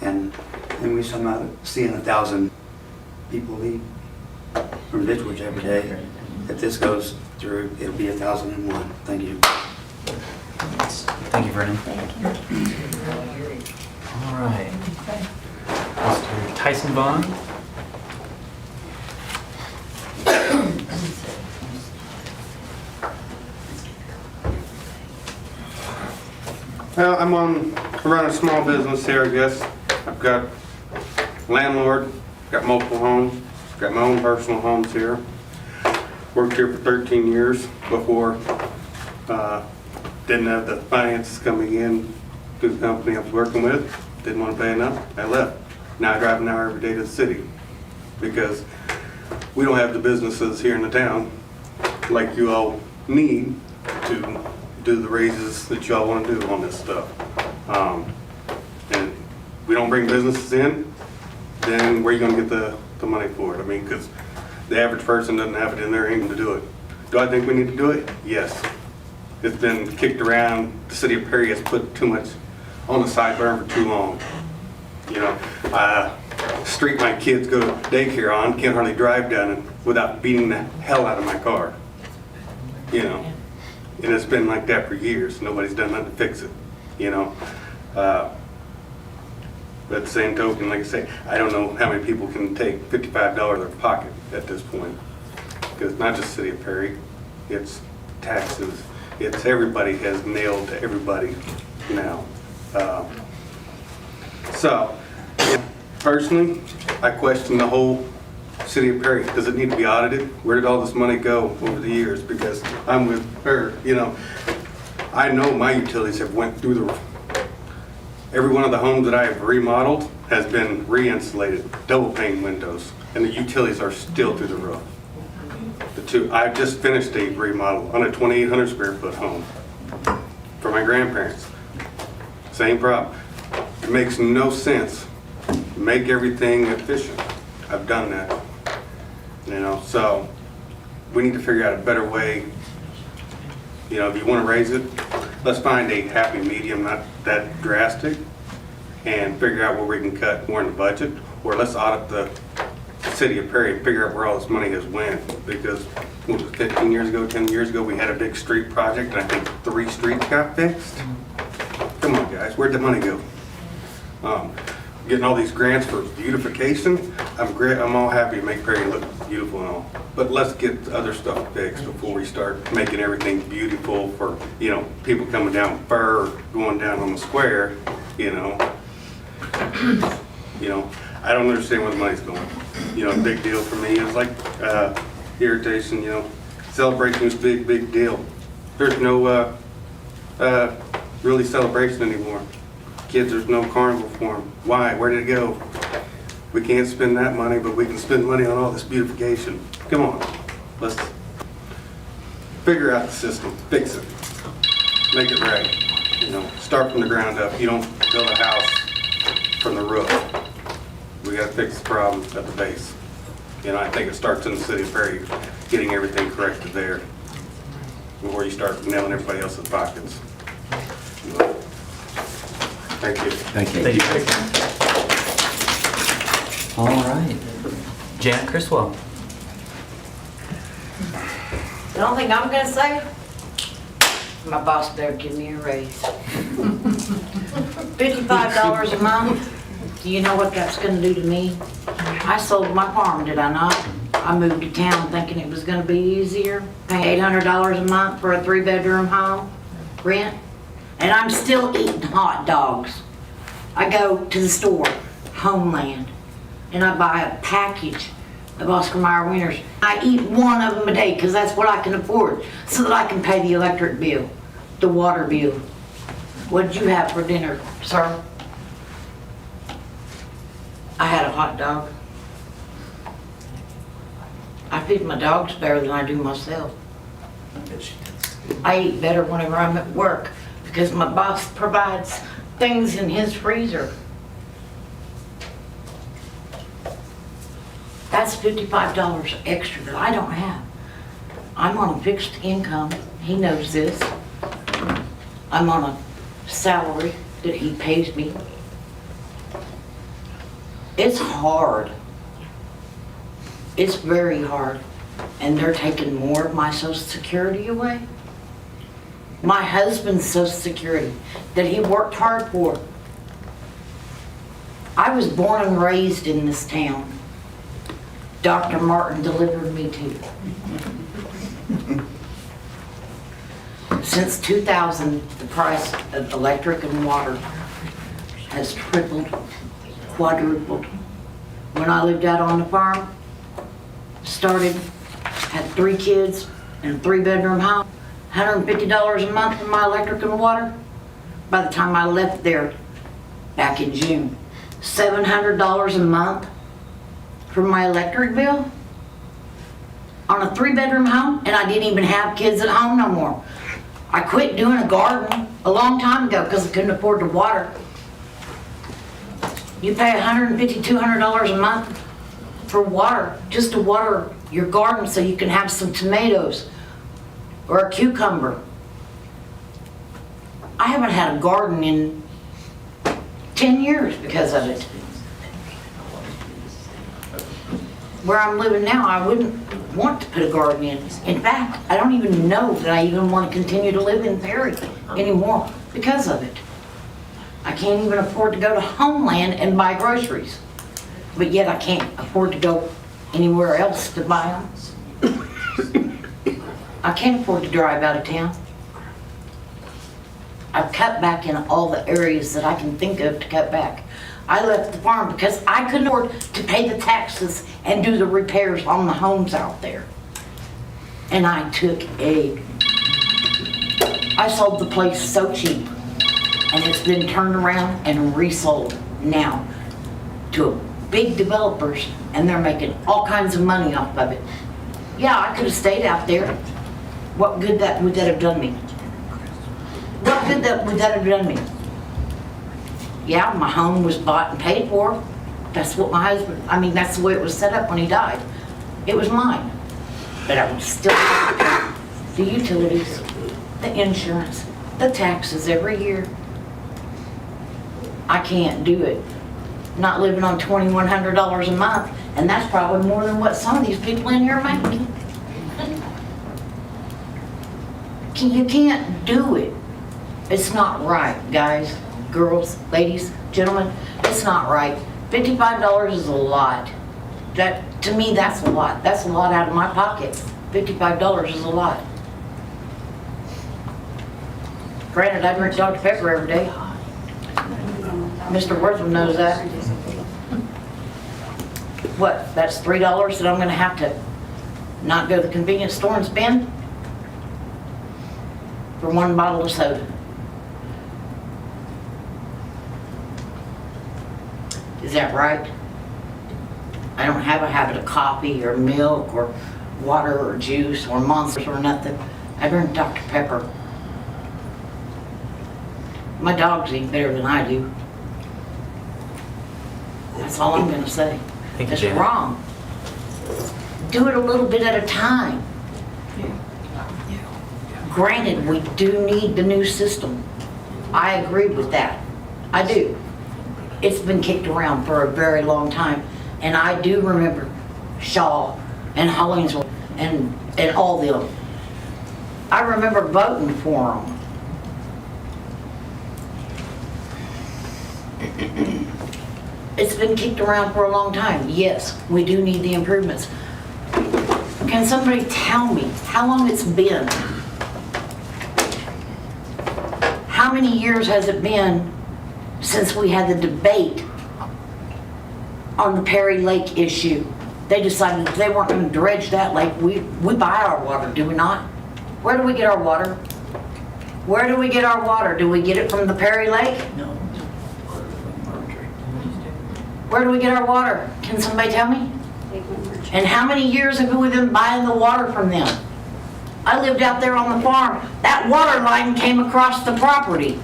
Speaker 9: And then we somehow seeing 1,000 people leave from Ditchwich every day. If this goes through, it'll be 1,001. Thank you.
Speaker 2: Thank you, Vernon. All right. Mr. Tyson Vaughn.
Speaker 14: Well, I run a small business here, I guess. I've got landlord, got multiple homes, got my own personal homes here. Worked here for 13 years before, didn't have the finances coming in through the company I was working with. Didn't want to pay enough, I left. Now I drive an hour every day to the city because we don't have the businesses here in the town like you all need to do the raises that y'all want to do on this stuff. And we don't bring businesses in, then where are you going to get the money for it? I mean, because the average person doesn't have it in their income to do it. Do I think we need to do it? Yes. It's been kicked around. The city of Perry has put too much on the sideburn for too long. You know, street my kids go to daycare on, can't hardly drive down it without beating the hell out of my car. You know, and it's been like that for years. Nobody's done nothing to fix it, you know. But at the same token, like I say, I don't know how many people can take $55 out of their pocket at this point. Because it's not just City of Perry, it's taxes, it's everybody has nailed to everybody now. So, personally, I question the whole City of Perry. Does it need to be audited? Where did all this money go over the years? Because I'm with her, you know. I know my utilities have went through the roof. Every one of the homes that I have remodeled has been re-insulated, double pane windows, and the utilities are still through the roof. I just finished a remodel on a 2,800 square foot home for my grandparents. Same problem. It makes no sense. Make everything efficient. I've done that. You know, so we need to figure out a better way. You know, if you want to raise it, let's find a happy medium, not that drastic, and figure out where we can cut more in the budget, or let's audit the City of Perry and figure out where all this money has went. Because what was it, 15 years ago, 10 years ago, we had a big street project, and I think 3 streets got fixed. Come on, guys, where'd the money go? Getting all these grants for beautification, I'm all happy to make Perry look beautiful and all. But let's get the other stuff fixed before we start making everything beautiful for, you know, people coming down Fur, or going down on the square, you know. You know, I don't understand where the money's going. You know, big deal for me is like irritation, you know. Celebration is big, big deal. There's no really celebration anymore. Kids, there's no carnival for them. Why? Where did it go? We can't spend that money, but we can spend money on all this beautification. Come on, let's figure out the system, fix it, make it right. You know, start from the ground up. You don't build a house from the roof. We got to fix the problem at the base. You know, I think it starts in the City of Perry, getting everything corrected there before you start nailing everybody else's pockets. You know. Thank you.
Speaker 10: Thank you.
Speaker 2: Thank you. All right. Jan Criswell.
Speaker 23: The only thing I'm gonna say, my boss better give me a raise. $55 a month, do you know what that's gonna do to me? I sold my farm, did I not? I moved to town thinking it was gonna be easier, pay $800 a month for a 3-bedroom home, rent, and I'm still eating hot dogs. I go to the store, Homeland, and I buy a package of Oscar Mayer wieners. I eat one of them a day because that's what I can afford, so that I can pay the electric bill, the water bill. What did you have for dinner, sir? I had a hot dog. I feed my dogs better than I do myself. I eat better whenever I'm at work because my boss provides things in his freezer. That's $55 extra that I don't have. I'm on a fixed income. He knows this. I'm on a salary that he pays me. It's hard. It's very hard. And they're taking more of my Social Security away. My husband's Social Security that he worked hard for. I was born and raised in this town. Dr. Martin delivered me to. Since 2000, the price of electric and water has tripled, quadrupled. When I lived out on the farm, had 3 kids in a 3-bedroom house, $150 a month for my electric and water. By the time I left there back in June, $700 a month for my electric bill on a 3-bedroom home, and I didn't even have kids at home no more. I quit doing a garden a long time ago because I couldn't afford to water. You pay $150, $200 a month for water, just to water your garden so you can have some tomatoes or a cucumber. I haven't had a garden in 10 years because of it. Where I'm living now, I wouldn't want to put a garden in. In fact, I don't even know that I even want to continue to live in Perry anymore because of it. I can't even afford to go to Homeland and buy groceries. But yet I can't afford to go anywhere else to buy them. I can't afford to drive out of town. I've cut back in all the areas that I can think of to cut back. I left the farm because I couldn't afford to pay the taxes and do the repairs on the homes out there. And I sold the place so cheap, and it's been turned around and resold now to big developers, and they're making all kinds of money off of it. Yeah, I could have stayed out there. What good would that have done me? What good would that have done me? Yeah, my home was bought and paid for. That's what that's the way it was set up when he died. It was mine. But I would still have to pay the utilities, the insurance, the taxes every year. I can't do it. Not living on $2,100 a month, and that's probably more than what some of these people in here make. You can't do it. It's not right, guys, girls, ladies, gentlemen. It's not right. $55 is a lot. To me, that's a lot. That's a lot out of my pocket. $55 is a lot. Granted, I drink Dr. Pepper every day. Mr. Wortham knows that. What, that's $3 that I'm gonna have to not go to the convenience store and spend for one bottle of soda. Is that right? I don't have a habit of coffee or milk or water or juice or Monsters or nothing. I drink Dr. Pepper. My dogs eat better than I do. That's all I'm gonna say.
Speaker 2: Thank you,
Speaker 23: It's
Speaker 2: Janet.
Speaker 23: wrong. Do it a little bit at a time. Granted, we do need the new system. I agree with that. I do. It's been kicked around for a very long time. And I do remember Shaw and Hollingsworth and all them. I remember voting for them. It's been kicked around for a long time. Yes, we do need the improvements. Can somebody tell me how long it's been? How many years has it been since we had the debate on the Perry Lake issue? They decided they weren't going to dredge that lake. We buy our water, do we not? Where do we get our water? Where do we get our water? Do we get it from the Perry Lake? No. Where do we get our water? Can somebody tell me? And how many years have we been buying the water from them? I lived out there on the farm. That water line came across the property.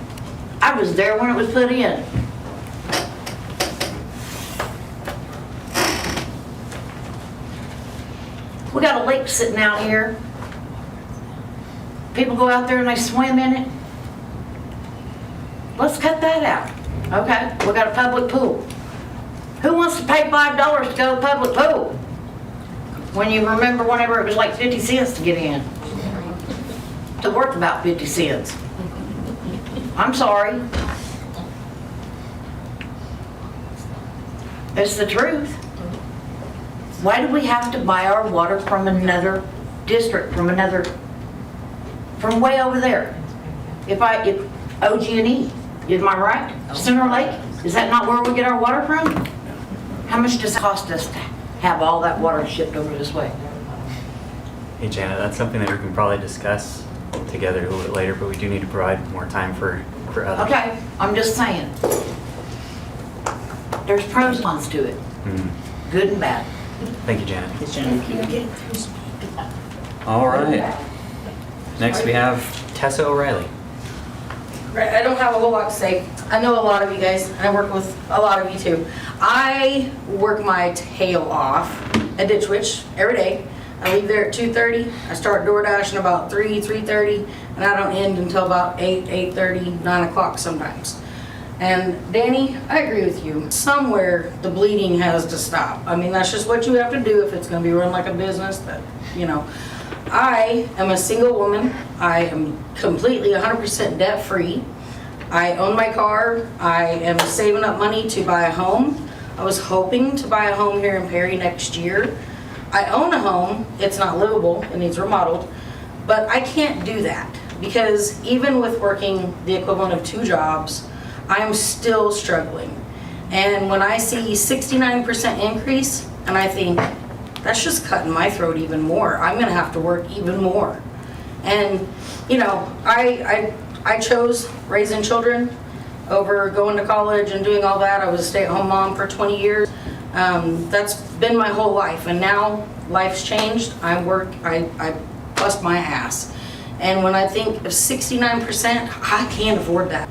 Speaker 23: I was there when it was put in. We got a lake sitting out here. People go out there and they swim in it. Let's cut that out. Okay, we got a public pool. Who wants to pay $5 to go to the public pool? When you remember whenever it was like 50 cents to get in. It's worth about 50 cents. I'm sorry. It's the truth. Why do we have to buy our water from another district, from way over there? If OG&E, am I right? Center Lake, is that not where we get our water from? How much does it cost us to have all that water shipped over this way?
Speaker 2: Hey Janet, that's something that we can probably discuss together a little bit later, but we do need to provide more time for others.
Speaker 23: Okay, I'm just saying. There's pros and cons to it, good and bad.
Speaker 2: Thank you, Janet.
Speaker 11: Yes, Janet.
Speaker 2: All right. Next we have Tessa O'Reilly.
Speaker 3: Right, I don't have a whole lot to say. I know a lot of you guys, and I work with a lot of you too. I work my tail off at Ditch Witch every day. I leave there at 2:30. I start door dashing about 3:30, and I don't end until about 8:30, 9 o'clock sometimes. And Danny, I agree with you. Somewhere the bleeding has to stop. I mean, that's just what you have to do if it's gonna be run like a business, that, you know. I am a single woman. I am completely 100% debt free. I own my car. I am saving up money to buy a home. I was hoping to buy a home here in Perry next year. I own a home. It's not livable. It needs remodeled. But I can't do that because even with working the equivalent of 2 jobs, I am still struggling. And when I see 69% increase, and I think, that's just cutting my throat even more. I'm gonna have to work even more. And, you know, I chose raising children over going to college and doing all that. I was a stay-at-home mom for 20 years. That's been my whole life, and now life's changed. I bust my ass. And when I think of 69%, I can't afford that.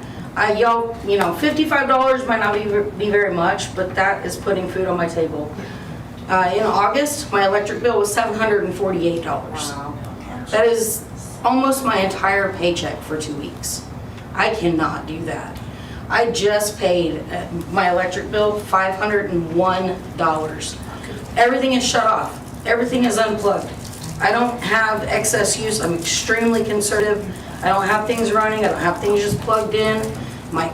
Speaker 3: Y'all, you know, $55 might not be very much, but that is putting food on my table. In August, my electric bill was $748. That is almost my entire paycheck for 2 weeks. I cannot do that. I just paid my electric bill $501. Everything is shut off. Everything is unplugged. I don't have excess use. I'm extremely conservative. I don't have things running. I don't have things just plugged in. My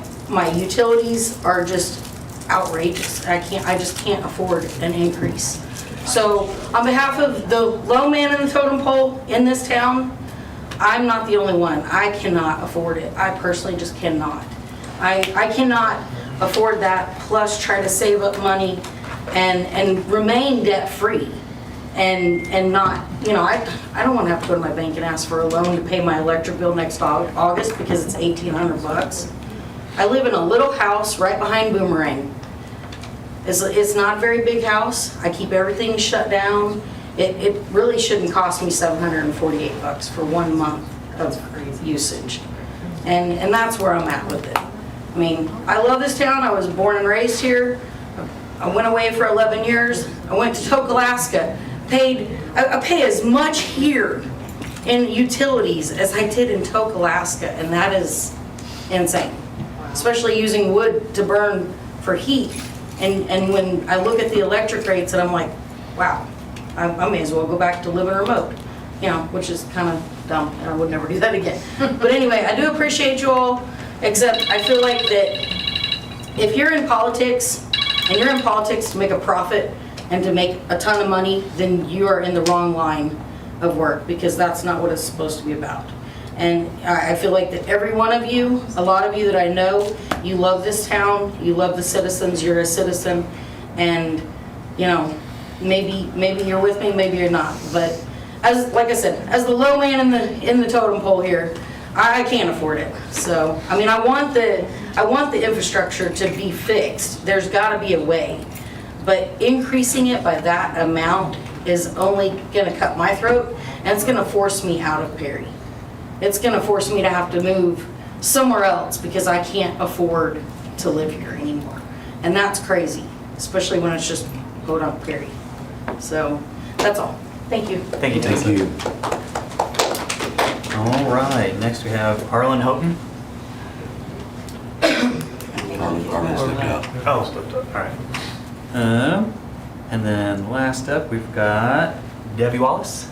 Speaker 3: utilities are just outrageous. I just can't afford an increase. So on behalf of the low man in the totem pole in this town, I'm not the only one. I cannot afford it. I personally just cannot. I cannot afford that, plus try to save up money and remain debt free and not, you know, I don't want to have to go to my bank and ask for a loan to pay my electric bill next August because it's $1,800. I live in a little house right behind Boomerang. It's not a very big house. I keep everything shut down. It really shouldn't cost me $748 for 1 month of usage. And that's where I'm at with it. I mean, I love this town. I was born and raised here. I went away for 11 years. I went to Tok, Alaska. I pay as much here in utilities as I did in Tok, Alaska, and that is insane. Especially using wood to burn for heat. And when I look at the electric rates, and I'm like, wow, I may as well go back to living remote, you know, which is kind of dumb, and I would never do that again. But anyway, I do appreciate you all, except I feel like that if you're in politics, and you're in politics to make a profit and to make a ton of money, then you are in the wrong line of work, because that's not what it's supposed to be about. And I feel like that every one of you, a lot of you that I know, you love this town, you love the citizens, you're a citizen, and, you know, maybe you're with me, maybe you're not. But like I said, as the low man in the totem pole here, I can't afford it. So, I mean, I want the infrastructure to be fixed. There's got to be a way. But increasing it by that amount is only going to cut my throat. And it's gonna force me out of Perry. It's gonna force me to have to move somewhere else because I can't afford to live here anymore. And that's crazy, especially when it's just ODOT Perry. So, that's all. Thank you.
Speaker 2: Thank you, Tessa.
Speaker 10: Thank you.
Speaker 2: All right, next we have Arlen Houghton.
Speaker 10: Arlen stepped out.
Speaker 2: Oh, stepped up, all right. And then last up, we've got Debbie Wallace.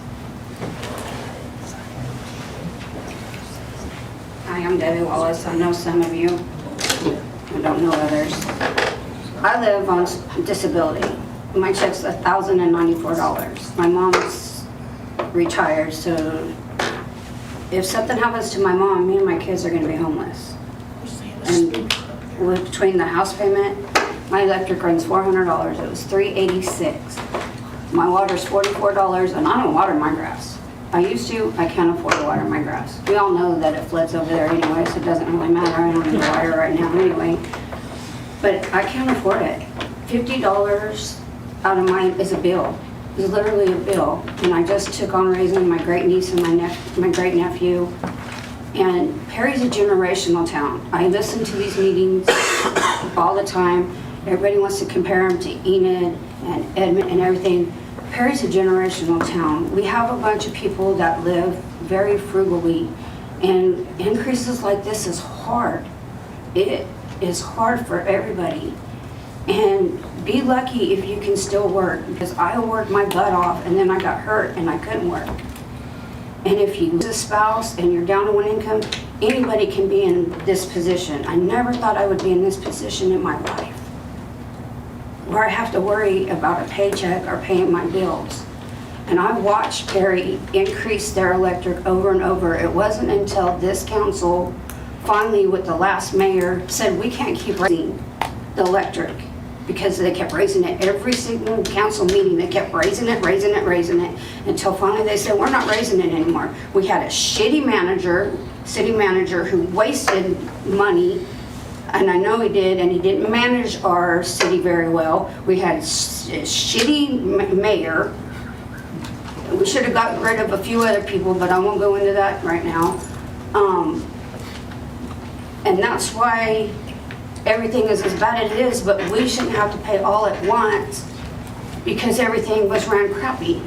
Speaker 18: Hi, I'm Debbie Wallace. I know some of you. I don't know others. I live on disability. My check's $1,094. My mom's retired, so if something happens to my mom, me and my kids are gonna be homeless. And between the house payment, my electric runs $400. It was $386. My water's $44, and I don't water my grass. I used to, I can't afford to water my grass. We all know that it floods over there anyway, so it doesn't really matter. I don't need water right now anyway. But I can't afford it. $50 out of mine is a bill. It's literally a bill. And I just took on raising my great niece and my great nephew. And Perry's a generational town. I listen to these meetings all the time. Everybody wants to compare them to Enid and Edmond and everything. Perry's a generational town. We have a bunch of people that live very frugally, and increases like this is hard. It is hard for everybody. And be lucky if you can still work, because I worked my butt off and then I got hurt and I couldn't work. And if you lose a spouse and you're down to one income, anybody can be in this position. I never thought I would be in this position in my life, where I have to worry about a paycheck or paying my bills. And I watched Perry increase their electric over and over. It wasn't until this council finally, with the last mayor, said we can't keep raising the electric, because they kept raising it every single council meeting. They kept raising it, until finally they said, we're not raising it anymore. We had a shitty manager, city manager, who wasted money, and I know he did, and he didn't manage our city very well. We had a shitty mayor. We should have gotten rid of a few other people, but I won't go into that right now. And that's why everything is as bad as it is, but we shouldn't have to pay all at once because everything was ran crappy.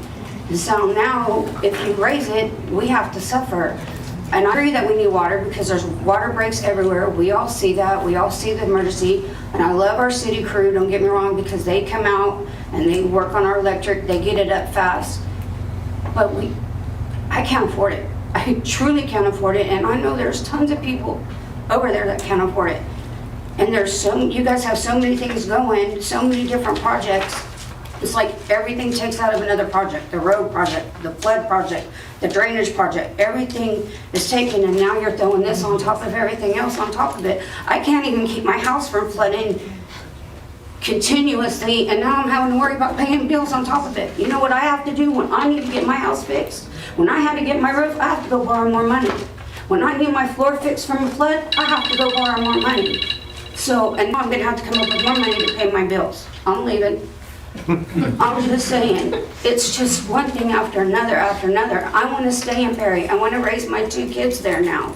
Speaker 18: And so now, if you raise it, we have to suffer. And I agree that we need water because there's water breaks everywhere. We all see that. We all see the emergency. And I love our city crew, don't get me wrong, because they come out and they work on our electric. They get it up fast. But I can't afford it. I truly can't afford it. And I know there's tons of people over there that can't afford it. And you guys have so many things going, so many different projects. It's like everything takes out of another project. The road project, the flood project, the drainage project, everything is taken, and now you're throwing this on top of everything else on top of it. I can't even keep my house from flooding continuously, and now I'm having to worry about paying bills on top of it. You know what I have to do when I need to get my house fixed? When I had to get my roof, I have to go borrow more money. When I need my floor fixed from a flood, I have to go borrow more money. So, and now I'm gonna have to come up with more money to pay my bills. I'm leaving. I'm just saying, it's just one thing after another after another. I want to stay in Perry. I want to raise my 2 kids there now.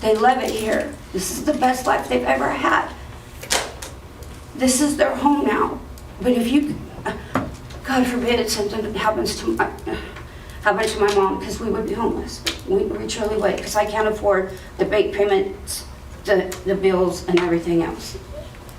Speaker 18: They love it here. This is the best life they've ever had. This is their home now. But if you, God forbid, something happens to my mom, because we would be homeless. We truly would, because I can't afford the bank payments, the bills, and everything else.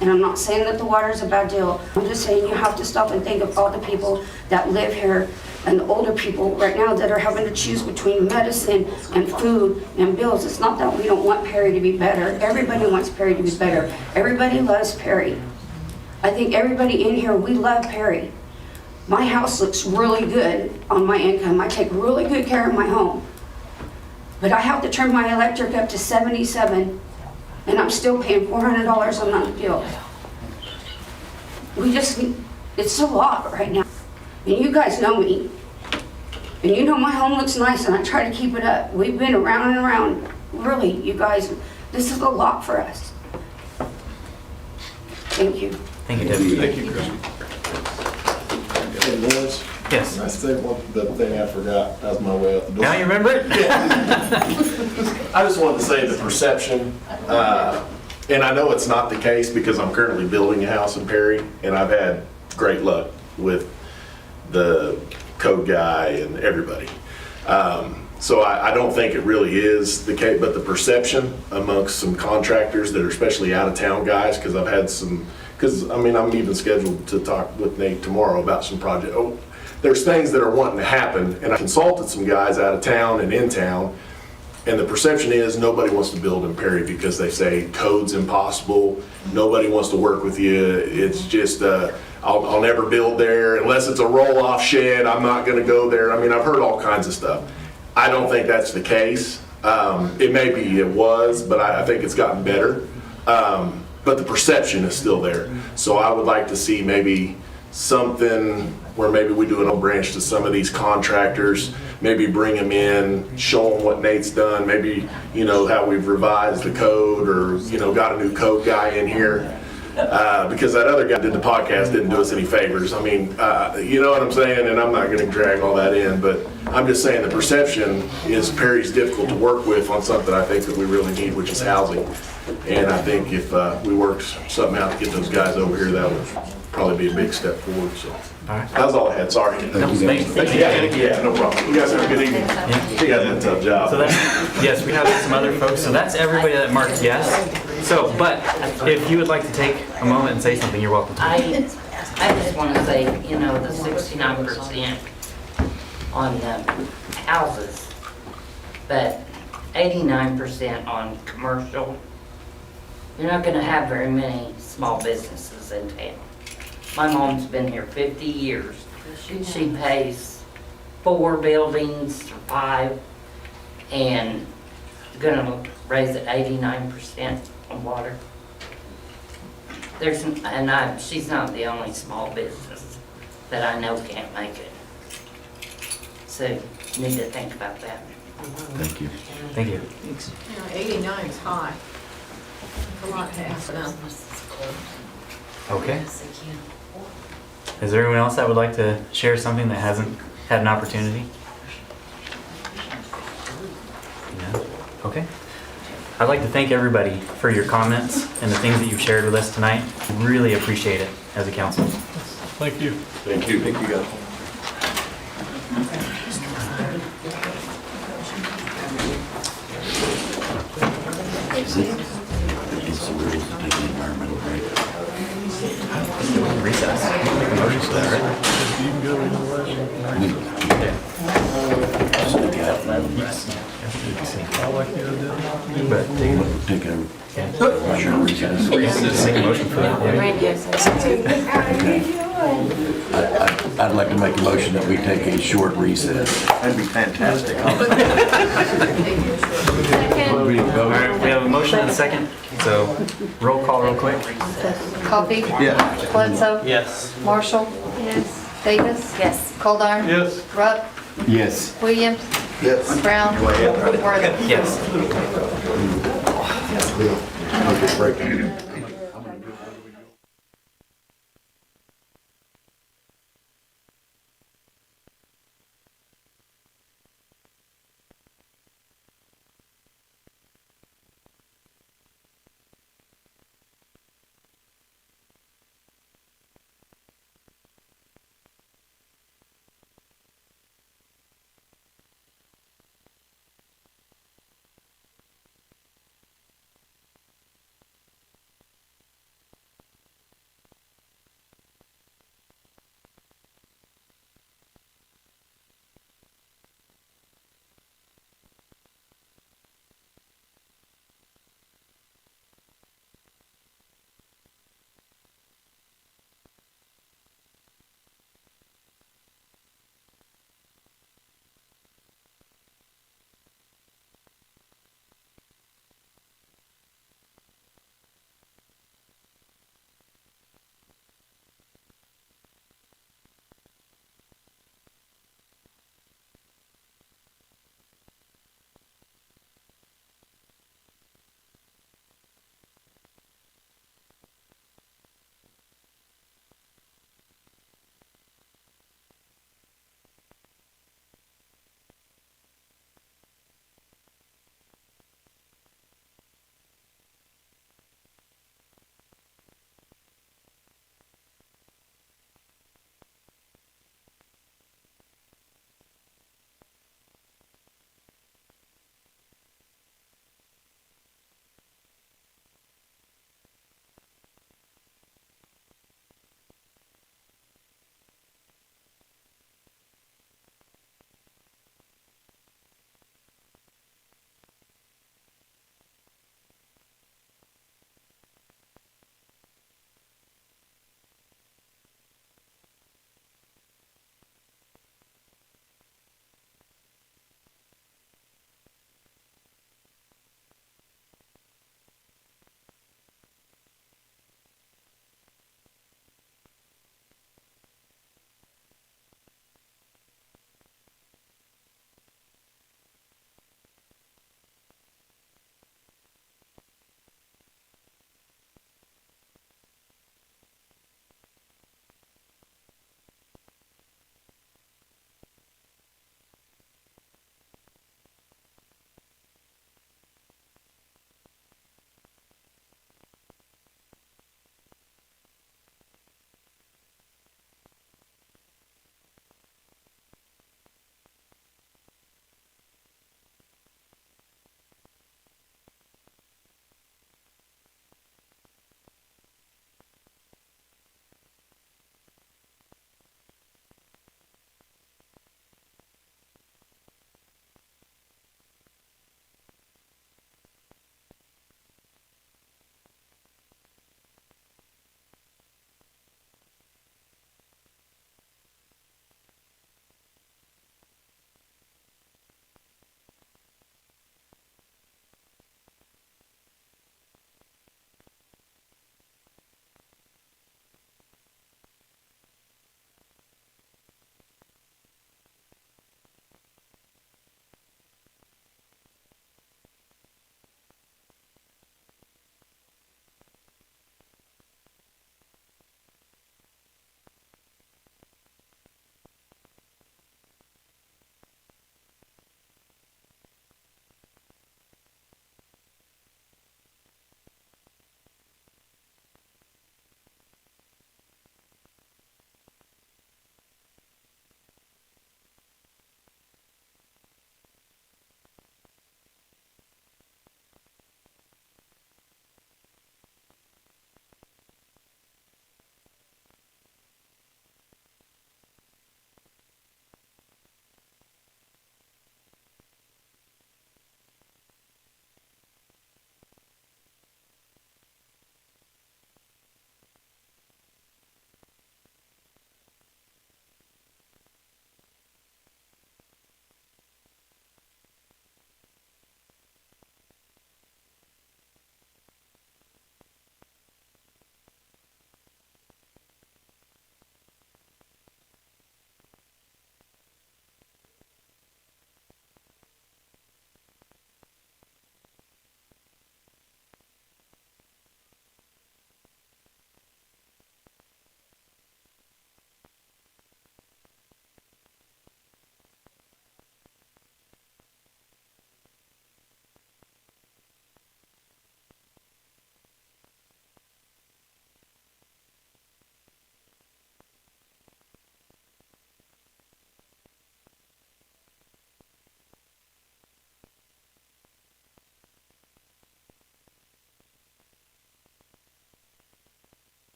Speaker 18: And I'm not saying that the water is a bad deal. I'm just saying you have to stop and think of all the people that live here and the older people right now that are having to choose between medicine and food and bills. It's not that we don't want Perry to be better. Everybody wants Perry to be better. Everybody loves Perry. I think everybody in here, we love Perry. My house looks really good on my income. I take really good care of my home. But I have to turn my electric up to 77, and I'm still paying $400 a month bill. It's a lot right now. And you guys know me. And you know my home looks nice, and I try to keep it up. We've been around and around. Really, you guys, this is a lot for us. Thank you.
Speaker 2: Thank you, Debbie.
Speaker 17: Thank you, Chris. Hey, Liz.
Speaker 2: Yes.
Speaker 17: I said the thing I forgot. That was my way out the door.
Speaker 2: Now you remember it?
Speaker 17: I just wanted to say the perception, and I know it's not the case because I'm currently building a house in Perry, and I've had great luck with the code guy and everybody. So I don't think it really is the case, but the perception amongst some contractors that are especially out of town guys, because I've had some, because I mean, I'm even scheduled to talk with Nate tomorrow about some project. Oh, there's things that are wanting to happen, and I consulted some guys out of town and in town, and the perception is nobody wants to build in Perry because they say code's impossible, nobody wants to work with you, it's just, I'll never build there unless it's a roll-off shed, I'm not gonna go there. I mean, I've heard all kinds of stuff. I don't think that's the case. It may be it was, but I think it's gotten better. But the perception is still there. So I would like to see maybe something where maybe we do an old branch to some of these contractors, maybe bring them in, show them what Nate's done, maybe, you know, how we've revised the code or, you know, got a new code guy in here. Because that other guy did the podcast didn't do us any favors. I mean, you know what I'm saying? And I'm not going to drag all that in, but I'm just saying the perception is Perry's difficult to work with on something I think that we really need, which is housing. And I think if we work something out to get those guys over here, that would probably be a big step forward. So that was all I had. Sorry. Yeah, no problem. You guys have a good evening. You guys did a tough job.
Speaker 2: So yes, we have some other folks. So that's everybody that marked yes. So, but if you would like to take a moment and say something, you're welcome to.
Speaker 23: I just want to say, you know, the 69% on the houses, but 89% on commercial. You're not going to have very many small businesses in town. My mom's been here 50 years. She pays 4 buildings or 5, and gonna raise it 89% on water. She's not the only small business that I know can't make it. So you need to think about that.
Speaker 10: Thank you.
Speaker 2: Thank you.
Speaker 22: You know, 89 is high. A lot has now.
Speaker 2: Okay. Is there anyone else that would like to share something that hasn't had an opportunity? No? Okay. I'd like to thank everybody for your comments and the things that you've shared with us tonight. Really appreciate it as a council.
Speaker 17: Thank you.
Speaker 4: Thank you. Thank you, guys.
Speaker 10: So we're able to take an environmental break.
Speaker 2: Recess. Make a motion for that, right?
Speaker 17: You can go either way. I like the idea.
Speaker 2: But
Speaker 10: Take a
Speaker 2: recess. Make a motion for that.
Speaker 10: I'd like to make a motion that we take a short recess.
Speaker 4: That'd be fantastic.
Speaker 2: All right, we have a motion and a second, so roll call real quick.
Speaker 6: Coffee?
Speaker 4: Yeah.
Speaker 6: Bledsoe?
Speaker 2: Yes.
Speaker 6: Marshall? Yes. Davis? Yes. Coldiron?
Speaker 17: Yes.
Speaker 6: Rupp?
Speaker 10: Yes.
Speaker 6: Williams?
Speaker 4: Yes.
Speaker 6: Brown? Worthing?
Speaker 2: Yes.
Speaker 10: Break.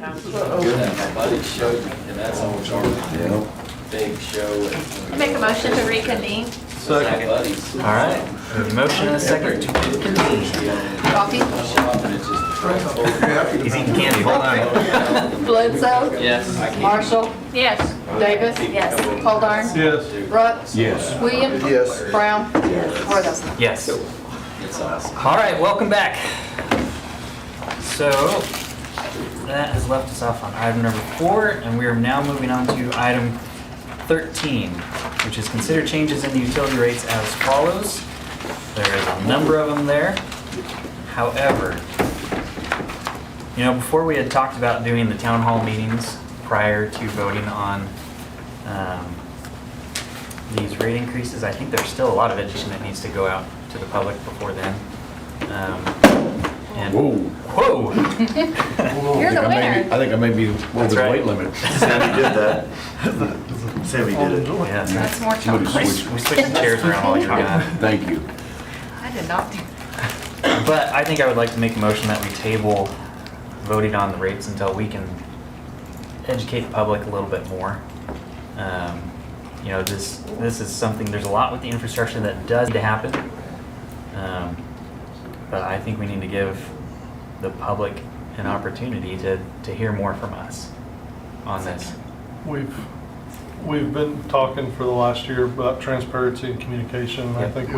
Speaker 7: My buddy showed me, and that's all charged. Big show.
Speaker 6: Make a motion to reconvene.
Speaker 7: Second.
Speaker 2: All right, we have a motion and a second to reconvene.
Speaker 6: Coffee?
Speaker 2: He's eating candy, hold on.
Speaker 6: Bledsoe?
Speaker 7: Yes.
Speaker 6: Marshall? Yes. Davis?
Speaker 13: Yes.
Speaker 6: Coldarn?
Speaker 19: Yes.
Speaker 6: Rutt?
Speaker 10: Yes.
Speaker 6: Williams?
Speaker 19: Yes.
Speaker 6: Brown? Wortham?
Speaker 2: Yes.
Speaker 7: It's awesome.
Speaker 2: All right, welcome back. So that has left us off on item number 4, and we are now moving on to item 13, which is consider changes in the utility rates as follows. There is a number of them there. However, before we had talked about doing the town hall meetings prior to voting on these rate increases, I think there's still a lot of education that needs to go out to the public before then. And whoa!
Speaker 6: You're the winner.
Speaker 10: I think I may be over
Speaker 2: That's
Speaker 10: the
Speaker 2: right.
Speaker 10: weight limit.
Speaker 4: Sammy did that. Sammy did it.
Speaker 2: Yeah.
Speaker 6: That's more
Speaker 10: Somebody
Speaker 6: chocolate.
Speaker 10: switched.
Speaker 2: We switched the chairs around while you were gone.
Speaker 10: Thank you.
Speaker 6: I did not do.
Speaker 2: But I think I would like to make a motion that we table voting on the rates until we can educate the public a little bit more. This is something, there's a lot with the infrastructure that does need to happen. But I think we need to give the public an opportunity to hear more from us on this.
Speaker 12: We've been talking for the last year about transparency and communication, and I
Speaker 2: Yep.
Speaker 12: think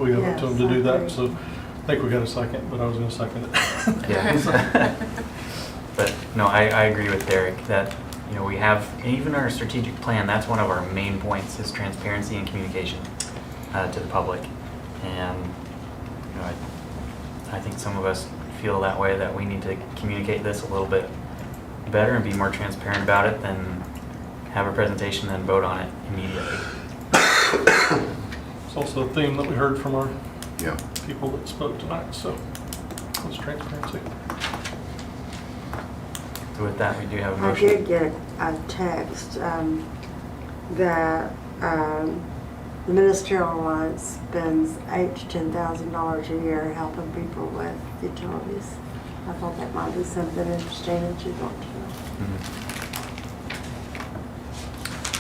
Speaker 12: we owe it to them to do that, so I think we got a second, but I was gonna second it.
Speaker 2: Yeah. But no, I agree with Derek that, we have, even our strategic plan, that's one of our main points is transparency and communication to the public. And, I think some of us feel that way, that we need to communicate this a little bit better and be more transparent about it than have a presentation and vote on it immediately.
Speaker 12: It's also a theme that we heard from our
Speaker 10: Yeah.
Speaker 12: people that spoke tonight, so it's transparency.
Speaker 2: So with that, we do have a
Speaker 8: I
Speaker 2: motion.
Speaker 8: did get a text that the ministerial alliance spends $8,000 to $10,000 a year helping people with utilities. I thought that might be something interesting that you'd want to know.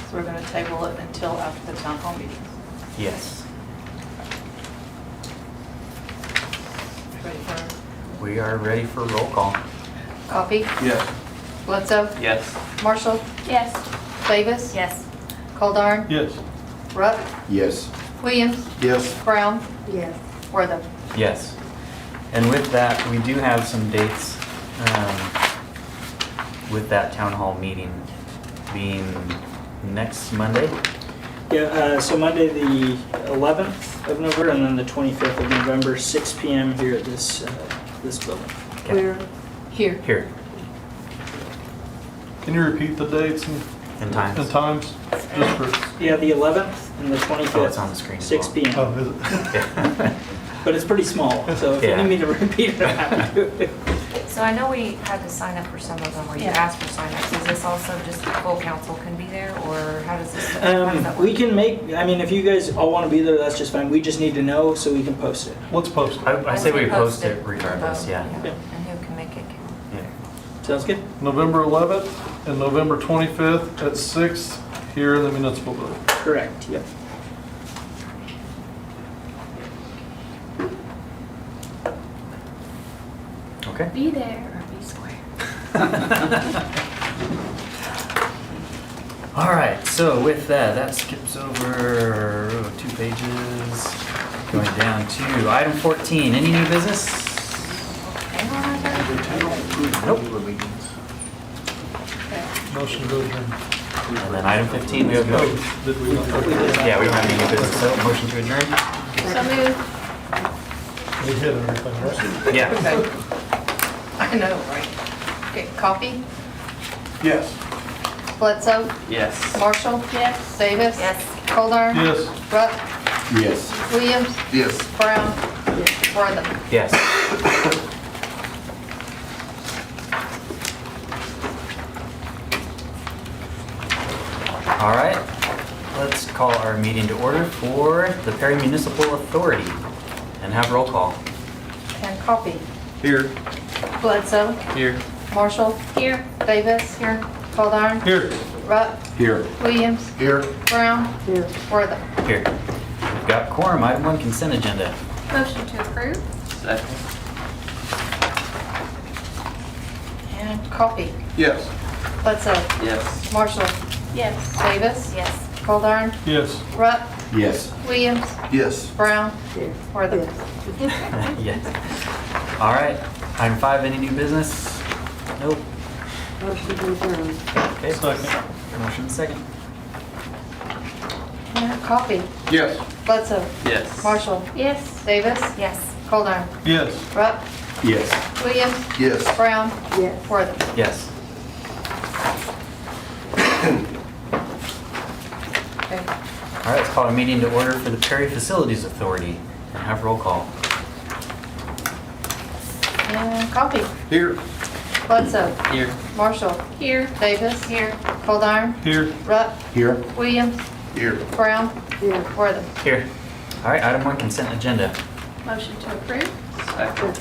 Speaker 6: So we're gonna table it until after the town hall meeting.
Speaker 2: Yes.
Speaker 6: Ready for
Speaker 2: We are ready for roll call.
Speaker 6: Coffee?
Speaker 19: Yes.
Speaker 6: Bledsoe?
Speaker 2: Yes.
Speaker 6: Marshall? Yes. Davis?
Speaker 13: Yes.
Speaker 6: Coldarn?
Speaker 12: Yes.
Speaker 6: Rutt?
Speaker 10: Yes.
Speaker 6: Williams?
Speaker 19: Yes.
Speaker 6: Brown?
Speaker 8: Yes.
Speaker 6: Wortham?
Speaker 2: Yes. And with that, we do have some dates with that town hall meeting being next Monday.
Speaker 11: Yeah, so Monday, the 11th of November, and then the 25th of November, 6 PM here at this building.
Speaker 8: Where?
Speaker 6: Here.
Speaker 2: Here,
Speaker 12: Can you repeat the dates
Speaker 2: in times.
Speaker 12: and times? Just for,
Speaker 11: Yeah, the 11th and the 25th.
Speaker 2: Oh, it's on the screen as
Speaker 11: 6
Speaker 2: well.
Speaker 11: PM.
Speaker 12: oh, is it?
Speaker 2: Yeah.
Speaker 11: But it's pretty small, so if you
Speaker 2: Yeah.
Speaker 11: need me to repeat it, I'm happy to.
Speaker 16: So I know we had to sign up for some of them, or you
Speaker 6: Yeah.
Speaker 16: asked for signups. Is this also just full council can be there, or how does this, how does that
Speaker 11: We
Speaker 16: work?
Speaker 11: can make, I mean, if you guys all want to be there, that's just fine. We just need to know so we can post it.
Speaker 12: Let's post it.
Speaker 2: I say we post it regardless, yeah.
Speaker 11: Yeah.
Speaker 16: And who can make it count?
Speaker 2: Yeah.
Speaker 11: Sounds good?
Speaker 12: November 11th and November 25th at 6 here in the municipal building.
Speaker 11: Correct, yep.
Speaker 2: Okay.
Speaker 6: Be there or be square.
Speaker 2: All right, so with that, that skips over 2 pages, going down to item 14. Any new business? Nope.
Speaker 12: Motion to adjourn.
Speaker 2: And then item 15, we have no.
Speaker 12: Did we?
Speaker 2: Yeah, we don't have any new business, so motion to adjourn.
Speaker 6: So moved.
Speaker 12: We hit everything, right?
Speaker 2: Yeah.
Speaker 6: I know, right? Okay, Coffee?
Speaker 12: Yes.
Speaker 6: Bledsoe?
Speaker 2: Yes.
Speaker 6: Marshall? Yes. Davis?
Speaker 16: Yes.
Speaker 6: Coldarn?
Speaker 12: Yes.
Speaker 6: Rutt?
Speaker 10: Yes.
Speaker 6: Williams?
Speaker 19: Yes.
Speaker 6: Brown? Wortham?
Speaker 2: Yes. All right, let's call our meeting to order for the Perry Municipal Authority and have roll call.
Speaker 6: And Coffee?
Speaker 12: Here.
Speaker 6: Bledsoe?
Speaker 2: Here.
Speaker 6: Marshall. Here. Davis. Here. Goldar.
Speaker 12: Here.
Speaker 6: Rupp.
Speaker 10: Here.
Speaker 6: Williams.
Speaker 19: Here.
Speaker 6: Brown.
Speaker 8: Here.
Speaker 6: Wortham.
Speaker 2: Here. We've got quorum, item 1 consent agenda.
Speaker 6: Motion to approve.
Speaker 7: Second.
Speaker 6: And Coffee.
Speaker 19: Yes.
Speaker 6: Bledsoe.
Speaker 7: Yes.
Speaker 6: Marshall. Yes. Davis.
Speaker 16: Yes.
Speaker 6: Goldar.
Speaker 12: Yes.
Speaker 6: Rupp.
Speaker 10: Yes.
Speaker 6: Williams.
Speaker 19: Yes.
Speaker 6: Brown. Wortham.
Speaker 2: Yes. All right, item 5, any new business? Nope.
Speaker 8: Motion to adjourn.
Speaker 2: Okay,
Speaker 12: Second.
Speaker 2: motion second.
Speaker 6: And Coffee.
Speaker 19: Yes.
Speaker 6: Bledsoe.
Speaker 7: Yes.
Speaker 6: Marshall. Yes. Davis.
Speaker 16: Yes.
Speaker 6: Goldar.
Speaker 12: Yes.
Speaker 6: Rupp.
Speaker 10: Yes.
Speaker 6: Williams.
Speaker 19: Yes.
Speaker 6: Brown.
Speaker 8: Yes.
Speaker 6: Wortham.
Speaker 2: Yes.
Speaker 6: Okay.
Speaker 2: All right, let's call a meeting to order for the Perry Facilities Authority and have roll call.
Speaker 6: And Coffee.
Speaker 19: Here.
Speaker 6: Bledsoe.
Speaker 7: Here.
Speaker 6: Marshall. Here. Davis. Here. Goldar.
Speaker 12: Here.
Speaker 6: Rupp.
Speaker 10: Here.
Speaker 6: Williams.
Speaker 19: Here.
Speaker 6: Brown.
Speaker 8: Here.
Speaker 6: Wortham.
Speaker 2: Here. All right, item 1 consent agenda.
Speaker 6: Motion to approve.
Speaker 7: Second.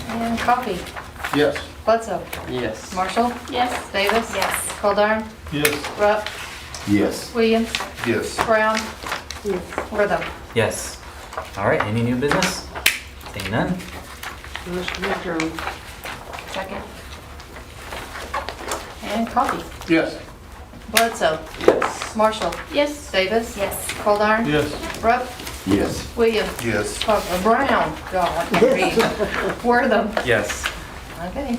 Speaker 6: And Coffee.
Speaker 19: Yes.
Speaker 6: Bledsoe.
Speaker 7: Yes.
Speaker 6: Marshall. Yes. Davis.
Speaker 16: Yes.
Speaker 6: Goldar.
Speaker 12: Yes.
Speaker 6: Rupp.
Speaker 10: Yes.
Speaker 6: Williams.
Speaker 19: Yes.
Speaker 6: Brown.
Speaker 8: Yes.
Speaker 6: Wortham.
Speaker 2: Yes. All right, any new business? Seeing none?
Speaker 8: Motion to adjourn.
Speaker 16: Second.
Speaker 6: And Coffee.
Speaker 19: Yes.
Speaker 6: Bledsoe.
Speaker 7: Yes.
Speaker 6: Marshall. Yes. Davis.
Speaker 16: Yes.
Speaker 6: Goldar.
Speaker 12: Yes.
Speaker 6: Rupp.
Speaker 10: Yes.
Speaker 6: Williams.
Speaker 19: Yes.
Speaker 6: Brown. God. Wortham.
Speaker 2: Yes.
Speaker 6: Okay.